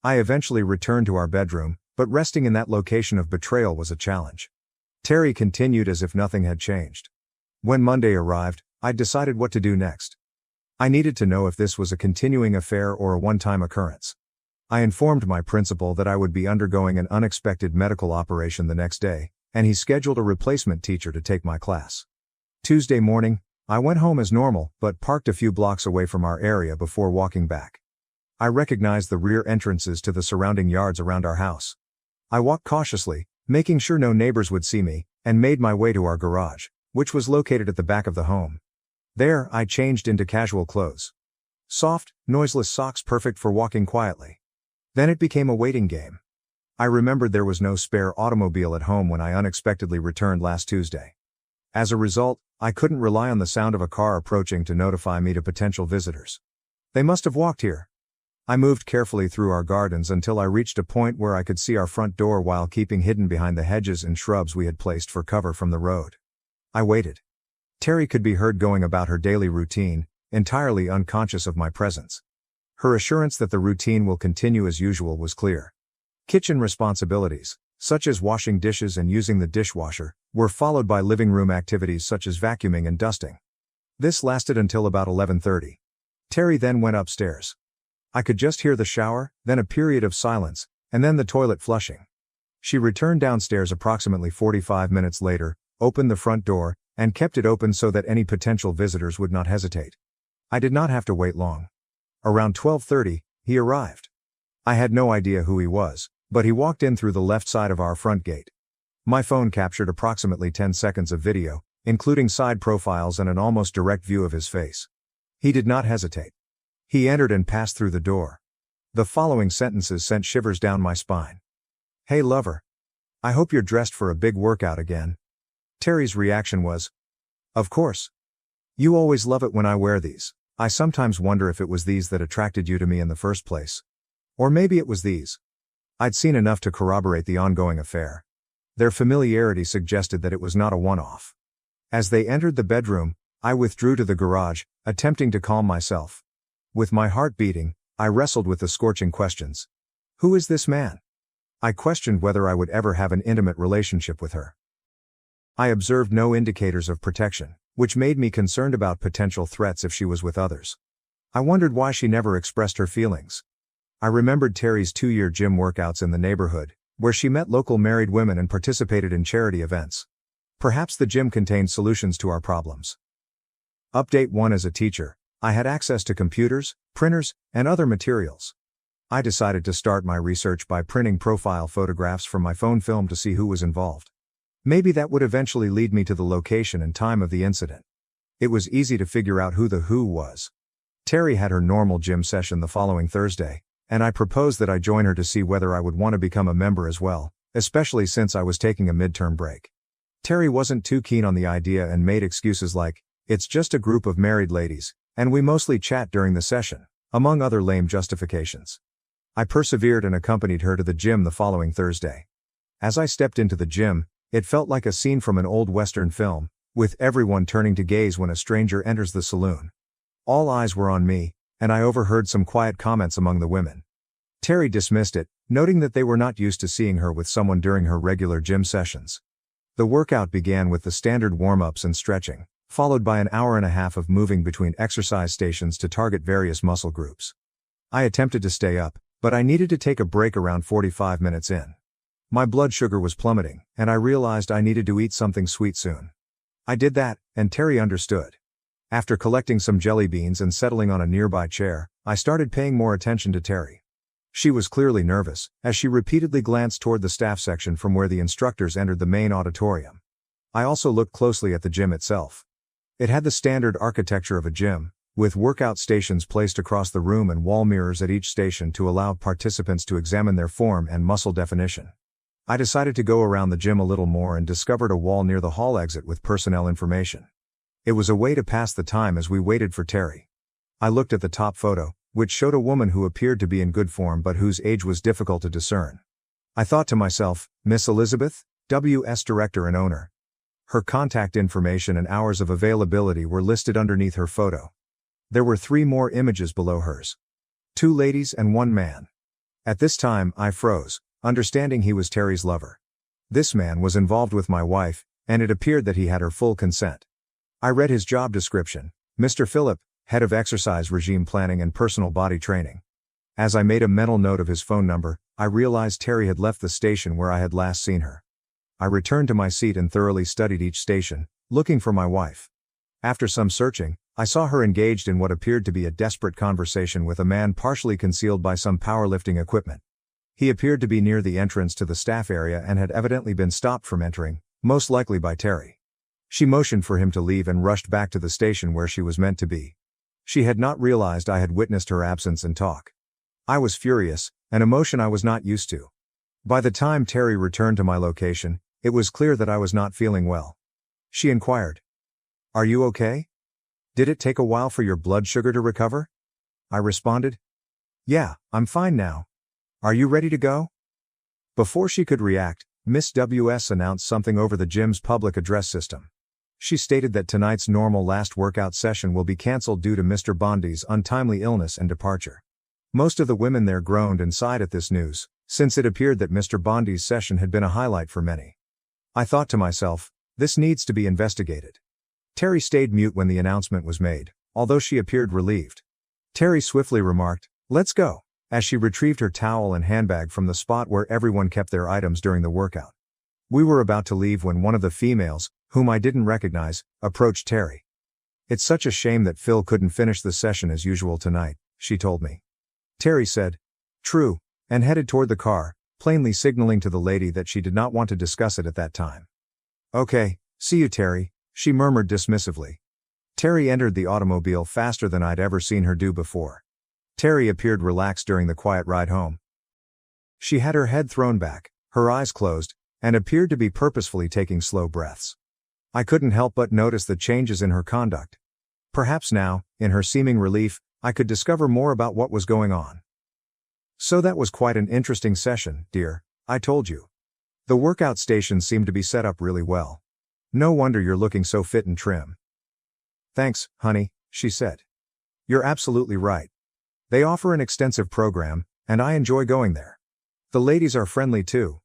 I eventually returned to our bedroom, but resting in that location of betrayal was a challenge. Terry continued as if nothing had changed. When Monday arrived, I decided what to do next. I needed to know if this was a continuing affair or a one-time occurrence. I informed my principal that I would be undergoing an unexpected medical operation the next day, and he scheduled a replacement teacher to take my class. Tuesday morning, I went home as normal, but parked a few blocks away from our area before walking back. I recognized the rear entrances to the surrounding yards around our house. I walked cautiously, making sure no neighbors would see me, and made my way to our garage, which was located at the back of the home. There, I changed into casual clothes. Soft, noiseless socks perfect for walking quietly. Then it became a waiting game. I remembered there was no spare automobile at home when I unexpectedly returned last Tuesday. As a result, I couldn't rely on the sound of a car approaching to notify me to potential visitors. They must have walked here. I moved carefully through our gardens until I reached a point where I could see our front door while keeping hidden behind the hedges and shrubs we had placed for cover from the road. I waited. Terry could be heard going about her daily routine, entirely unconscious of my presence. Her assurance that the routine will continue as usual was clear. Kitchen responsibilities, such as washing dishes and using the dishwasher, were followed by living room activities such as vacuuming and dusting. This lasted until about 11:30. Terry then went upstairs. I could just hear the shower, then a period of silence, and then the toilet flushing. She returned downstairs approximately 45 minutes later, opened the front door, and kept it open so that any potential visitors would not hesitate. I did not have to wait long. Around 12:30, he arrived. I had no idea who he was, but he walked in through the left side of our front gate. My phone captured approximately 10 seconds of video, including side profiles and an almost direct view of his face. He did not hesitate. He entered and passed through the door. The following sentences sent shivers down my spine. "Hey lover. I hope you're dressed for a big workout again." Terry's reaction was, "Of course. You always love it when I wear these. I sometimes wonder if it was these that attracted you to me in the first place. Or maybe it was these." I'd seen enough to corroborate the ongoing affair. Their familiarity suggested that it was not a one-off. As they entered the bedroom, I withdrew to the garage, attempting to calm myself. With my heart beating, I wrestled with the scorching questions. Who is this man? I questioned whether I would ever have an intimate relationship with her. I observed no indicators of protection, which made me concerned about potential threats if she was with others. I wondered why she never expressed her feelings. I remembered Terry's 2-year gym workouts in the neighborhood, where she met local married women and participated in charity events. Perhaps the gym contained solutions to our problems. Update 1: As a teacher, I had access to computers, printers, and other materials. I decided to start my research by printing profile photographs from my phone film to see who was involved. Maybe that would eventually lead me to the location and time of the incident. It was easy to figure out who the who was. Terry had her normal gym session the following Thursday, and I proposed that I join her to see whether I would want to become a member as well, especially since I was taking a midterm break. Terry wasn't too keen on the idea and made excuses like, "It's just a group of married ladies, and we mostly chat during the session," among other lame justifications. I persevered and accompanied her to the gym the following Thursday. As I stepped into the gym, it felt like a scene from an old Western film, with everyone turning to gaze when a stranger enters the saloon. All eyes were on me, and I overheard some quiet comments among the women. Terry dismissed it, noting that they were not used to seeing her with someone during her regular gym sessions. The workout began with the standard warm-ups and stretching, followed by an hour and a half of moving between exercise stations to target various muscle groups. I attempted to stay up, but I needed to take a break around 45 minutes in. My blood sugar was plummeting, and I realized I needed to eat something sweet soon. I did that, and Terry understood. After collecting some jelly beans and settling on a nearby chair, I started paying more attention to Terry. She was clearly nervous, as she repeatedly glanced toward the staff section from where the instructors entered the main auditorium. I also looked closely at the gym itself. It had the standard architecture of a gym, with workout stations placed across the room and wall mirrors at each station to allow participants to examine their form and muscle definition. I decided to go around the gym a little more and discovered a wall near the hall exit with personnel information. It was a way to pass the time as we waited for Terry. I looked at the top photo, which showed a woman who appeared to be in good form but whose age was difficult to discern. I thought to myself, Miss Elizabeth, WS Director and Owner. Her contact information and hours of availability were listed underneath her photo. There were 3 more images below hers. 2 ladies and 1 man. At this time, I froze, understanding he was Terry's lover. This man was involved with my wife, and it appeared that he had her full consent. I read his job description: Mr. Phillip, Head of Exercise Regime Planning and Personal Body Training. As I made a mental note of his phone number, I realized Terry had left the station where I had last seen her. I returned to my seat and thoroughly studied each station, looking for my wife. After some searching, I saw her engaged in what appeared to be a desperate conversation with a man partially concealed by some powerlifting equipment. He appeared to be near the entrance to the staff area and had evidently been stopped from entering, most likely by Terry. She motioned for him to leave and rushed back to the station where she was meant to be. She had not realized I had witnessed her absence and talk. I was furious, an emotion I was not used to. By the time Terry returned to my location, it was clear that I was not feeling well. She inquired, "Are you okay? Did it take a while for your blood sugar to recover?" I responded, "Yeah, I'm fine now. Are you ready to go?" Before she could react, Miss WS announced something over the gym's public address system. She stated that tonight's normal last workout session will be cancelled due to Mr. Bondi's untimely illness and departure. Most of the women there groaned and sighed at this news, since it appeared that Mr. Bondi's session had been a highlight for many. I thought to myself, this needs to be investigated. Terry stayed mute when the announcement was made, although she appeared relieved. Terry swiftly remarked, "Let's go," as she retrieved her towel and handbag from the spot where everyone kept their items during the workout. We were about to leave when one of the females, whom I didn't recognize, approached Terry. "It's such a shame that Phil couldn't finish the session as usual tonight," she told me. Terry said, "True," and headed toward the car, plainly signaling to the lady that she did not want to discuss it at that time. "Okay, see you, Terry," she murmured dismissively. Terry entered the automobile faster than I'd ever seen her do before. Terry appeared relaxed during the quiet ride home. She had her head thrown back, her eyes closed, and appeared to be purposefully taking slow breaths. I couldn't help but notice the changes in her conduct. Perhaps now, in her seeming relief, I could discover more about what was going on. "So that was quite an interesting session, dear, I told you. The workout stations seem to be set up really well. No wonder you're looking so fit and trim." "Thanks, honey," she said. "You're absolutely right. They offer an extensive program, and I enjoy going there. The ladies are friendly too.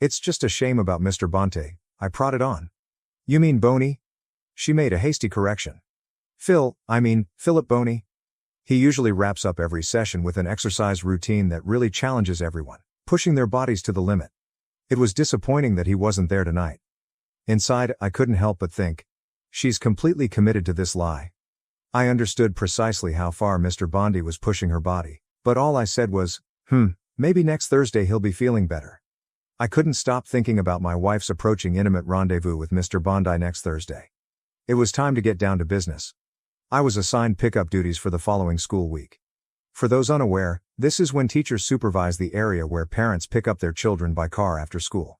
It's just a shame about Mr. Bonte," I prodded on. "You mean Boney?" She made a hasty correction. Philip Boney. He usually wraps up every session with an exercise routine that really challenges everyone, pushing their bodies to the limit. It was disappointing that he wasn't there tonight. Inside, I couldn't help but think, she's completely committed to this lie. I understood precisely how far Mr. Bondi was pushing her body, but all I said was, maybe next Thursday he'll be feeling better. I couldn't stop thinking about my wife's approaching intimate rendezvous with Mr. Bondi next Thursday. It was time to get down to business. I was assigned pickup duties for the following school week. For those unaware, this is when teachers supervise the area where parents pick up their children by car after school.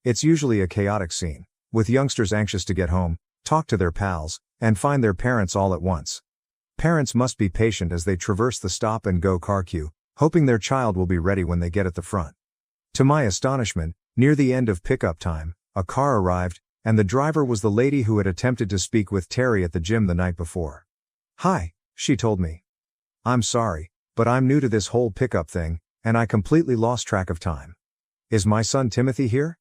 It's usually a chaotic scene, with youngsters anxious to get home, talk to their pals, and find their parents all at once. Parents must be patient as they traverse the stop-and-go car queue, hoping their child will be ready when they get at the front. To my astonishment, near the end of pickup time, a car arrived, and the driver was the lady who had attempted to speak with Terry at the gym the night before. "Hi," she told me. "I'm sorry, but I'm new to this whole pickup thing, and I completely lost track of time. Is my son Timothy here?"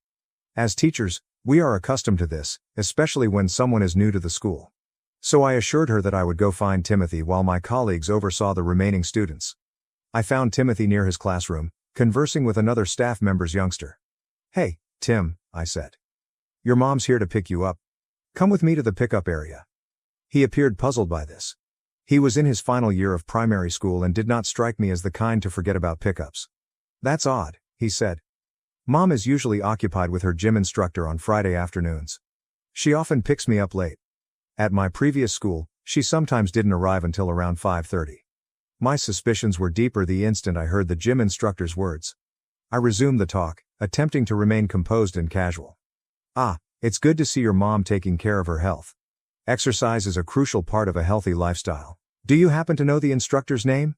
As teachers, we are accustomed to this, especially when someone is new to the school. So I assured her that I would go find Timothy while my colleagues oversaw the remaining students. I found Timothy near his classroom, conversing with another staff member's youngster. "Hey, Tim," I said. "Your mom's here to pick you up. Come with me to the pickup area." He appeared puzzled by this. He was in his final year of primary school and did not strike me as the kind to forget about pickups. "That's odd," he said. "Mom is usually occupied with her gym instructor on Friday afternoons. She often picks me up late. At my previous school, she sometimes didn't arrive until around 5:30. My suspicions were deeper the instant I heard the gym instructor's words. I resumed the talk, attempting to remain composed and casual. It's good to see your mom taking care of her health. Exercise is a crucial part of a healthy lifestyle. Do you happen to know the instructor's name?"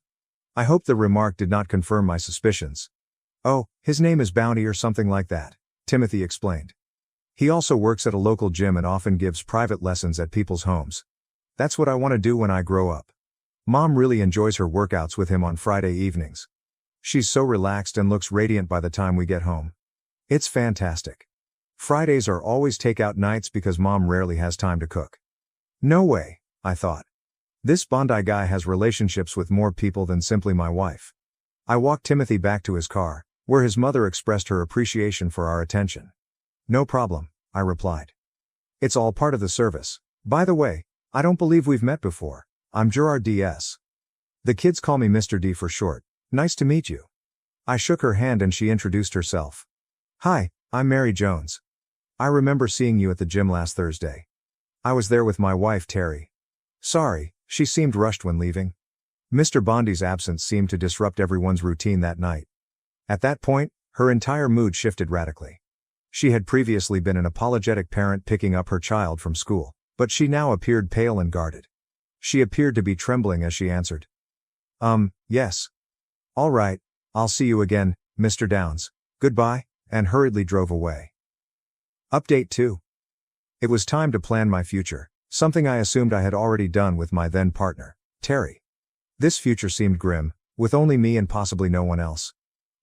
I hoped the remark did not confirm my suspicions. "Oh, his name is Bounty or something like that," Timothy explained. "He also works at a local gym and often gives private lessons at people's homes. That's what I want to do when I grow up. Mom really enjoys her workouts with him on Friday evenings. She's so relaxed and looks radiant by the time we get home. It's fantastic. Fridays are always takeout nights because Mom rarely has time to cook." No way, I thought. This Bondi guy has relationships with more people than simply my wife. I walked Timothy back to his car, where his mother expressed her appreciation for our attention. "No problem," I replied. "It's all part of the service. By the way, I don't believe we've met before. I'm Gerard D.S. The kids call me Mr. D for short. Nice to meet you." I shook her hand and she introduced herself. "Hi, I'm Mary Jones. I remember seeing you at the gym last Thursday. I was there with my wife Terry. Sorry, she seemed rushed when leaving. Mr. Bondi's absence seemed to disrupt everyone's routine that night." At that point, her entire mood shifted radically. She had previously been an apologetic parent picking up her child from school, but she now appeared pale and guarded. She appeared to be trembling as she answered. Yes. All right, I'll see you again, Mr. Downs. Goodbye," and hurriedly drove away. Update 2. It was time to plan my future, something I assumed I had already done with my then partner, Terry. This future seemed grim, with only me and possibly no one else.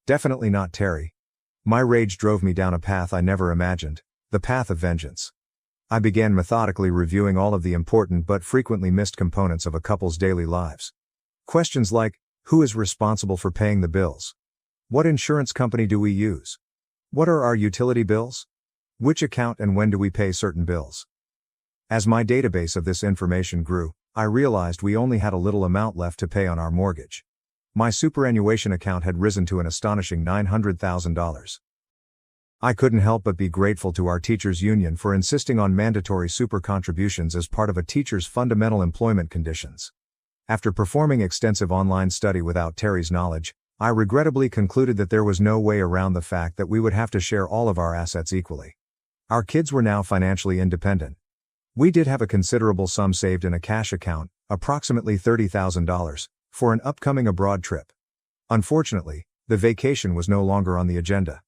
Definitely not Terry. My rage drove me down a path I never imagined, the path of vengeance. I began methodically reviewing all of the important but frequently missed components of a couple's daily lives. Questions like, Who is responsible for paying the bills? What insurance company do we use? What are our utility bills? Which account and when do we pay certain bills? As my database of this information grew, I realized we only had a little amount left to pay on our mortgage. My superannuation account had risen to an astonishing $900,000. I couldn't help but be grateful to our teachers' union for insisting on mandatory super contributions as part of a teacher's fundamental employment conditions. After performing extensive online study without Terry's knowledge, I regrettably concluded that there was no way around the fact that we would have to share all of our assets equally. Our kids were now financially independent. We did have a considerable sum saved in a cash account, approximately $30,000, for an upcoming abroad trip. Unfortunately, the vacation was no longer on the agenda.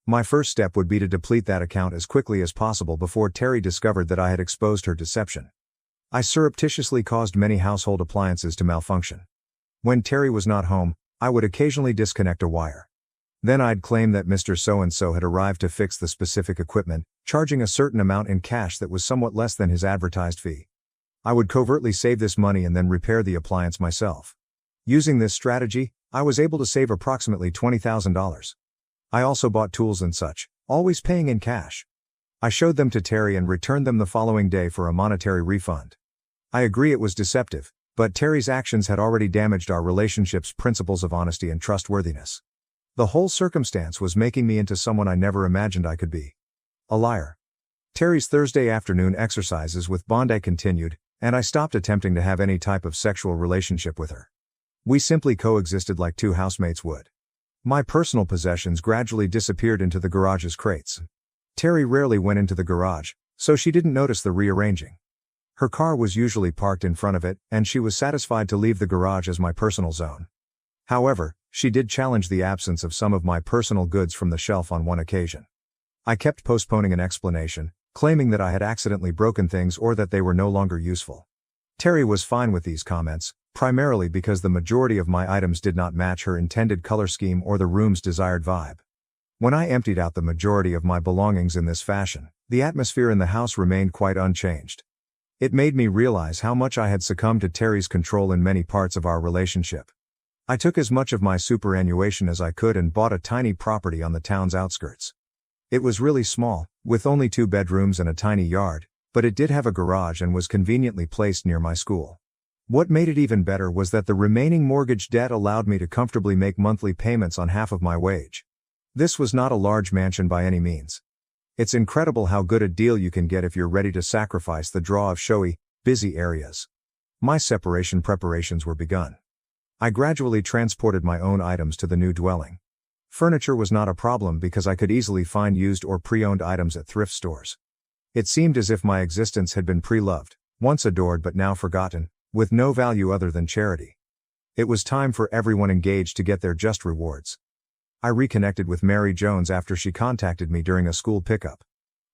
My first step would be to deplete that account as quickly as possible before Terry discovered that I had exposed her deception. I surreptitiously caused many household appliances to malfunction. When Terry was not home, I would occasionally disconnect a wire. Then I'd claim that Mr. So-and-so had arrived to fix the specific equipment, charging a certain amount in cash that was somewhat less than his advertised fee. I would covertly save this money and then repair the appliance myself. Using this strategy, I was able to save approximately $20,000. I also bought tools and such, always paying in cash. I showed them to Terry and returned them the following day for a monetary refund. I agree it was deceptive, but Terry's actions had already damaged our relationship's principles of honesty and trustworthiness. The whole circumstance was making me into someone I never imagined I could be. A liar. Terry's Thursday afternoon exercises with Bondi continued, and I stopped attempting to have any type of sexual relationship with her. We simply coexisted like two housemates would. My personal possessions gradually disappeared into the garage's crates. Terry rarely went into the garage, so she didn't notice the rearranging. Her car was usually parked in front of it, and she was satisfied to leave the garage as my personal zone. However, she did challenge the absence of some of my personal goods from the shelf on one occasion. I kept postponing an explanation, claiming that I had accidentally broken things or that they were no longer useful. Terry was fine with these comments, primarily because the majority of my items did not match her intended color scheme or the room's desired vibe. When I emptied out the majority of my belongings in this fashion, the atmosphere in the house remained quite unchanged. It made me realize how much I had succumbed to Terry's control in many parts of our relationship. I took as much of my superannuation as I could and bought a tiny property on the town's outskirts. It was really small, with only 2 bedrooms and a tiny yard, but it did have a garage and was conveniently placed near my school. What made it even better was that the remaining mortgage debt allowed me to comfortably make monthly payments on half of my wage. This was not a large mansion by any means. It's incredible how good a deal you can get if you're ready to sacrifice the draw of showy, busy areas. My separation preparations were begun. I gradually transported my own items to the new dwelling. Furniture was not a problem because I could easily find used or pre-owned items at thrift stores. It seemed as if my existence had been pre-loved, once adored but now forgotten, with no value other than charity. It was time for everyone engaged to get their just rewards. I reconnected with Mary Jones after she contacted me during a school pickup.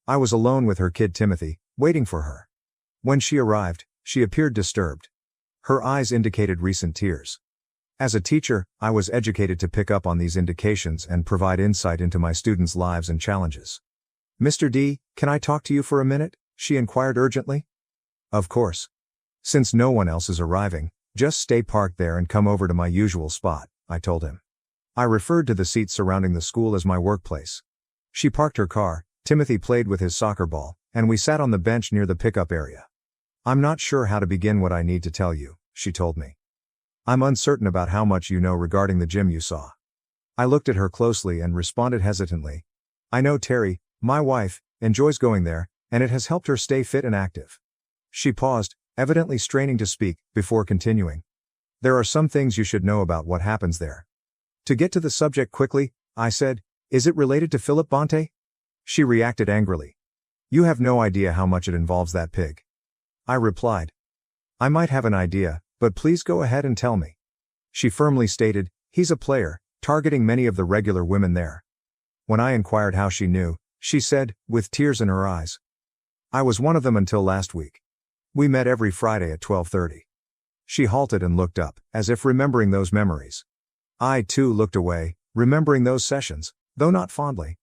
I was alone with her kid Timothy, waiting for her. When she arrived, she appeared disturbed. Her eyes indicated recent tears. As a teacher, I was educated to pick up on these indications and provide insight into my students' lives and challenges. "Mr. D, can I talk to you for a minute?" she inquired urgently. "Of course. Since no one else is arriving, just stay parked there and come over to my usual spot," I told him. I referred to the seats surrounding the school as my workplace. She parked her car, Timothy played with his soccer ball, and we sat on the bench near the pickup area. "I'm not sure how to begin what I need to tell you," she told me. "I'm uncertain about how much you know regarding the gym you saw." I looked at her closely and responded hesitantly. "I know Terry, my wife, enjoys going there, and it has helped her stay fit and active." She paused, evidently straining to speak, before continuing. "There are some things you should know about what happens there." To get to the subject quickly, I said, "Is it related to Philip Bonte?" She reacted angrily. "You have no idea how much it involves that pig." I replied, "I might have an idea, but please go ahead and tell me." She firmly stated, "He's a player, targeting many of the regular women there." When I inquired how she knew, she said, with tears in her eyes, "I was one of them until last week. We met every Friday at 12:30. She halted and looked up, as if remembering those memories. I too looked away, remembering those sessions, though not fondly.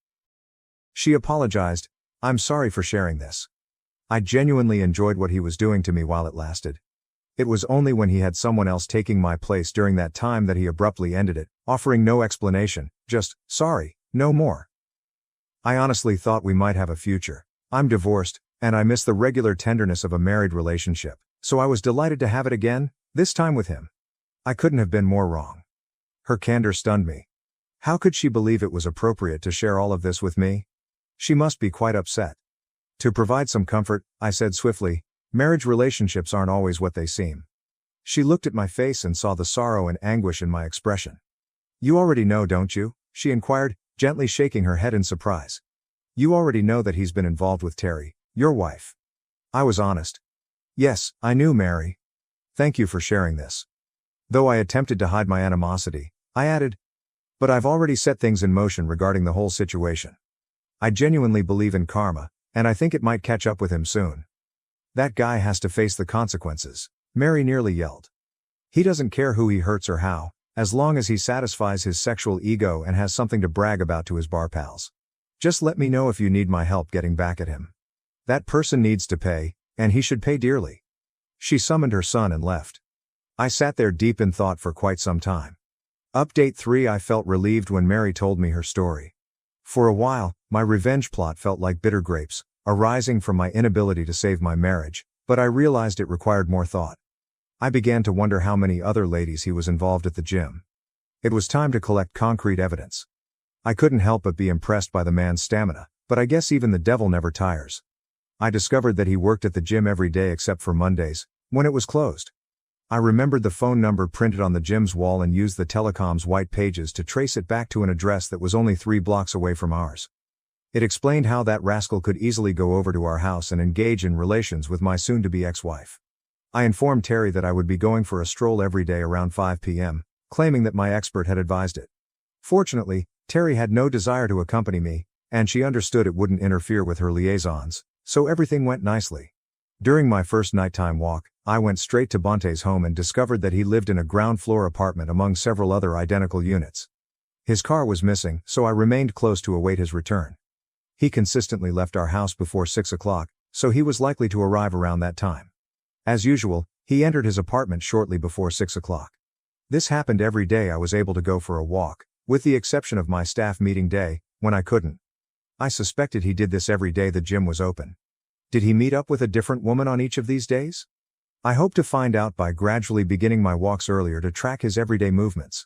She apologized. "I'm sorry for sharing this. I genuinely enjoyed what he was doing to me while it lasted. It was only when he had someone else taking my place during that time that he abruptly ended it, offering no explanation, just, sorry, no more. I honestly thought we might have a future. I'm divorced, and I miss the regular tenderness of a married relationship, so I was delighted to have it again, this time with him. I couldn't have been more wrong. Her candor stunned me. How could she believe it was appropriate to share all of this with me? She must be quite upset. To provide some comfort, I said swiftly, marriage relationships aren't always what they seem. She looked at my face and saw the sorrow and anguish in my expression. You already know, don't you? She inquired, gently shaking her head in surprise. You already know that he's been involved with Terry, your wife. I was honest. Yes, I knew, Mary. Thank you for sharing this. Though I attempted to hide my animosity, I added, but I've already set things in motion regarding the whole situation. I genuinely believe in karma, and I think it might catch up with him soon. That guy has to face the consequences, Mary nearly yelled. He doesn't care who he hurts or how, as long as he satisfies his sexual ego and has something to brag about to his bar pals. Just let me know if you need my help getting back at him. That person needs to pay, and he should pay dearly. She summoned her son and left. I sat there deep in thought for quite some time. Update 3. I felt relieved when Mary told me her story. For a while, my revenge plot felt like bitter grapes, arising from my inability to save my marriage, but I realized it required more thought. I began to wonder how many other ladies he was involved at the gym. It was time to collect concrete evidence. I couldn't help but be impressed by the man's stamina, but I guess even the devil never tires. I discovered that he worked at the gym every day except for Mondays, when it was closed. I remembered the phone number printed on the gym's wall and used the telecom's white pages to trace it back to an address that was only 3 blocks away from ours. It explained how that rascal could easily go over to our house and engage in relations with my soon-to-be ex-wife. I informed Terry that I would be going for a stroll every day around 5 p.m., claiming that my expert had advised it. Fortunately, Terry had no desire to accompany me, and she understood it wouldn't interfere with her liaisons, so everything went nicely. During my first nighttime walk, I went straight to Bonte's home and discovered that he lived in a ground-floor apartment among several other identical units. His car was missing, so I remained close to await his return. He consistently left our house before 6 o'clock, so he was likely to arrive around that time. As usual, he entered his apartment shortly before 6 o'clock. This happened every day I was able to go for a walk, with the exception of my staff meeting day, when I couldn't. I suspected he did this every day the gym was open. Did he meet up with a different woman on each of these days? I hope to find out by gradually beginning my walks earlier to track his everyday movements.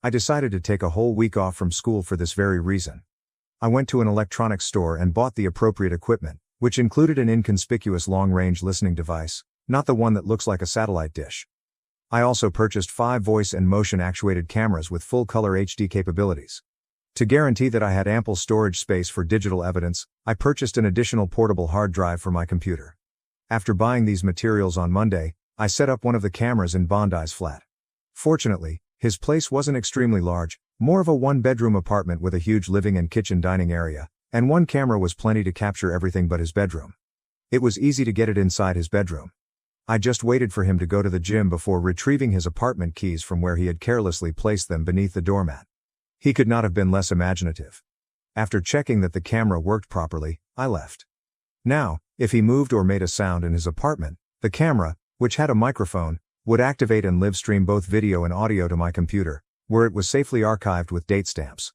I decided to take a whole week off from school for this very reason. I went to an electronics store and bought the appropriate equipment, which included an inconspicuous long-range listening device, not the one that looks like a satellite dish. I also purchased 5 voice and motion-actuated cameras with full-color HD capabilities. To guarantee that I had ample storage space for digital evidence, I purchased an additional portable hard drive for my computer. After buying these materials on Monday, I set up one of the cameras in Bondi's flat. Fortunately, his place wasn't extremely large, more of a one-bedroom apartment with a huge living and kitchen dining area, and one camera was plenty to capture everything but his bedroom. It was easy to get it inside his bedroom. I just waited for him to go to the gym before retrieving his apartment keys from where he had carelessly placed them beneath the doormat. He could not have been less imaginative. After checking that the camera worked properly, I left. Now, if he moved or made a sound in his apartment, the camera, which had a microphone, would activate and live stream both video and audio to my computer, where it was safely archived with date stamps.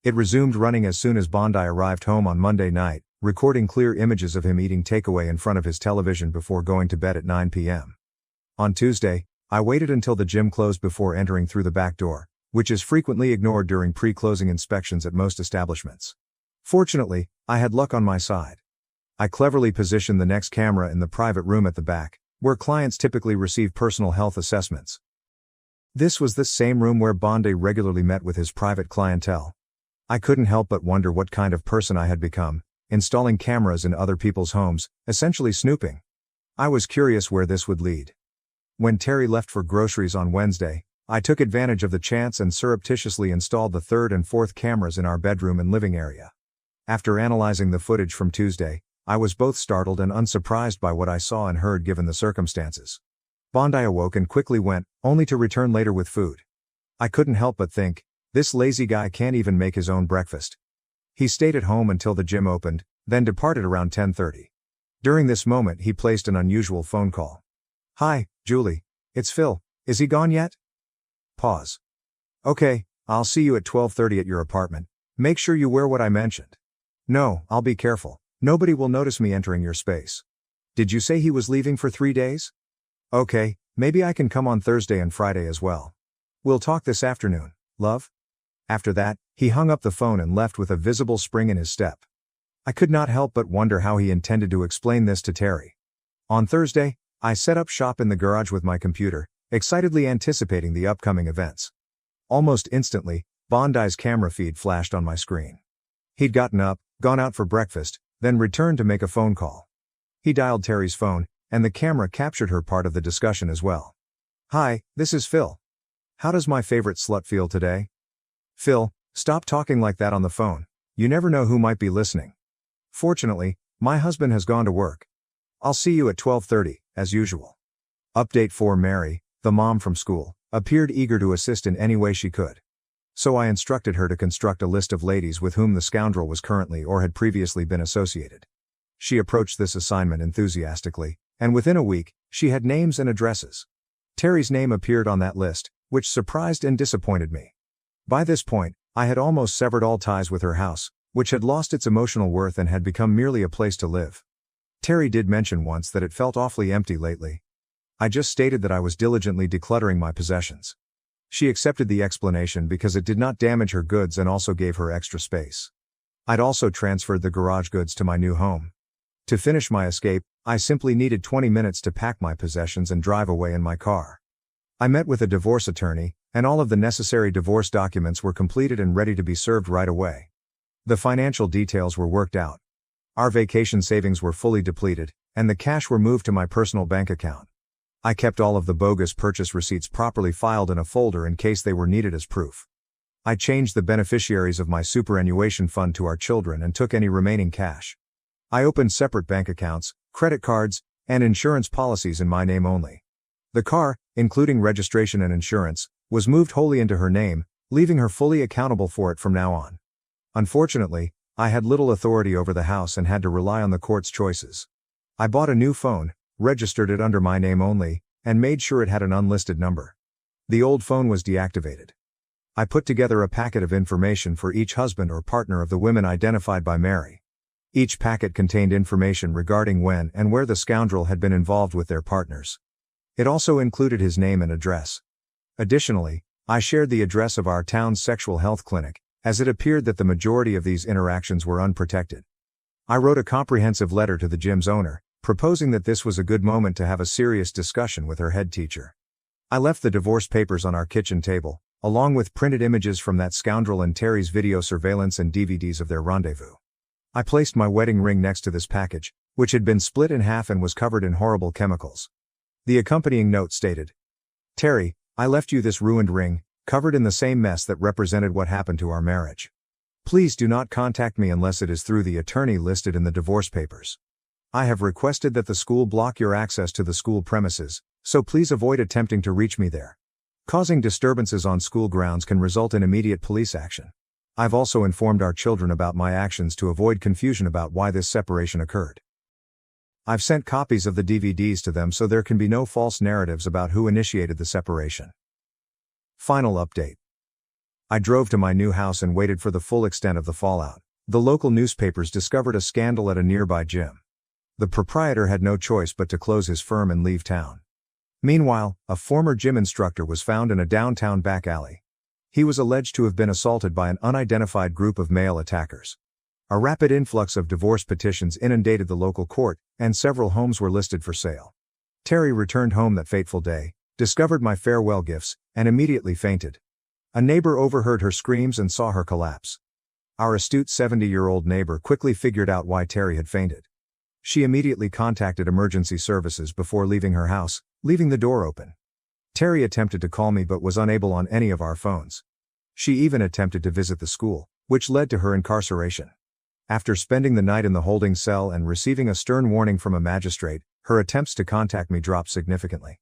It resumed running as soon as Bondi arrived home on Monday night, recording clear images of him eating takeaway in front of his television before going to bed at 9 p.m. On Tuesday, I waited until the gym closed before entering through the back door, which is frequently ignored during pre-closing inspections at most establishments. Fortunately, I had luck on my side. I cleverly positioned the next camera in the private room at the back, where clients typically receive personal health assessments. This was the same room where Bondi regularly met with his private clientele. I couldn't help but wonder what kind of person I had become, installing cameras in other people's homes, essentially snooping. I was curious where this would lead. When Terry left for groceries on Wednesday, I took advantage of the chance and surreptitiously installed the 3rd and 4th cameras in our bedroom and living area. After analyzing the footage from Tuesday, I was both startled and unsurprised by what I saw and heard given the circumstances. Bondi awoke and quickly went, only to return later with food. I couldn't help but think, this lazy guy can't even make his own breakfast. He stayed at home until the gym opened, then departed around 10:30. During this moment he placed an unusual phone call. "Hi, Julie. It's Phil. Is he gone yet? Pause. Okay, I'll see you at 12:30 at your apartment. Make sure you wear what I mentioned. No, I'll be careful. Nobody will notice me entering your space. Did you say he was leaving for 3 days? Okay, maybe I can come on Thursday and Friday as well. We'll talk this afternoon, love. After that, he hung up the phone and left with a visible spring in his step. I could not help but wonder how he intended to explain this to Terry. On Thursday, I set up shop in the garage with my computer, excitedly anticipating the upcoming events. Almost instantly, Bondi's camera feed flashed on my screen. He'd gotten up, gone out for breakfast, then returned to make a phone call. He dialed Terry's phone, and the camera captured her part of the discussion as well. Hi, this is Phil. How does my favorite slut feel today? Phil, stop talking like that on the phone. You never know who might be listening. Fortunately, my husband has gone to work. I'll see you at 12:30, as usual. Update 4. Mary, the mom from school, appeared eager to assist in any way she could. So I instructed her to construct a list of ladies with whom the scoundrel was currently or had previously been associated. She approached this assignment enthusiastically, and within a week, she had names and addresses. Terry's name appeared on that list, which surprised and disappointed me. By this point, I had almost severed all ties with her house, which had lost its emotional worth and had become merely a place to live. Terry did mention once that it felt awfully empty lately. I just stated that I was diligently decluttering my possessions. She accepted the explanation because it did not damage her goods and also gave her extra space. I'd also transferred the garage goods to my new home. To finish my escape, I simply needed 20 minutes to pack my possessions and drive away in my car. I met with a divorce attorney, and all of the necessary divorce documents were completed and ready to be served right away. The financial details were worked out. Our vacation savings were fully depleted, and the cash were moved to my personal bank account. I kept all of the bogus purchase receipts properly filed in a folder in case they were needed as proof. I changed the beneficiaries of my superannuation fund to our children and took any remaining cash. I opened separate bank accounts, credit cards, and insurance policies in my name only. The car, including registration and insurance, was moved wholly into her name, leaving her fully accountable for it from now on. Unfortunately, I had little authority over the house and had to rely on the court's choices. I bought a new phone, registered it under my name only, and made sure it had an unlisted number. The old phone was deactivated. I put together a packet of information for each husband or partner of the women identified by Mary. Each packet contained information regarding when and where the scoundrel had been involved with their partners. It also included his name and address. Additionally, I shared the address of our town's sexual health clinic, as it appeared that the majority of these interactions were unprotected. I wrote a comprehensive letter to the gym's owner, proposing that this was a good moment to have a serious discussion with her head teacher. I left the divorce papers on our kitchen table, along with printed images from that scoundrel and Terry's video surveillance and DVDs of their rendezvous. I placed my wedding ring next to this package, which had been split in half and was covered in horrible chemicals. The accompanying note stated, "Terry, I left you this ruined ring, covered in the same mess that represented what happened to our marriage. Please do not contact me unless it is through the attorney listed in the divorce papers. I have requested that the school block your access to the school premises, so please avoid attempting to reach me there. Causing disturbances on school grounds can result in immediate police action. I've also informed our children about my actions to avoid confusion about why this separation occurred. I've sent copies of the DVDs to them so there can be no false narratives about who initiated the separation." Final update. I drove to my new house and waited for the full extent of the fallout. The local newspapers discovered a scandal at a nearby gym. The proprietor had no choice but to close his firm and leave town. Meanwhile, a former gym instructor was found in a downtown back alley. He was alleged to have been assaulted by an unidentified group of male attackers. A rapid influx of divorce petitions inundated the local court, and several homes were listed for sale. Terry returned home that fateful day, discovered my farewell gifts, and immediately fainted. A neighbor overheard her screams and saw her collapse. Our astute 70-year-old neighbor quickly figured out why Terry had fainted. She immediately contacted emergency services before leaving her house, leaving the door open. Terry attempted to call me but was unable on any of our phones. She even attempted to visit the school, which led to her incarceration. After spending the night in the holding cell and receiving a stern warning from a magistrate, her attempts to contact me dropped significantly.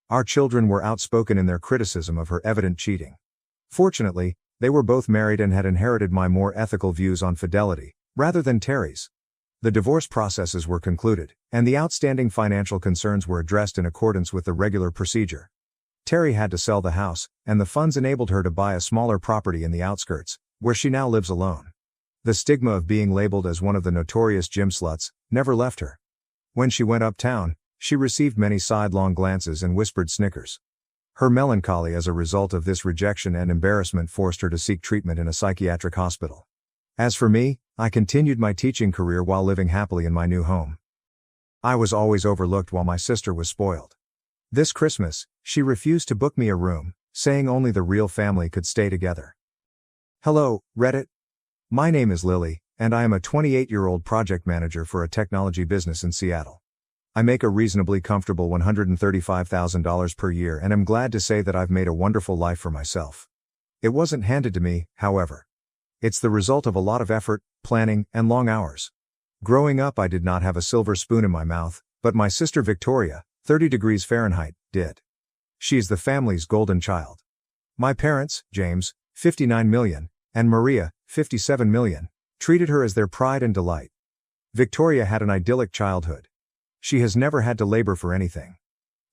Our children were outspoken in their criticism of her evident cheating. Fortunately, they were both married and had inherited my more ethical views on fidelity, rather than Terry's. The divorce processes were concluded, and the outstanding financial concerns were addressed in accordance with the regular procedure. Terry had to sell the house, and the funds enabled her to buy a smaller property in the outskirts, where she now lives alone. The stigma of being labeled as one of the notorious gym sluts never left her. When she went uptown, she received many sidelong glances and whispered snickers. Her melancholy as a result of this rejection and embarrassment forced her to seek treatment in a psychiatric hospital. As for me, I continued my teaching career while living happily in my new home. I was always overlooked while my sister was spoiled. This Christmas, she refused to book me a room, saying only the real family could stay together. Hello, Reddit. My name is Lily, and I am a 28-year-old project manager for a technology business in Seattle. I make a reasonably comfortable $135,000 per year and am glad to say that I've made a wonderful life for myself. It wasn't handed to me, however. It's the result of a lot of effort, planning, and long hours. Growing up, I did not have a silver spoon in my mouth, but my sister Victoria, 30 degrees Fahrenheit, did. She is the family's golden child. My parents, James, 59 million, and Maria, 57 million, treated her as their pride and delight. Victoria had an idyllic childhood. She has never had to labor for anything.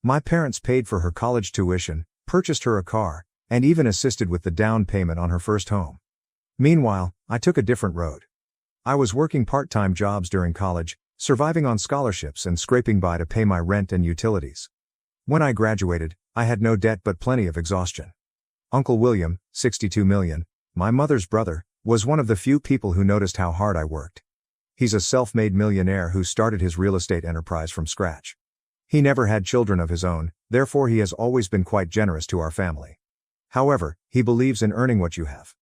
My parents paid for her college tuition, purchased her a car, and even assisted with the down payment on her first home. Meanwhile, I took a different road. I was working part-time jobs during college, surviving on scholarships and scraping by to pay my rent and utilities. When I graduated, I had no debt but plenty of exhaustion. Uncle William, 62 million, my mother's brother, was one of the few people who noticed how hard I worked. He's a self-made millionaire who started his real estate enterprise from scratch. He never had children of his own, therefore he has always been quite generous to our family. However, he believes in earning what you have.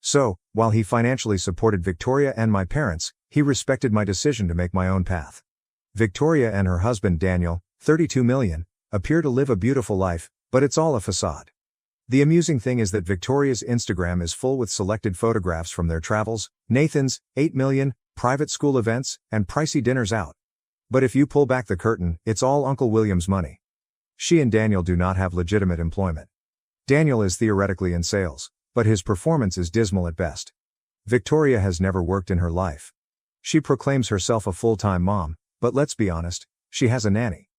So, while he financially supported Victoria and my parents, he respected my decision to make my own path. Victoria and her husband Daniel, 32 million, appear to live a beautiful life, but it's all a facade. The amusing thing is that Victoria's Instagram is full with selected photographs from their travels, Nathan's, 8 million, private school events, and pricey dinners out. But if you pull back the curtain, it's all Uncle William's money. She and Daniel do not have legitimate employment. Daniel is theoretically in sales, but his performance is dismal at best. Victoria has never worked in her life. She proclaims herself a full-time mom, but let's be honest, she has a nanny.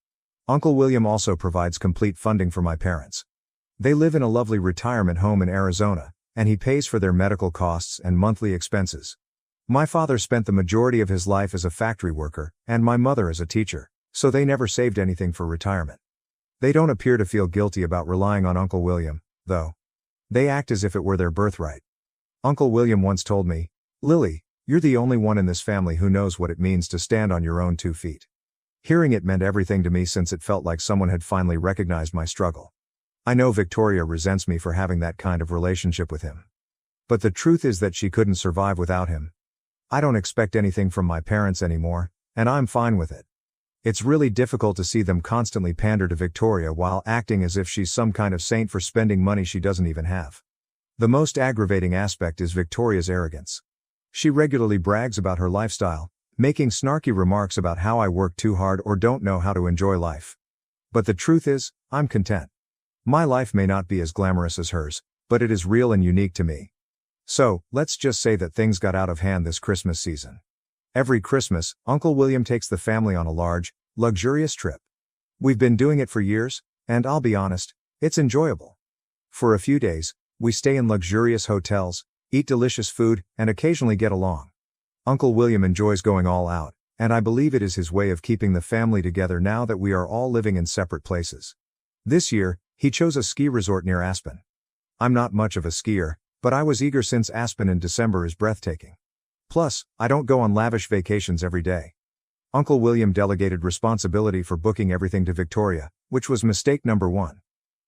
Uncle William also provides complete funding for my parents. They live in a lovely retirement home in Arizona, and he pays for their medical costs and monthly expenses. My father spent the majority of his life as a factory worker, and my mother as a teacher, so they never saved anything for retirement. They don't appear to feel guilty about relying on Uncle William, though. They act as if it were their birthright. Uncle William once told me, "Lily, you're the only one in this family who knows what it means to stand on your own 2 feet." Hearing it meant everything to me since it felt like someone had finally recognized my struggle. I know Victoria resents me for having that kind of relationship with him. But the truth is that she couldn't survive without him. I don't expect anything from my parents anymore, and I'm fine with it. It's really difficult to see them constantly pander to Victoria while acting as if she's some kind of saint for spending money she doesn't even have. The most aggravating aspect is Victoria's arrogance. She regularly brags about her lifestyle, making snarky remarks about how I work too hard or don't know how to enjoy life. But the truth is, I'm content. My life may not be as glamorous as hers, but it is real and unique to me. So, let's just say that things got out of hand this Christmas season. Every Christmas, Uncle William takes the family on a large, luxurious trip. We've been doing it for years, and I'll be honest, it's enjoyable. For a few days, we stay in luxurious hotels, eat delicious food, and occasionally get along. Uncle William enjoys going all out, and I believe it is his way of keeping the family together now that we are all living in separate places. This year, he chose a ski resort near Aspen. I'm not much of a skier, but I was eager since Aspen in December is breathtaking. Plus, I don't go on lavish vacations every day. Uncle William delegated responsibility for booking everything to Victoria, which was mistake number 1.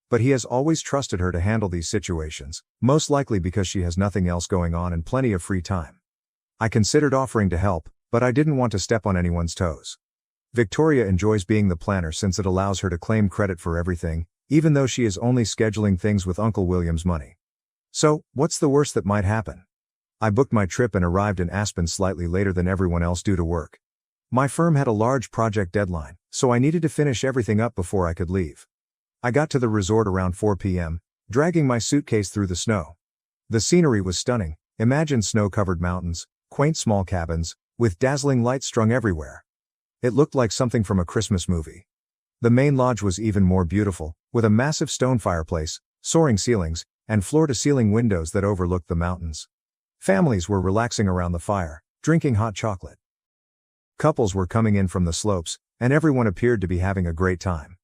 But he has always trusted her to handle these situations, most likely because she has nothing else going on and plenty of free time. I considered offering to help, but I didn't want to step on anyone's toes. Victoria enjoys being the planner since it allows her to claim credit for everything, even though she is only scheduling things with Uncle William's money. So, what's the worst that might happen? I booked my trip and arrived in Aspen slightly later than everyone else due to work. My firm had a large project deadline, so I needed to finish everything up before I could leave. I got to the resort around 4 p.m., dragging my suitcase through the snow. The scenery was stunning. Imagine snow-covered mountains, quaint small cabins, with dazzling lights strung everywhere. It looked like something from a Christmas movie. The main lodge was even more beautiful, with a massive stone fireplace, soaring ceilings, and floor-to-ceiling windows that overlooked the mountains. Families were relaxing around the fire, drinking hot chocolate. Couples were coming in from the slopes, and everyone appeared to be having a great time.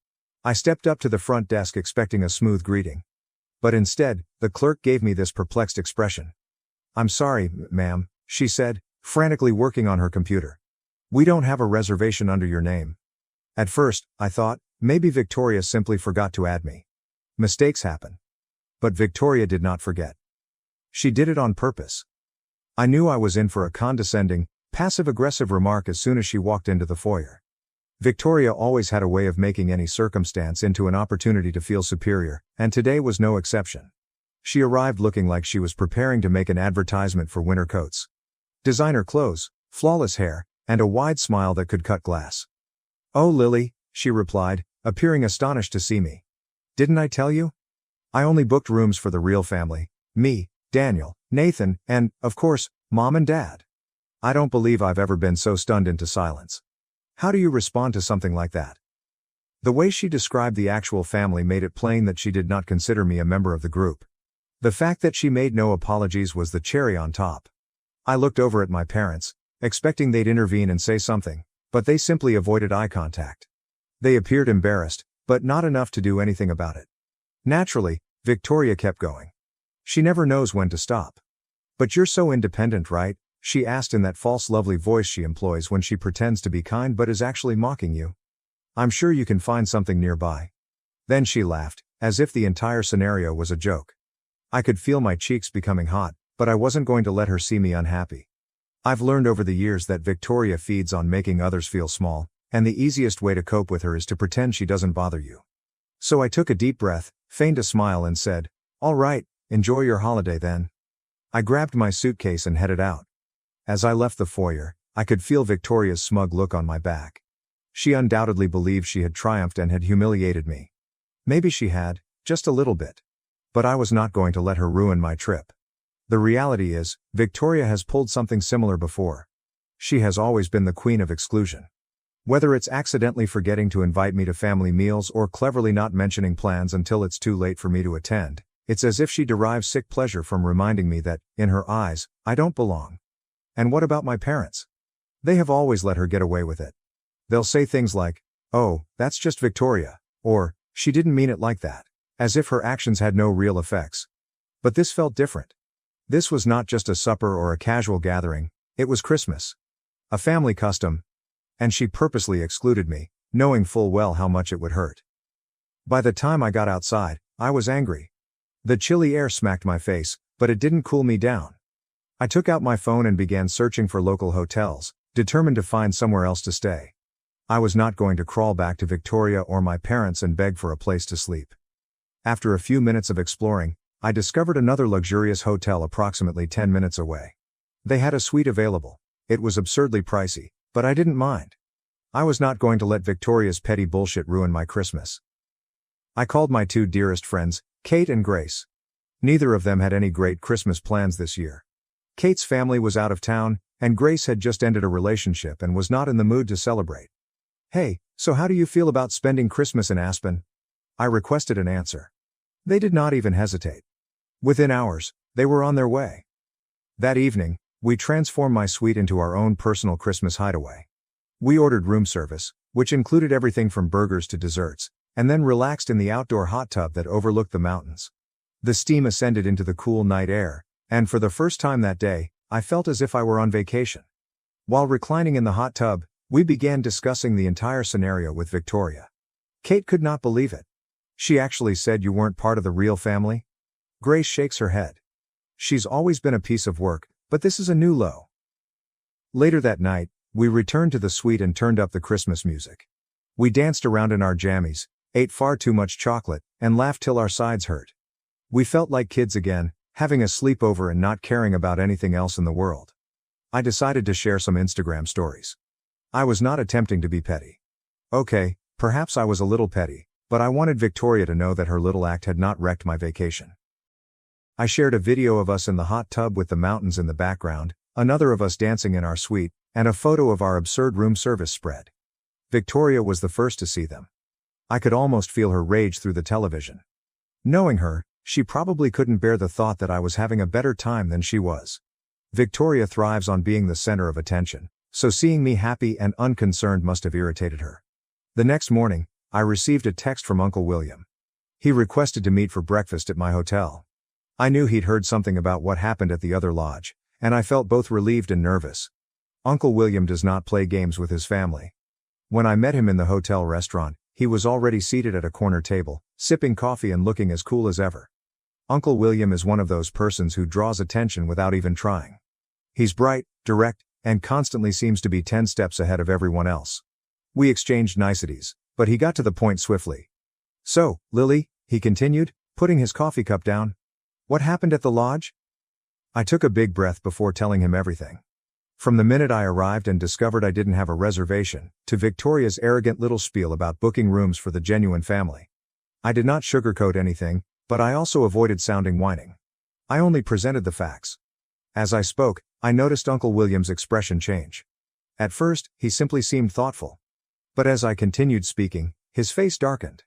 I stepped up to the front desk expecting a smooth greeting. But instead, the clerk gave me this perplexed expression. "I'm sorry, ma'am," she said, frantically working on her computer. "We don't have a reservation under your name." At first, I thought, maybe Victoria simply forgot to add me. Mistakes happen. But Victoria did not forget. She did it on purpose. I knew I was in for a condescending, passive-aggressive remark as soon as she walked into the foyer. Victoria always had a way of making any circumstance into an opportunity to feel superior, and today was no exception. She arrived looking like she was preparing to make an advertisement for winter coats. Designer clothes, flawless hair, and a wide smile that could cut glass. "Oh, Lily," she replied, appearing astonished to see me. "Didn't I tell you? I only booked rooms for the real family, me, Daniel, Nathan, and, of course, Mom and Dad." I don't believe I've ever been so stunned into silence. How do you respond to something like that? The way she described the actual family made it plain that she did not consider me a member of the group. The fact that she made no apologies was the cherry on top. I looked over at my parents, expecting they'd intervene and say something, but they simply avoided eye contact. They appeared embarrassed, but not enough to do anything about it. Naturally, Victoria kept going. She never knows when to stop. "But you're so independent, right?" she asked in that false lovely voice she employs when she pretends to be kind but is actually mocking you. "I'm sure you can find something nearby." Then she laughed, as if the entire scenario was a joke. I could feel my cheeks becoming hot, but I wasn't going to let her see me unhappy. I've learned over the years that Victoria feeds on making others feel small, and the easiest way to cope with her is to pretend she doesn't bother you. So I took a deep breath, feigned a smile and said, "All right, enjoy your holiday then." I grabbed my suitcase and headed out. As I left the foyer, I could feel Victoria's smug look on my back. She undoubtedly believed she had triumphed and had humiliated me. Maybe she had, just a little bit. But I was not going to let her ruin my trip. The reality is, Victoria has pulled something similar before. She has always been the queen of exclusion. Whether it's accidentally forgetting to invite me to family meals or cleverly not mentioning plans until it's too late for me to attend, it's as if she derives sick pleasure from reminding me that, in her eyes, I don't belong. And what about my parents? They have always let her get away with it. They'll say things like, "Oh, that's just Victoria," or, "She didn't mean it like that," as if her actions had no real effects. But this felt different. This was not just a supper or a casual gathering, it was Christmas. A family custom. And she purposely excluded me, knowing full well how much it would hurt. By the time I got outside, I was angry. The chilly air smacked my face, but it didn't cool me down. I took out my phone and began searching for local hotels, determined to find somewhere else to stay. I was not going to crawl back to Victoria or my parents and beg for a place to sleep. After a few minutes of exploring, I discovered another luxurious hotel approximately 10 minutes away. They had a suite available. It was absurdly pricey, but I didn't mind. I was not going to let Victoria's petty bullshit ruin my Christmas. I called my two dearest friends, Kate and Grace. Neither of them had any great Christmas plans this year. Kate's family was out of town, and Grace had just ended a relationship and was not in the mood to celebrate. "Hey, so how do you feel about spending Christmas in Aspen?" I requested an answer. They did not even hesitate. Within hours, they were on their way. That evening, we transformed my suite into our own personal Christmas hideaway. We ordered room service, which included everything from burgers to desserts, and then relaxed in the outdoor hot tub that overlooked the mountains. The steam ascended into the cool night air, and for the first time that day, I felt as if I were on vacation. While reclining in the hot tub, we began discussing the entire scenario with Victoria. Kate could not believe it. "She actually said you weren't part of the real family?" Grace shakes her head. "She's always been a piece of work, but this is a new low." Later that night, we returned to the suite and turned up the Christmas music. We danced around in our jammies, ate far too much chocolate, and laughed till our sides hurt. We felt like kids again, having a sleepover and not caring about anything else in the world. I decided to share some Instagram stories. I was not attempting to be petty. Okay, perhaps I was a little petty, but I wanted Victoria to know that her little act had not wrecked my vacation. I shared a video of us in the hot tub with the mountains in the background, another of us dancing in our suite, and a photo of our absurd room service spread. Victoria was the first to see them. I could almost feel her rage through the television. Knowing her, she probably couldn't bear the thought that I was having a better time than she was. Victoria thrives on being the center of attention, so seeing me happy and unconcerned must have irritated her. The next morning, I received a text from Uncle William. He requested to meet for breakfast at my hotel. I knew he'd heard something about what happened at the other lodge, and I felt both relieved and nervous. Uncle William does not play games with his family. When I met him in the hotel restaurant, he was already seated at a corner table, sipping coffee and looking as cool as ever. Uncle William is one of those persons who draws attention without even trying. He's bright, direct, and constantly seems to be 10 steps ahead of everyone else. We exchanged niceties, but he got to the point swiftly. "So, Lily," he continued, putting his coffee cup down, "what happened at the lodge?" I took a big breath before telling him everything. From the minute I arrived and discovered I didn't have a reservation, to Victoria's arrogant little spiel about booking rooms for the genuine family. I did not sugarcoat anything, but I also avoided sounding whining. I only presented the facts. As I spoke, I noticed Uncle William's expression change. At first, he simply seemed thoughtful. But as I continued speaking, his face darkened.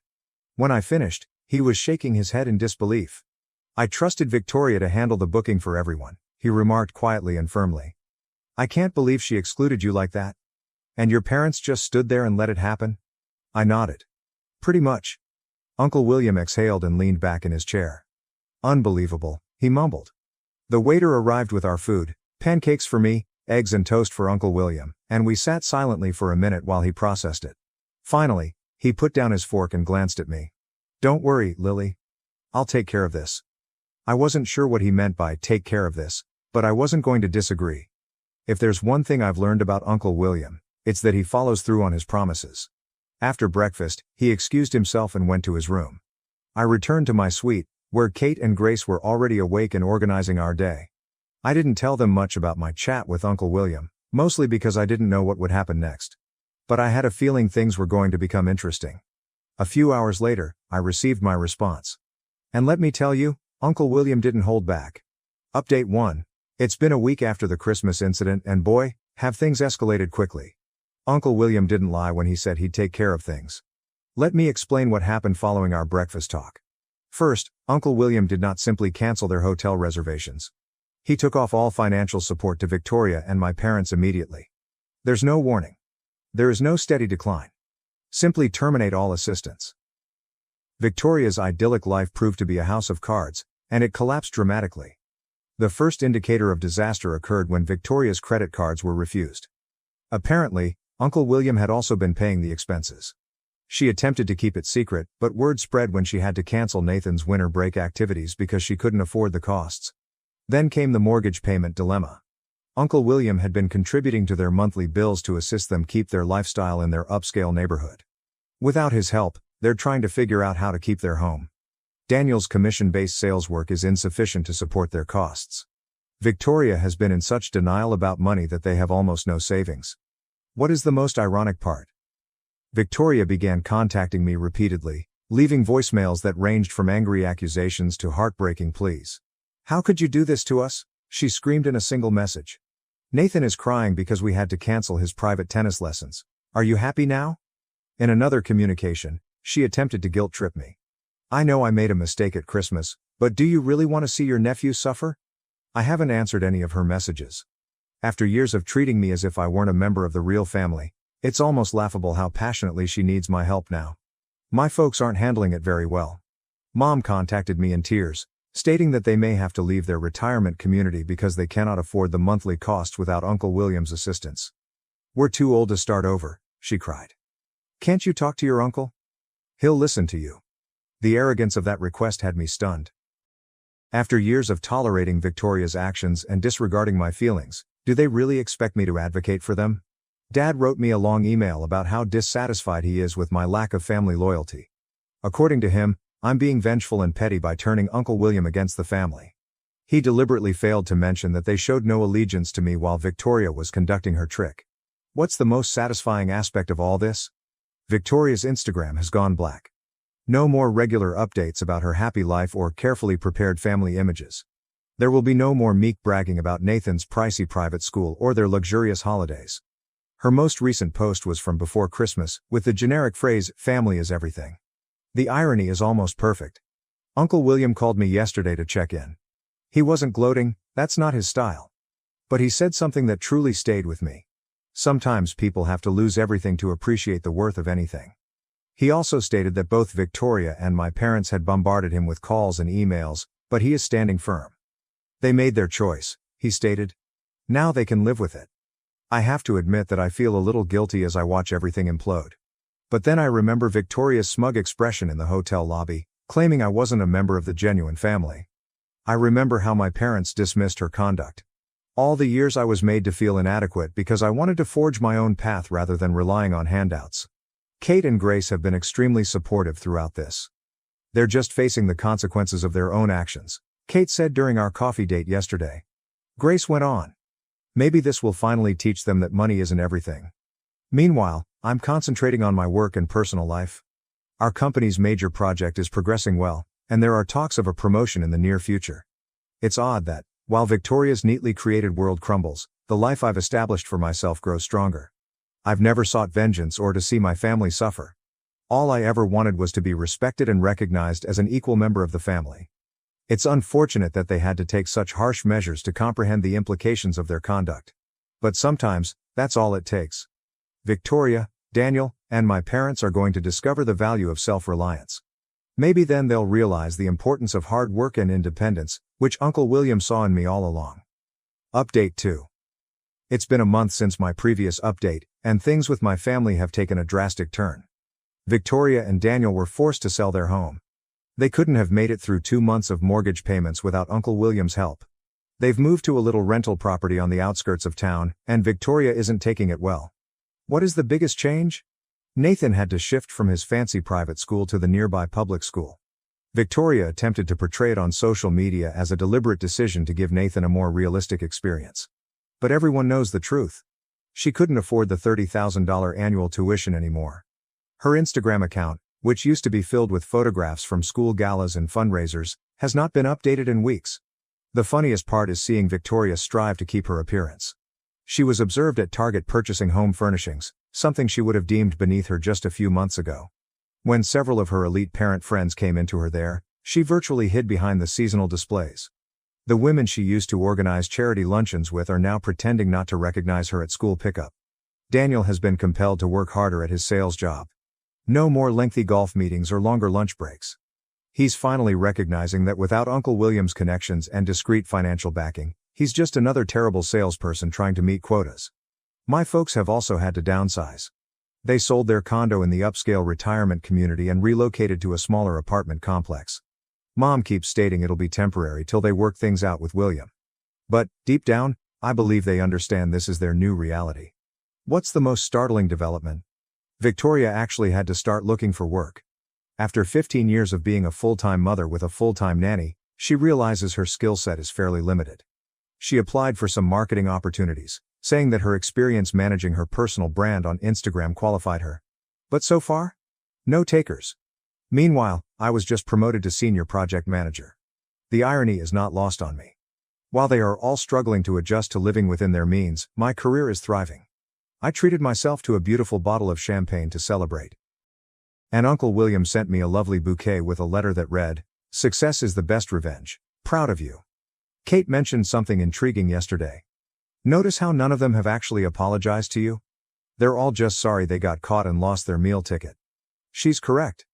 When I finished, he was shaking his head in disbelief. "I trusted Victoria to handle the booking for everyone," he remarked quietly and firmly. "I can't believe she excluded you like that. And your parents just stood there and let it happen?" I nodded. "Pretty much." Uncle William exhaled and leaned back in his chair. "Unbelievable," he mumbled. The waiter arrived with our food, pancakes for me, eggs and toast for Uncle William, and we sat silently for a minute while he processed it. Finally, he put down his fork and glanced at me. "Don't worry, Lily. I'll take care of this." I wasn't sure what he meant by "take care of this," but I wasn't going to disagree. If there's one thing I've learned about Uncle William, it's that he follows through on his promises. After breakfast, he excused himself and went to his room. I returned to my suite, where Kate and Grace were already awake and organizing our day. I didn't tell them much about my chat with Uncle William, mostly because I didn't know what would happen next. But I had a feeling things were going to become interesting. A few hours later, I received my response. And let me tell you, Uncle William didn't hold back. Update 1. It's been a week after the Christmas incident and boy, have things escalated quickly. Uncle William didn't lie when he said he'd take care of things. Let me explain what happened following our breakfast talk. First, Uncle William did not simply cancel their hotel reservations. He took off all financial support to Victoria and my parents immediately. There's no warning. There is no steady decline. Simply terminate all assistance. Victoria's idyllic life proved to be a house of cards, and it collapsed dramatically. The first indicator of disaster occurred when Victoria's credit cards were refused. Apparently, Uncle William had also been paying the expenses. She attempted to keep it secret, but word spread when she had to cancel Nathan's winter break activities because she couldn't afford the costs. Then came the mortgage payment dilemma. Uncle William had been contributing to their monthly bills to assist them keep their lifestyle in their upscale neighborhood. Without his help, they're trying to figure out how to keep their home. Daniel's commission-based sales work is insufficient to support their costs. Victoria has been in such denial about money that they have almost no savings. What is the most ironic part? Victoria began contacting me repeatedly, leaving voicemails that ranged from angry accusations to heartbreaking pleas. "How could you do this to us?" she screamed in a single message. "Nathan is crying because we had to cancel his private tennis lessons. Are you happy now?" In another communication, she attempted to guilt-trip me. "I know I made a mistake at Christmas, but do you really want to see your nephew suffer?" I haven't answered any of her messages. After years of treating me as if I weren't a member of the real family, it's almost laughable how passionately she needs my help now. My folks aren't handling it very well. Mom contacted me in tears, stating that they may have to leave their retirement community because they cannot afford the monthly costs without Uncle William's assistance. "We're too old to start over," she cried. "Can't you talk to your uncle? He'll listen to you." The arrogance of that request had me stunned. After years of tolerating Victoria's actions and disregarding my feelings, do they really expect me to advocate for them? Dad wrote me a long email about how dissatisfied he is with my lack of family loyalty. According to him, I'm being vengeful and petty by turning Uncle William against the family. He deliberately failed to mention that they showed no allegiance to me while Victoria was conducting her trick. What's the most satisfying aspect of all this? Victoria's Instagram has gone black. No more regular updates about her happy life or carefully prepared family images. There will be no more meek bragging about Nathan's pricey private school or their luxurious holidays. Her most recent post was from before Christmas, with the generic phrase, "Family is everything." The irony is almost perfect. Uncle William called me yesterday to check in. He wasn't gloating, that's not his style. But he said something that truly stayed with me. Sometimes people have to lose everything to appreciate the worth of anything. He also stated that both Victoria and my parents had bombarded him with calls and emails, but he is standing firm. They made their choice, he stated. Now they can live with it. I have to admit that I feel a little guilty as I watch everything implode. But then I remember Victoria's smug expression in the hotel lobby, claiming I wasn't a member of the genuine family. I remember how my parents dismissed her conduct. All the years I was made to feel inadequate because I wanted to forge my own path rather than relying on handouts. Kate and Grace have been extremely supportive throughout this. They're just facing the consequences of their own actions, Kate said during our coffee date yesterday. Grace went on. Maybe this will finally teach them that money isn't everything. Meanwhile, I'm concentrating on my work and personal life. Our company's major project is progressing well, and there are talks of a promotion in the near future. It's odd that, while Victoria's neatly created world crumbles, the life I've established for myself grows stronger. I've never sought vengeance or to see my family suffer. All I ever wanted was to be respected and recognized as an equal member of the family. It's unfortunate that they had to take such harsh measures to comprehend the implications of their conduct. But sometimes, that's all it takes. Victoria, Daniel, and my parents are going to discover the value of self-reliance. Maybe then they'll realize the importance of hard work and independence, which Uncle William saw in me all along. Update 2. It's been a month since my previous update, and things with my family have taken a drastic turn. Victoria and Daniel were forced to sell their home. They couldn't have made it through 2 months of mortgage payments without Uncle William's help. They've moved to a little rental property on the outskirts of town, and Victoria isn't taking it well. What is the biggest change? Nathan had to shift from his fancy private school to the nearby public school. Victoria attempted to portray it on social media as a deliberate decision to give Nathan a more realistic experience. But everyone knows the truth. She couldn't afford the $30,000 annual tuition anymore. Her Instagram account, which used to be filled with photographs from school galas and fundraisers, has not been updated in weeks. The funniest part is seeing Victoria strive to keep her appearance. She was observed at Target purchasing home furnishings, something she would have deemed beneath her just a few months ago. When several of her elite parent friends came into her there, she virtually hid behind the seasonal displays. The women she used to organize charity luncheons with are now pretending not to recognize her at school pickup. Daniel has been compelled to work harder at his sales job. No more lengthy golf meetings or longer lunch breaks. He's finally recognizing that without Uncle William's connections and discreet financial backing, he's just another terrible salesperson trying to meet quotas. My folks have also had to downsize. They sold their condo in the upscale retirement community and relocated to a smaller apartment complex. Mom keeps stating it'll be temporary till they work things out with William. But, deep down, I believe they understand this is their new reality. What's the most startling development? Victoria actually had to start looking for work. After 15 years of being a full-time mother with a full-time nanny, she realizes her skill set is fairly limited. She applied for some marketing opportunities, saying that her experience managing her personal brand on Instagram qualified her. But so far? No takers. Meanwhile, I was just promoted to senior project manager. The irony is not lost on me. While they are all struggling to adjust to living within their means, my career is thriving. I treated myself to a beautiful bottle of champagne to celebrate. And Uncle William sent me a lovely bouquet with a letter that read, "Success is the best revenge. Proud of you." Kate mentioned something intriguing yesterday. Notice how none of them have actually apologized to you? They're all just sorry they got caught and lost their meal ticket. She's correct.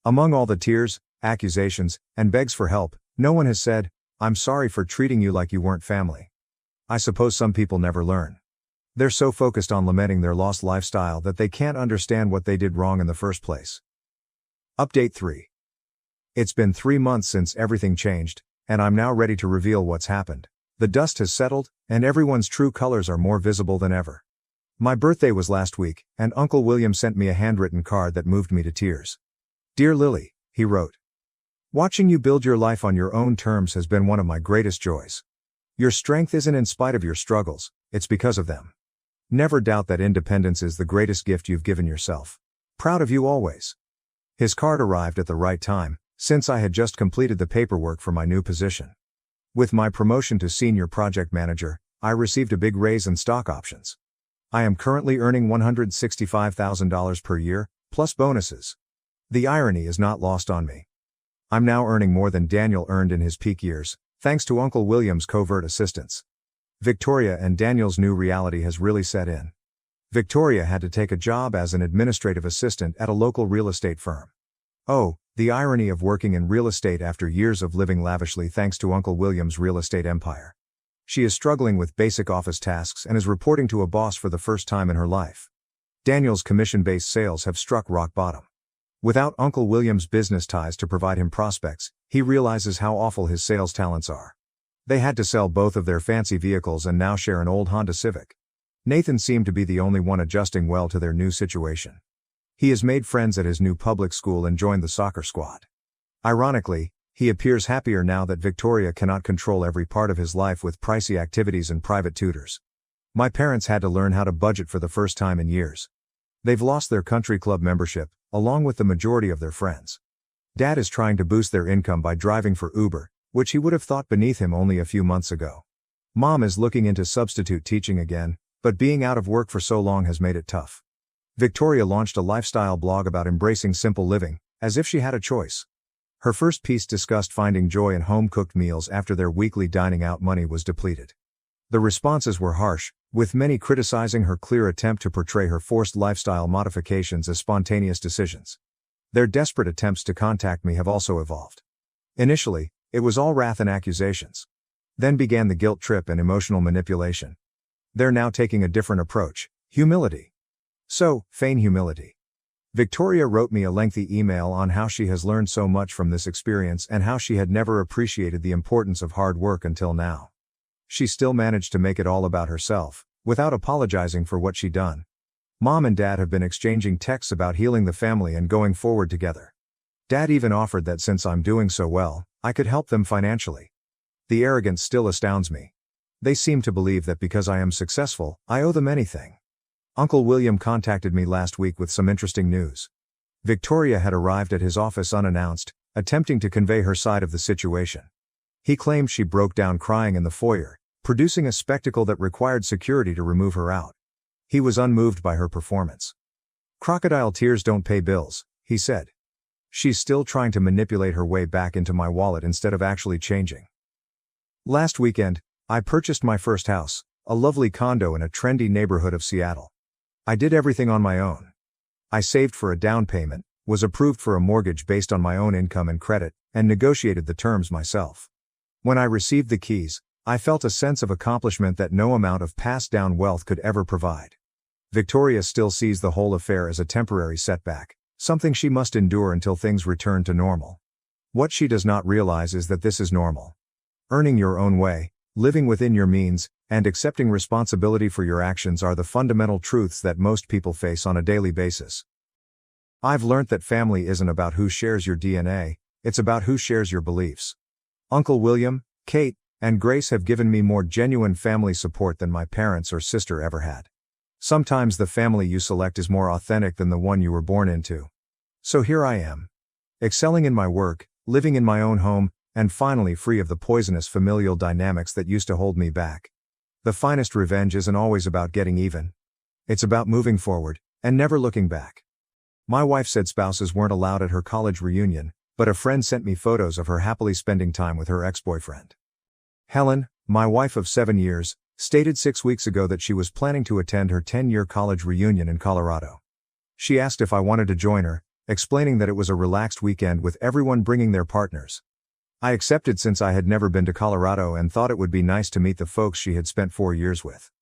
Among all the tears, accusations, and begs for help, no one has said, "I'm sorry for treating you like you weren't family." I suppose some people never learn. They're so focused on lamenting their lost lifestyle that they can't understand what they did wrong in the first place. Update 3. It's been 3 months since everything changed, and I'm now ready to reveal what's happened. The dust has settled, and everyone's true colors are more visible than ever. My birthday was last week, and Uncle William sent me a handwritten card that moved me to tears. "Dear Lily," he wrote. "Watching you build your life on your own terms has been one of my greatest joys. Your strength isn't in spite of your struggles, it's because of them. Never doubt that independence is the greatest gift you've given yourself. Proud of you always." His card arrived at the right time, since I had just completed the paperwork for my new position. With my promotion to senior project manager, I received a big raise and stock options. I am currently earning $165,000 per year, plus bonuses. The irony is not lost on me. I'm now earning more than Daniel earned in his peak years, thanks to Uncle William's covert assistance. Victoria and Daniel's new reality has really set in. Victoria had to take a job as an administrative assistant at a local real estate firm. Oh, the irony of working in real estate after years of living lavishly thanks to Uncle William's real estate empire. She is struggling with basic office tasks and is reporting to a boss for the first time in her life. Daniel's commission-based sales have struck rock bottom. Without Uncle William's business ties to provide him prospects, he realizes how awful his sales talents are. They had to sell both of their fancy vehicles and now share an old Honda Civic. Nathan seemed to be the only one adjusting well to their new situation. He has made friends at his new public school and joined the soccer squad. Ironically, he appears happier now that Victoria cannot control every part of his life with pricey activities and private tutors. My parents had to learn how to budget for the first time in years. They've lost their country club membership, along with the majority of their friends. Dad is trying to boost their income by driving for Uber, which he would have thought beneath him only a few months ago. Mom is looking into substitute teaching again, but being out of work for so long has made it tough. Victoria launched a lifestyle blog about embracing simple living, as if she had a choice. Her first piece discussed finding joy in home-cooked meals after their weekly dining out money was depleted. The responses were harsh, with many criticizing her clear attempt to portray her forced lifestyle modifications as spontaneous decisions. Their desperate attempts to contact me have also evolved. Initially, it was all wrath and accusations. Then began the guilt trip and emotional manipulation. They're now taking a different approach: humility. So, feign humility. Victoria wrote me a lengthy email on how she has learned so much from this experience and how she had never appreciated the importance of hard work until now. She still managed to make it all about herself, without apologizing for what she'd done. Mom and Dad have been exchanging texts about healing the family and going forward together. Dad even offered that since I'm doing so well, I could help them financially. The arrogance still astounds me. They seem to believe that because I am successful, I owe them anything. Uncle William contacted me last week with some interesting news. Victoria had arrived at his office unannounced, attempting to convey her side of the situation. He claimed she broke down crying in the foyer, producing a spectacle that required security to remove her out. He was unmoved by her performance. "Crocodile tears don't pay bills," he said. "She's still trying to manipulate her way back into my wallet instead of actually changing." Last weekend, I purchased my first house, a lovely condo in a trendy neighborhood of Seattle. I did everything on my own. I saved for a down payment, was approved for a mortgage based on my own income and credit, and negotiated the terms myself. When I received the keys, I felt a sense of accomplishment that no amount of passed-down wealth could ever provide. Victoria still sees the whole affair as a temporary setback, something she must endure until things return to normal. What she does not realize is that this is normal. Earning your own way, living within your means, and accepting responsibility for your actions are the fundamental truths that most people face on a daily basis. I've learnt that family isn't about who shares your DNA, it's about who shares your beliefs. Uncle William, Kate, and Grace have given me more genuine family support than my parents or sister ever had. Sometimes the family you select is more authentic than the one you were born into. So here I am. Excelling in my work, living in my own home, and finally free of the poisonous familial dynamics that used to hold me back. The finest revenge isn't always about getting even. It's about moving forward, and never looking back. My wife said spouses weren't allowed at her college reunion, but a friend sent me photos of her happily spending time with her ex-boyfriend. Helen, my wife of 7 years, stated 6 weeks ago that she was planning to attend her 10-year college reunion in Colorado. She asked if I wanted to join her, explaining that it was a relaxed weekend with everyone bringing their partners. I accepted since I had never been to Colorado and thought it would be nice to meet the folks she had spent 4 years with.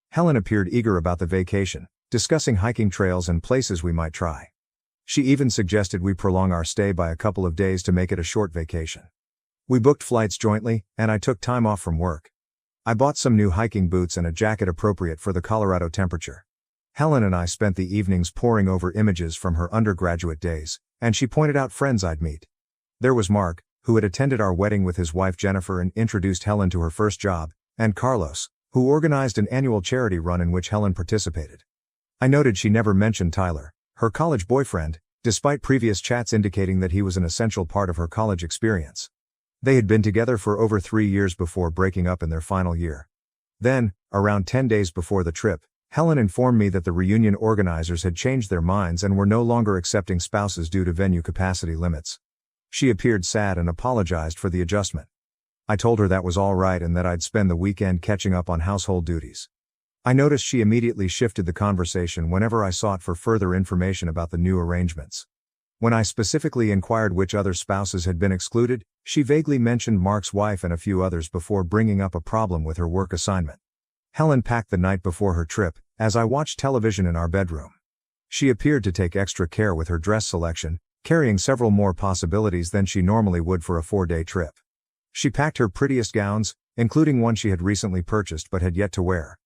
Helen appeared eager about the vacation, discussing hiking trails and places we might try. She even suggested we prolong our stay by a couple of days to make it a short vacation. We booked flights jointly, and I took time off from work. I bought some new hiking boots and a jacket appropriate for the Colorado temperature. Helen and I spent the evenings poring over images from her undergraduate days, and she pointed out friends I'd meet. There was Mark, who had attended our wedding with his wife Jennifer and introduced Helen to her first job, and Carlos, who organized an annual charity run in which Helen participated. I noted she never mentioned Tyler, her college boyfriend, despite previous chats indicating that he was an essential part of her college experience. They had been together for over 3 years before breaking up in their final year. Then, around 10 days before the trip, Helen informed me that the reunion organizers had changed their minds and were no longer accepting spouses due to venue capacity limits. She appeared sad and apologized for the adjustment. I told her that was all right and that I'd spend the weekend catching up on household duties. I noticed she immediately shifted the conversation whenever I sought for further information about the new arrangements. When I specifically inquired which other spouses had been excluded, she vaguely mentioned Mark's wife and a few others before bringing up a problem with her work assignment. Helen packed the night before her trip, as I watched television in our bedroom. She appeared to take extra care with her dress selection, carrying several more possibilities than she normally would for a 4-day trip. She packed her prettiest gowns, including one she had recently purchased but had yet to wear.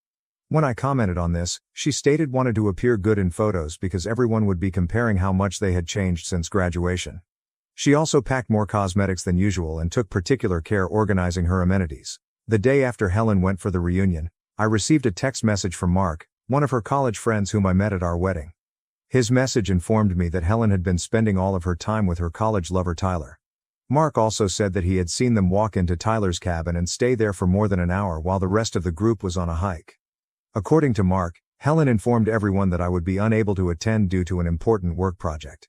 When I commented on this, she stated wanted to appear good in photos because everyone would be comparing how much they had changed since graduation. She also packed more cosmetics than usual and took particular care organizing her amenities. The day after Helen went for the reunion, I received a text message from Mark, one of her college friends whom I met at our wedding. His message informed me that Helen had been spending all of her time with her college lover Tyler. Mark also said that he had seen them walk into Tyler's cabin and stay there for more than an hour while the rest of the group was on a hike. According to Mark, Helen informed everyone that I would be unable to attend due to an important work project.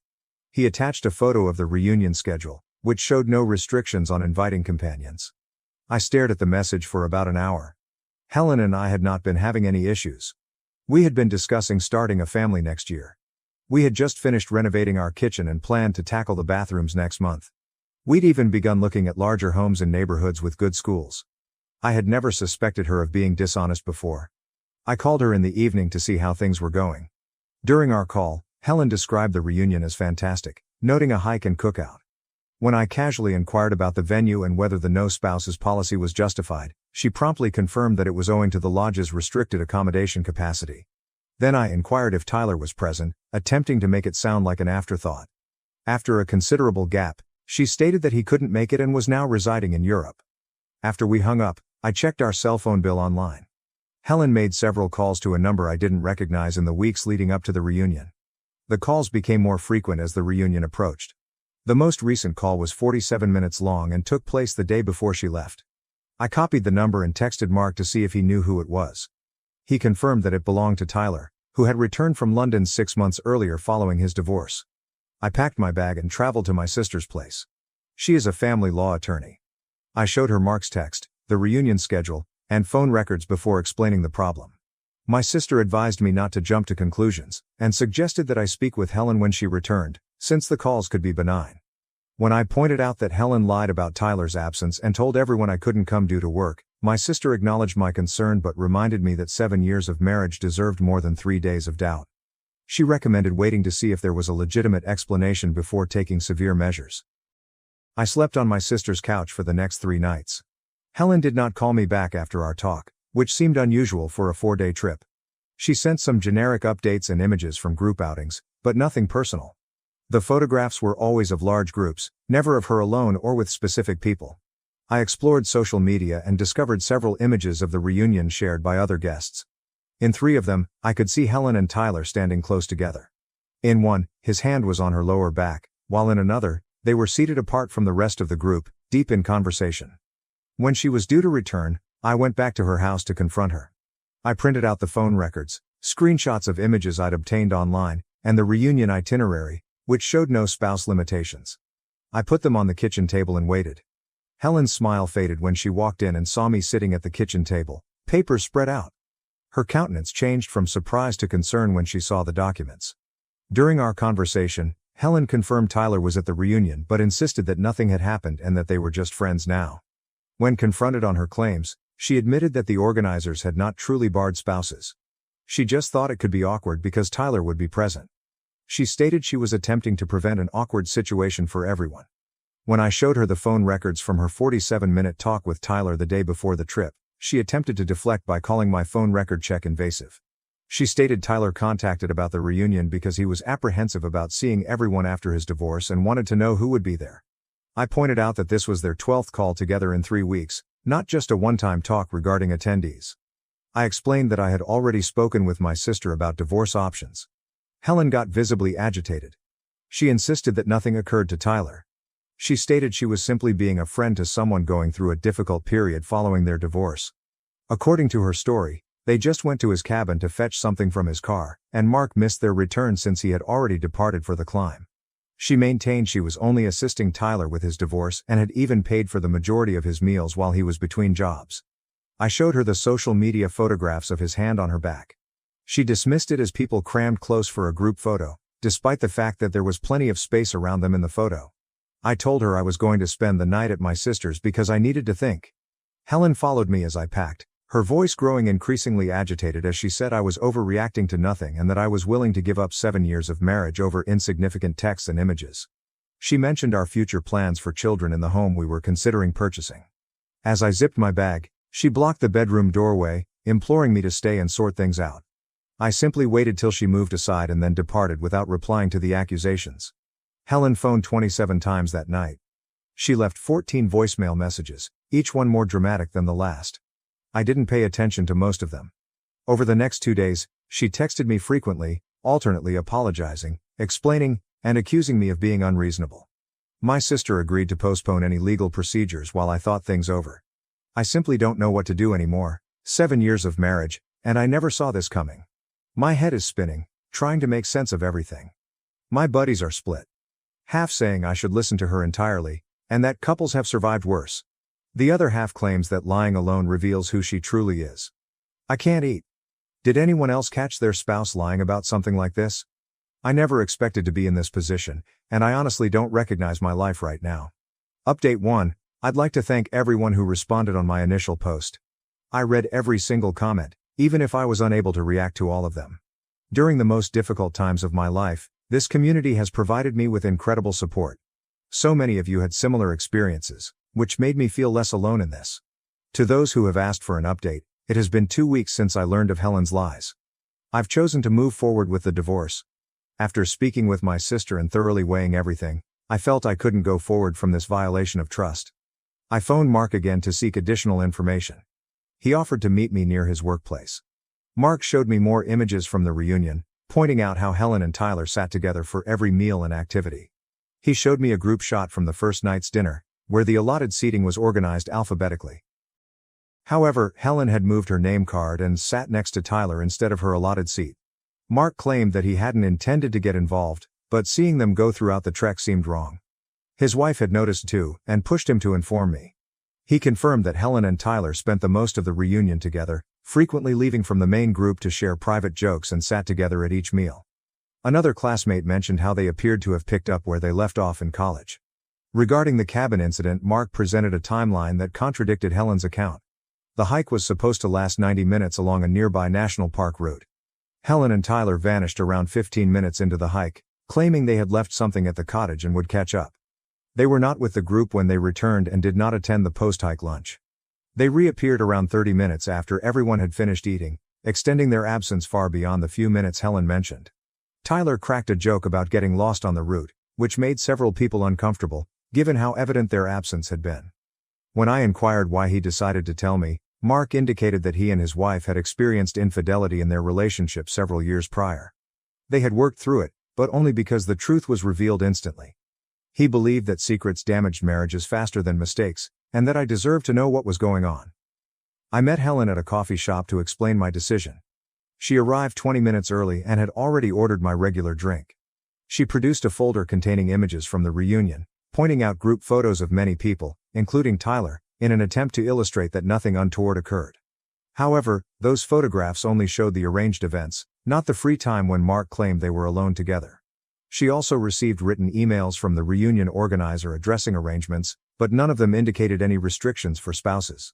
He attached a photo of the reunion schedule, which showed no restrictions on inviting companions. I stared at the message for about an hour. Helen and I had not been having any issues. We had been discussing starting a family next year. We had just finished renovating our kitchen and planned to tackle the bathrooms next month. We'd even begun looking at larger homes in neighborhoods with good schools. I had never suspected her of being dishonest before. I called her in the evening to see how things were going. During our call, Helen described the reunion as fantastic, noting a hike and cookout. When I casually inquired about the venue and whether the no spouses policy was justified, she promptly confirmed that it was owing to the lodge's restricted accommodation capacity. Then I inquired if Tyler was present, attempting to make it sound like an afterthought. After a considerable gap, she stated that he couldn't make it and was now residing in Europe. After we hung up, I checked our cell phone bill online. Helen made several calls to a number I didn't recognize in the weeks leading up to the reunion. The calls became more frequent as the reunion approached. The most recent call was 47 minutes long and took place the day before she left. I copied the number and texted Mark to see if he knew who it was. He confirmed that it belonged to Tyler, who had returned from London 6 months earlier following his divorce. I packed my bag and traveled to my sister's place. She is a family law attorney. I showed her Mark's text, the reunion schedule, and phone records before explaining the problem. My sister advised me not to jump to conclusions, and suggested that I speak with Helen when she returned, since the calls could be benign. When I pointed out that Helen lied about Tyler's absence and told everyone I couldn't come due to work, my sister acknowledged my concern but reminded me that 7 years of marriage deserved more than 3 days of doubt. She recommended waiting to see if there was a legitimate explanation before taking severe measures. I slept on my sister's couch for the next 3 nights. Helen did not call me back after our talk, which seemed unusual for a 4-day trip. She sent some generic updates and images from group outings, but nothing personal. The photographs were always of large groups, never of her alone or with specific people. I explored social media and discovered several images of the reunion shared by other guests. In 3 of them, I could see Helen and Tyler standing close together. In one, his hand was on her lower back, while in another, they were seated apart from the rest of the group, deep in conversation. When she was due to return, I went back to her house to confront her. I printed out the phone records, screenshots of images I'd obtained online, and the reunion itinerary, which showed no spouse limitations. I put them on the kitchen table and waited. Helen's smile faded when she walked in and saw me sitting at the kitchen table, papers spread out. Her countenance changed from surprise to concern when she saw the documents. During our conversation, Helen confirmed Tyler was at the reunion but insisted that nothing had happened and that they were just friends now. When confronted on her claims, she admitted that the organizers had not truly barred spouses. She just thought it could be awkward because Tyler would be present. She stated she was attempting to prevent an awkward situation for everyone. When I showed her the phone records from her 47-minute talk with Tyler the day before the trip, she attempted to deflect by calling my phone record check invasive. She stated Tyler contacted about the reunion because he was apprehensive about seeing everyone after his divorce and wanted to know who would be there. I pointed out that this was their 12th call together in 3 weeks, not just a one-time talk regarding attendees. I explained that I had already spoken with my sister about divorce options. Helen got visibly agitated. She insisted that nothing occurred to Tyler. She stated she was simply being a friend to someone going through a difficult period following their divorce. According to her story, They just went to his cabin to fetch something from his car, and Mark missed their return since he had already departed for the climb. She maintained she was only assisting Tyler with his divorce and had even paid for the majority of his meals while he was between jobs. I showed her the social media photographs of his hand on her back. She dismissed it as people crammed close for a group photo, despite the fact that there was plenty of space around them in the photo. I told her I was going to spend the night at my sister's because I needed to think. Helen followed me as I packed, her voice growing increasingly agitated as she said I was overreacting to nothing and that I was willing to give up 7 years of marriage over insignificant texts and images. She mentioned our future plans for children in the home we were considering purchasing. As I zipped my bag, she blocked the bedroom doorway, imploring me to stay and sort things out. I simply waited till she moved aside and then departed without replying to the accusations. Helen phoned 27 times that night. She left 14 voicemail messages, each one more dramatic than the last. I didn't pay attention to most of them. Over the next 2 days, she texted me frequently, alternately apologizing, explaining, and accusing me of being unreasonable. My sister agreed to postpone any legal procedures while I thought things over. I simply don't know what to do anymore. 7 years of marriage, and I never saw this coming. My head is spinning, trying to make sense of everything. My buddies are split. Half saying I should listen to her entirely, and that couples have survived worse. The other half claims that lying alone reveals who she truly is. I can't eat. Did anyone else catch their spouse lying about something like this? I never expected to be in this position, and I honestly don't recognize my life right now. Update 1. I'd like to thank everyone who responded on my initial post. I read every single comment, even if I was unable to react to all of them. During the most difficult times of my life, this community has provided me with incredible support. So many of you had similar experiences, which made me feel less alone in this. To those who have asked for an update, it has been 2 weeks since I learned of Helen's lies. I've chosen to move forward with the divorce. After speaking with my sister and thoroughly weighing everything, I felt I couldn't go forward from this violation of trust. I phoned Mark again to seek additional information. He offered to meet me near his workplace. Mark showed me more images from the reunion, pointing out how Helen and Tyler sat together for every meal and activity. He showed me a group shot from the first night's dinner, where the allotted seating was organized alphabetically. However, Helen had moved her name card and sat next to Tyler instead of her allotted seat. Mark claimed that he hadn't intended to get involved, but seeing them go throughout the trek seemed wrong. His wife had noticed too, and pushed him to inform me. He confirmed that Helen and Tyler spent the most of the reunion together, frequently leaving from the main group to share private jokes and sat together at each meal. Another classmate mentioned how they appeared to have picked up where they left off in college. Regarding the cabin incident, Mark presented a timeline that contradicted Helen's account. The hike was supposed to last 90 minutes along a nearby national park route. Helen and Tyler vanished around 15 minutes into the hike, claiming they had left something at the cottage and would catch up. They were not with the group when they returned and did not attend the post-hike lunch. They reappeared around 30 minutes after everyone had finished eating, extending their absence far beyond the few minutes Helen mentioned. Tyler cracked a joke about getting lost on the route, which made several people uncomfortable, given how evident their absence had been. When I inquired why he decided to tell me, Mark indicated that he and his wife had experienced infidelity in their relationship several years prior. They had worked through it, but only because the truth was revealed instantly. He believed that secrets damaged marriages faster than mistakes, and that I deserved to know what was going on. I met Helen at a coffee shop to explain my decision. She arrived 20 minutes early and had already ordered my regular drink. She produced a folder containing images from the reunion, pointing out group photos of many people, including Tyler, in an attempt to illustrate that nothing untoward occurred. However, those photographs only showed the arranged events, not the free time when Mark claimed they were alone together. She also received written emails from the reunion organizer addressing arrangements, but none of them indicated any restrictions for spouses.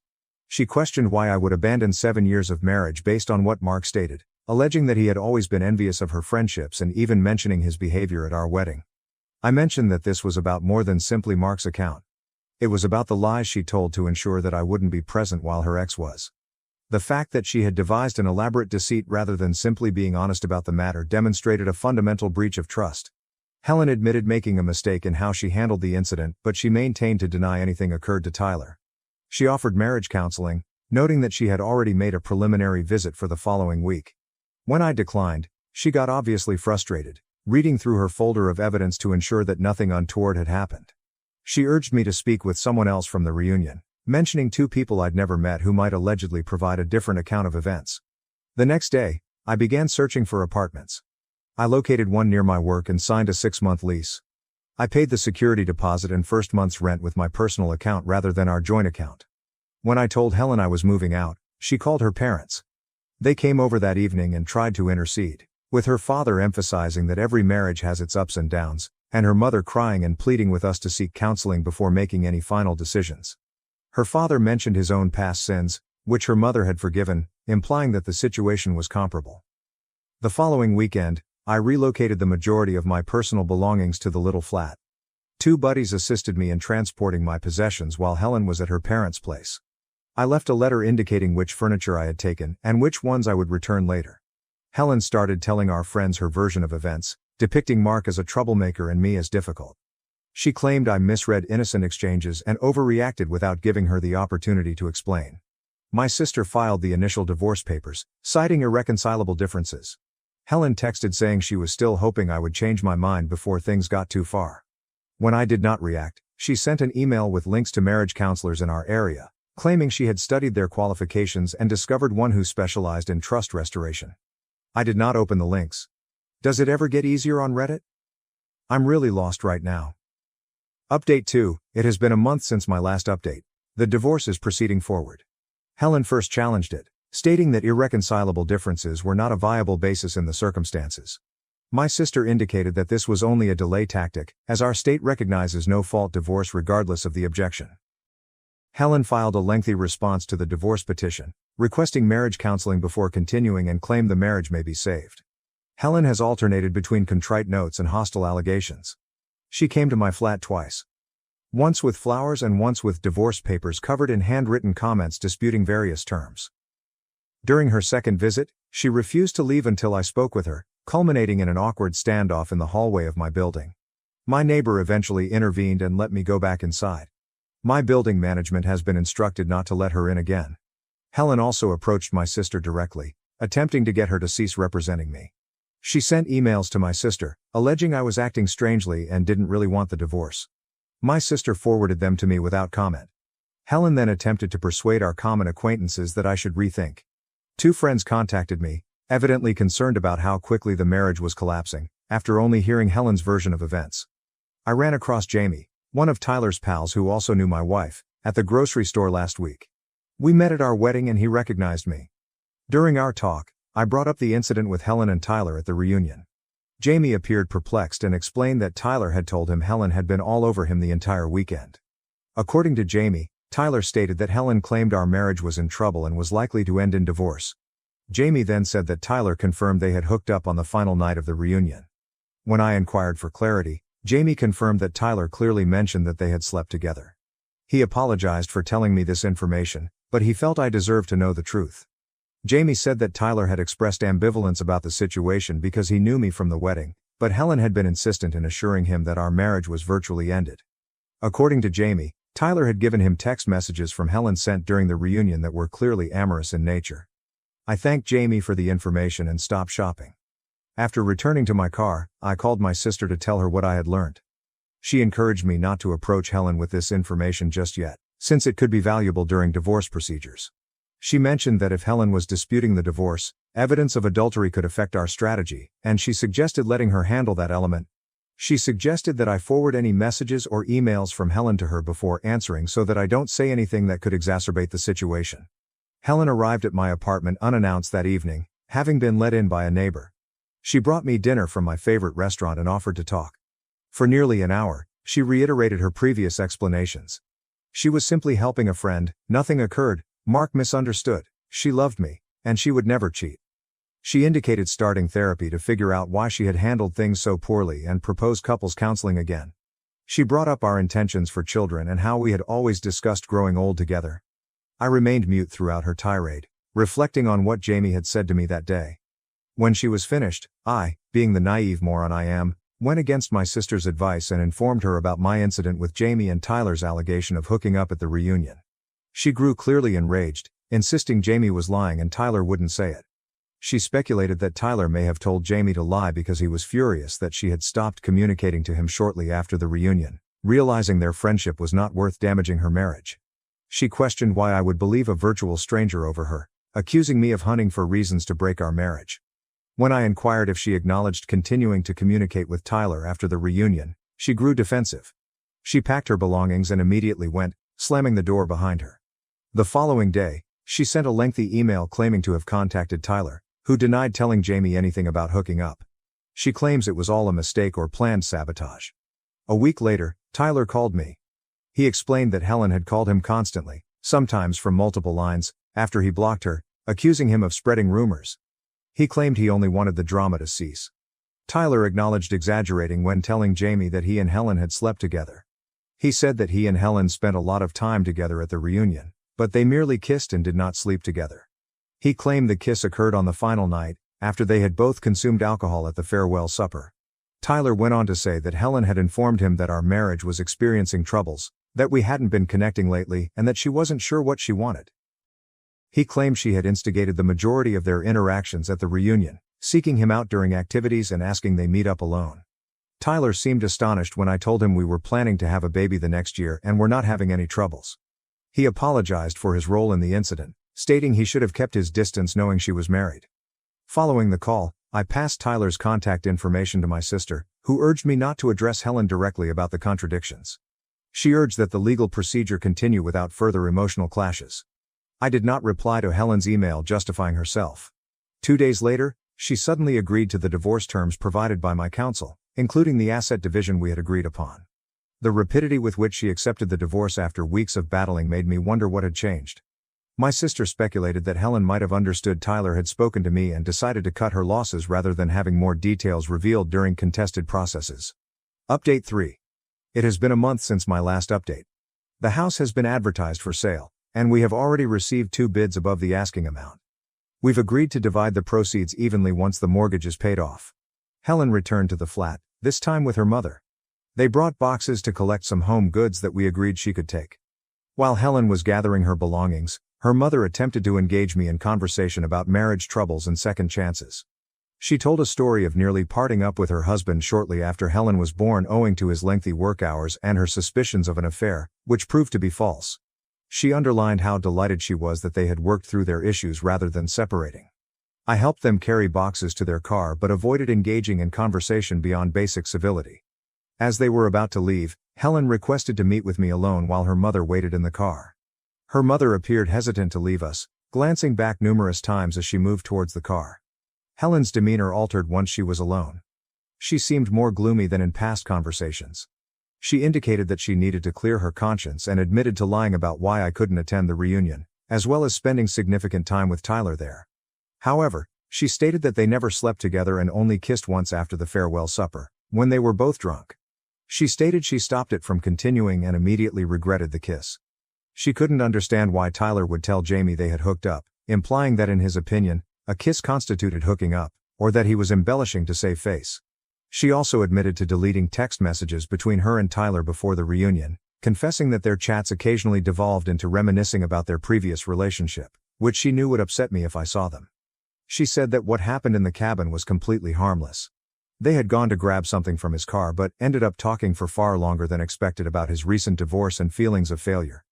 She questioned why I would abandon 7 years of marriage based on what Mark stated, alleging that he had always been envious of her friendships and even mentioning his behavior at our wedding. I mentioned that this was about more than simply Mark's account. It was about the lies she told to ensure that I wouldn't be present while her ex was. The fact that she had devised an elaborate deceit rather than simply being honest about the matter demonstrated a fundamental breach of trust. Helen admitted making a mistake in how she handled the incident, but she maintained to deny anything occurred to Tyler. She offered marriage counseling, noting that she had already made a preliminary visit for the following week. When I declined, she got obviously frustrated, reading through her folder of evidence to ensure that nothing untoward had happened. She urged me to speak with someone else from the reunion, mentioning 2 people I'd never met who might allegedly provide a different account of events. The next day, I began searching for apartments. I located one near my work and signed a 6-month lease. I paid the security deposit and first month's rent with my personal account rather than our joint account. When I told Helen I was moving out, she called her parents. They came over that evening and tried to intercede, with her father emphasizing that every marriage has its ups and downs, and her mother crying and pleading with us to seek counseling before making any final decisions. Her father mentioned his own past sins, which her mother had forgiven, implying that the situation was comparable. The following weekend, I relocated the majority of my personal belongings to the little flat. 2 buddies assisted me in transporting my possessions while Helen was at her parents' place. I left a letter indicating which furniture I had taken and which ones I would return later. Helen started telling our friends her version of events, depicting Mark as a troublemaker and me as difficult. She claimed I misread innocent exchanges and overreacted without giving her the opportunity to explain. My sister filed the initial divorce papers, citing irreconcilable differences. Helen texted saying she was still hoping I would change my mind before things got too far. When I did not react, she sent an email with links to marriage counselors in our area, claiming she had studied their qualifications and discovered one who specialized in trust restoration. I did not open the links. Does it ever get easier on Reddit? I'm really lost right now. Update 2, it has been a month since my last update. The divorce is proceeding forward. Helen first challenged it, stating that irreconcilable differences were not a viable basis in the circumstances. My sister indicated that this was only a delay tactic, as our state recognizes no-fault divorce regardless of the objection. Helen filed a lengthy response to the divorce petition, requesting marriage counseling before continuing and claimed the marriage may be saved. Helen has alternated between contrite notes and hostile allegations. She came to my flat twice. Once with flowers and once with divorce papers covered in handwritten comments disputing various terms. During her second visit, she refused to leave until I spoke with her, culminating in an awkward standoff in the hallway of my building. My neighbor eventually intervened and let me go back inside. My building management has been instructed not to let her in again. Helen also approached my sister directly, attempting to get her to cease representing me. She sent emails to my sister, alleging I was acting strangely and didn't really want the divorce. My sister forwarded them to me without comment. Helen then attempted to persuade our common acquaintances that I should rethink. 2 friends contacted me, evidently concerned about how quickly the marriage was collapsing, after only hearing Helen's version of events. I ran across Jamie, one of Tyler's pals who also knew my wife, at the grocery store last week. We met at our wedding and he recognized me. During our talk, I brought up the incident with Helen and Tyler at the reunion. Jamie appeared perplexed and explained that Tyler had told him Helen had been all over him the entire weekend. According to Jamie, Tyler stated that Helen claimed our marriage was in trouble and was likely to end in divorce. Jamie then said that Tyler confirmed they had hooked up on the final night of the reunion. When I inquired for clarity, Jamie confirmed that Tyler clearly mentioned that they had slept together. He apologized for telling me this information, but he felt I deserved to know the truth. Jamie said that Tyler had expressed ambivalence about the situation because he knew me from the wedding, but Helen had been insistent in assuring him that our marriage was virtually ended. According to Jamie, Tyler had given him text messages from Helen sent during the reunion that were clearly amorous in nature. I thanked Jamie for the information and stopped shopping. After returning to my car, I called my sister to tell her what I had learned. She encouraged me not to approach Helen with this information just yet, since it could be valuable during divorce procedures. She mentioned that if Helen was disputing the divorce, evidence of adultery could affect our strategy, and she suggested letting her handle that element. She suggested that I forward any messages or emails from Helen to her before answering so that I don't say anything that could exacerbate the situation. Helen arrived at my apartment unannounced that evening, having been let in by a neighbor. She brought me dinner from my favorite restaurant and offered to talk. For nearly an hour, she reiterated her previous explanations. She was simply helping a friend, nothing occurred, Mark misunderstood, she loved me, and she would never cheat. She indicated starting therapy to figure out why she had handled things so poorly and proposed couples counseling again. She brought up our intentions for children and how we had always discussed growing old together. I remained mute throughout her tirade, reflecting on what Jamie had said to me that day. When she was finished, I, being the naive moron I am, went against my sister's advice and informed her about my incident with Jamie and Tyler's allegation of hooking up at the reunion. She grew clearly enraged, insisting Jamie was lying and Tyler wouldn't say it. She speculated that Tyler may have told Jamie to lie because he was furious that she had stopped communicating to him shortly after the reunion, realizing their friendship was not worth damaging her marriage. She questioned why I would believe a virtual stranger over her, accusing me of hunting for reasons to break our marriage. When I inquired if she acknowledged continuing to communicate with Tyler after the reunion, she grew defensive. She packed her belongings and immediately went, slamming the door behind her. The following day, she sent a lengthy email claiming to have contacted Tyler, who denied telling Jamie anything about hooking up. She claims it was all a mistake or planned sabotage. A week later, Tyler called me. He explained that Helen had called him constantly, sometimes from multiple lines, after he blocked her, accusing him of spreading rumors. He claimed he only wanted the drama to cease. Tyler acknowledged exaggerating when telling Jamie that he and Helen had slept together. He said that he and Helen spent a lot of time together at the reunion, but they merely kissed and did not sleep together. He claimed the kiss occurred on the final night, after they had both consumed alcohol at the farewell supper. Tyler went on to say that Helen had informed him that our marriage was experiencing troubles, that we hadn't been connecting lately, and that she wasn't sure what she wanted. He claimed she had instigated the majority of their interactions at the reunion, seeking him out during activities and asking they meet up alone. Tyler seemed astonished when I told him we were planning to have a baby the next year and were not having any troubles. He apologized for his role in the incident, stating he should have kept his distance knowing she was married. Following the call, I passed Tyler's contact information to my sister, who urged me not to address Helen directly about the contradictions. She urged that the legal procedure continue without further emotional clashes. I did not reply to Helen's email justifying herself. 2 days later, she suddenly agreed to the divorce terms provided by my counsel, including the asset division we had agreed upon. The rapidity with which she accepted the divorce after weeks of battling made me wonder what had changed. My sister speculated that Helen might have understood Tyler had spoken to me and decided to cut her losses rather than having more details revealed during contested processes. Update 3. It has been a month since my last update. The house has been advertised for sale, and we have already received 2 bids above the asking amount. We've agreed to divide the proceeds evenly once the mortgage is paid off. Helen returned to the flat, this time with her mother. They brought boxes to collect some home goods that we agreed she could take. While Helen was gathering her belongings, her mother attempted to engage me in conversation about marriage troubles and second chances. She told a story of nearly parting up with her husband shortly after Helen was born owing to his lengthy work hours and her suspicions of an affair, which proved to be false. She underlined how delighted she was that they had worked through their issues rather than separating. I helped them carry boxes to their car but avoided engaging in conversation beyond basic civility. As they were about to leave, Helen requested to meet with me alone while her mother waited in the car. Her mother appeared hesitant to leave us, glancing back numerous times as she moved towards the car. Helen's demeanor altered once she was alone. She seemed more gloomy than in past conversations. She indicated that she needed to clear her conscience and admitted to lying about why I couldn't attend the reunion, as well as spending significant time with Tyler there. However, she stated that they never slept together and only kissed once after the farewell supper, when they were both drunk. She stated she stopped it from continuing and immediately regretted the kiss. She couldn't understand why Tyler would tell Jamie they had hooked up, implying that in his opinion, a kiss constituted hooking up, or that he was embellishing to save face. She also admitted to deleting text messages between her and Tyler before the reunion, confessing that their chats occasionally devolved into reminiscing about their previous relationship, which she knew would upset me if I saw them. She said that what happened in the cabin was completely harmless. They had gone to grab something from his car but ended up talking for far longer than expected about his recent divorce and feelings of failure.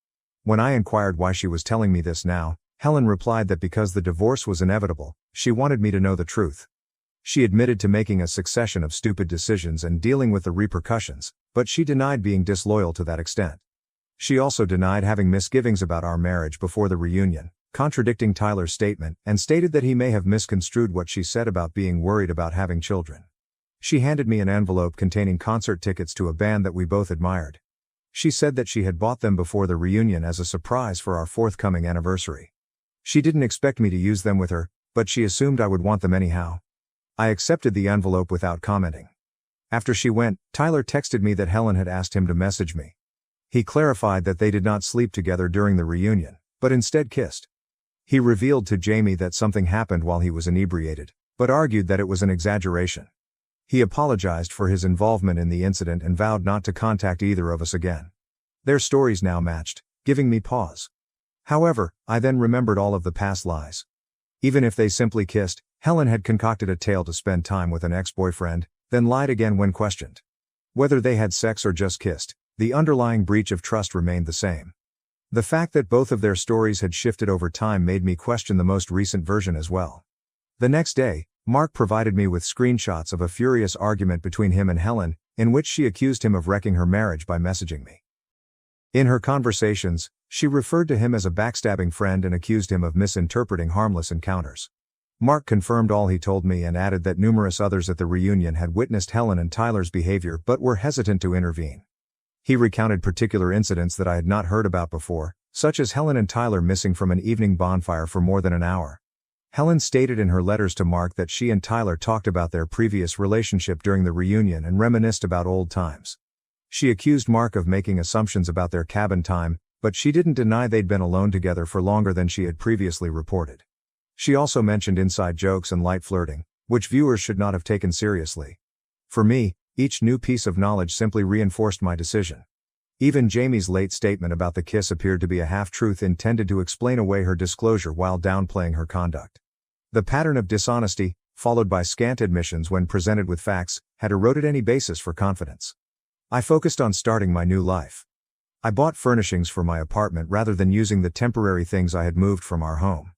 When I inquired why she was telling me this now, Helen replied that because the divorce was inevitable, she wanted me to know the truth. She admitted to making a succession of stupid decisions and dealing with the repercussions, but she denied being disloyal to that extent. She also denied having misgivings about our marriage before the reunion, contradicting Tyler's statement, and stated that he may have misconstrued what she said about being worried about having children. She handed me an envelope containing concert tickets to a band that we both admired. She said that she had bought them before the reunion as a surprise for our forthcoming anniversary. She didn't expect me to use them with her, but she assumed I would want them anyhow. I accepted the envelope without commenting. After she went, Tyler texted me that Helen had asked him to message me. He clarified that they did not sleep together during the reunion, but instead kissed. He revealed to Jamie that something happened while he was inebriated, but argued that it was an exaggeration. He apologized for his involvement in the incident and vowed not to contact either of us again. Their stories now matched, giving me pause. However, I then remembered all of the past lies. Even if they simply kissed, Helen had concocted a tale to spend time with an ex-boyfriend, then lied again when questioned. Whether they had sex or just kissed, the underlying breach of trust remained the same. The fact that both of their stories had shifted over time made me question the most recent version as well. The next day, Mark provided me with screenshots of a furious argument between him and Helen, in which she accused him of wrecking her marriage by messaging me. In her conversations, she referred to him as a backstabbing friend and accused him of misinterpreting harmless encounters. Mark confirmed all he told me and added that numerous others at the reunion had witnessed Helen and Tyler's behavior but were hesitant to intervene. He recounted particular incidents that I had not heard about before, such as Helen and Tyler missing from an evening bonfire for more than an hour. Helen stated in her letters to Mark that she and Tyler talked about their previous relationship during the reunion and reminisced about old times. She accused Mark of making assumptions about their cabin time, but she didn't deny they'd been alone together for longer than she had previously reported. She also mentioned inside jokes and light flirting, which viewers should not have taken seriously. For me, each new piece of knowledge simply reinforced my decision. Even Jamie's late statement about the kiss appeared to be a half-truth intended to explain away her disclosure while downplaying her conduct. The pattern of dishonesty, followed by scant admissions when presented with facts, had eroded any basis for confidence. I focused on starting my new life. I bought furnishings for my apartment rather than using the temporary things I had moved from our home.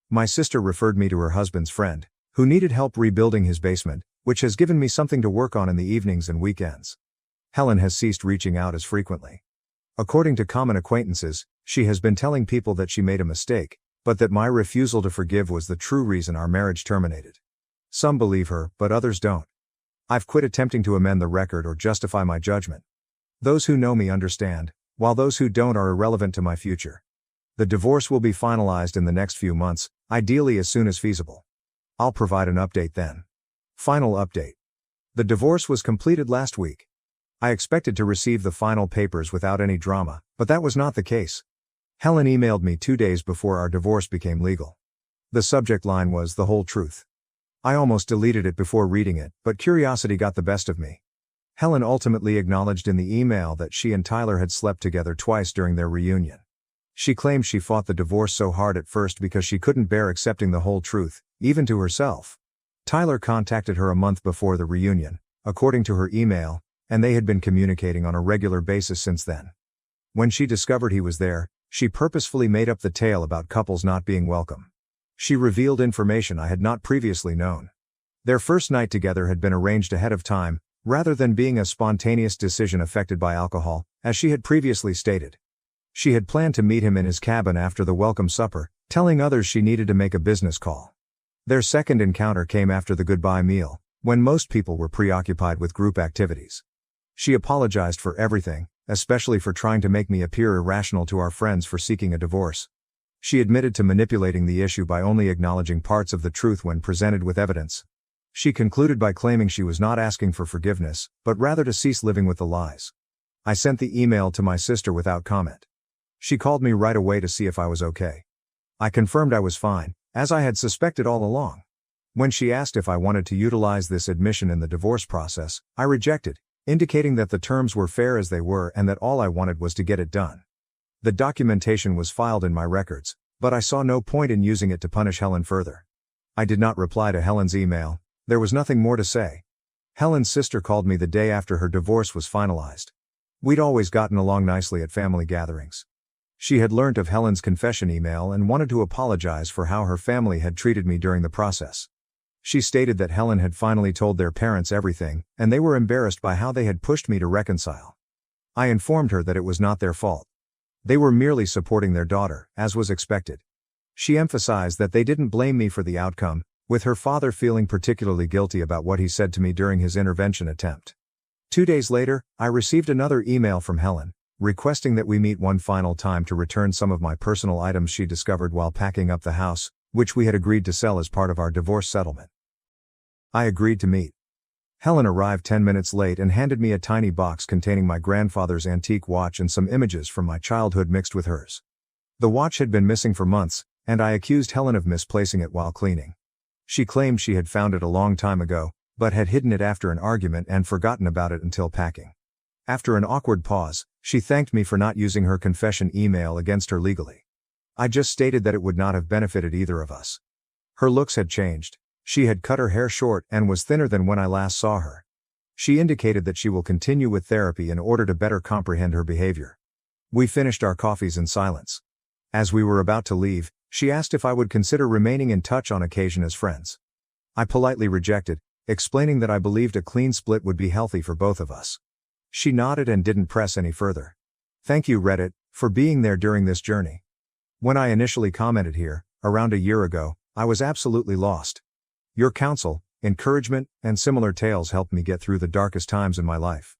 My sister referred me to her husband's friend, who needed help rebuilding his basement, which has given me something to work on in the evenings and weekends. Helen has ceased reaching out as frequently. According to common acquaintances, she has been telling people that she made a mistake, but that my refusal to forgive was the true reason our marriage terminated. Some believe her, but others don't. I've quit attempting to amend the record or justify my judgment. Those who know me understand, while those who don't are irrelevant to my future. The divorce will be finalized in the next few months, ideally as soon as feasible. I'll provide an update then. Final update. The divorce was completed last week. I expected to receive the final papers without any drama, but that was not the case. Helen emailed me 2 days before our divorce became legal. The subject line was "the whole truth." I almost deleted it before reading it, but curiosity got the best of me. Helen ultimately acknowledged in the email that she and Tyler had slept together twice during their reunion. She claimed she fought the divorce so hard at first because she couldn't bear accepting the whole truth, even to herself. Tyler contacted her a month before the reunion, according to her email, and they had been communicating on a regular basis since then. When she discovered he was there, she purposefully made up the tale about couples not being welcome. She revealed information I had not previously known. Their first night together had been arranged ahead of time, rather than being a spontaneous decision affected by alcohol, as she had previously stated. She had planned to meet him in his cabin after the welcome supper, telling others she needed to make a business call. Their second encounter came after the goodbye meal, when most people were preoccupied with group activities. She apologized for everything, especially for trying to make me appear irrational to our friends for seeking a divorce. She admitted to manipulating the issue by only acknowledging parts of the truth when presented with evidence. She concluded by claiming she was not asking for forgiveness, but rather to cease living with the lies. I sent the email to my sister without comment. She called me right away to see if I was okay. I confirmed I was fine, as I had suspected all along. When she asked if I wanted to utilize this admission in the divorce process, I rejected, indicating that the terms were fair as they were and that all I wanted was to get it done. The documentation was filed in my records, but I saw no point in using it to punish Helen further. I did not reply to Helen's email. There was nothing more to say. Helen's sister called me the day after her divorce was finalized. We'd always gotten along nicely at family gatherings. She had learnt of Helen's confession email and wanted to apologize for how her family had treated me during the process. She stated that Helen had finally told their parents everything, and they were embarrassed by how they had pushed me to reconcile. I informed her that it was not their fault. They were merely supporting their daughter, as was expected. She emphasized that they didn't blame me for the outcome, with her father feeling particularly guilty about what he said to me during his intervention attempt. 2 days later, I received another email from Helen, requesting that we meet one final time to return some of my personal items she discovered while packing up the house, which we had agreed to sell as part of our divorce settlement. I agreed to meet. Helen arrived 10 minutes late and handed me a tiny box containing my grandfather's antique watch and some images from my childhood mixed with hers. The watch had been missing for months, and I accused Helen of misplacing it while cleaning. She claimed she had found it a long time ago, but had hidden it after an argument and forgotten about it until packing. After an awkward pause, she thanked me for not using her confession email against her legally. I just stated that it would not have benefited either of us. Her looks had changed. She had cut her hair short and was thinner than when I last saw her. She indicated that she will continue with therapy in order to better comprehend her behavior. We finished our coffees in silence. As we were about to leave, she asked if I would consider remaining in touch on occasion as friends. I politely rejected, explaining that I believed a clean split would be healthy for both of us. She nodded and didn't press any further. Thank you, Reddit, for being there during this journey. When I initially commented here, around a year ago, I was absolutely lost. Your counsel, encouragement, and similar tales helped me get through the darkest times in my life.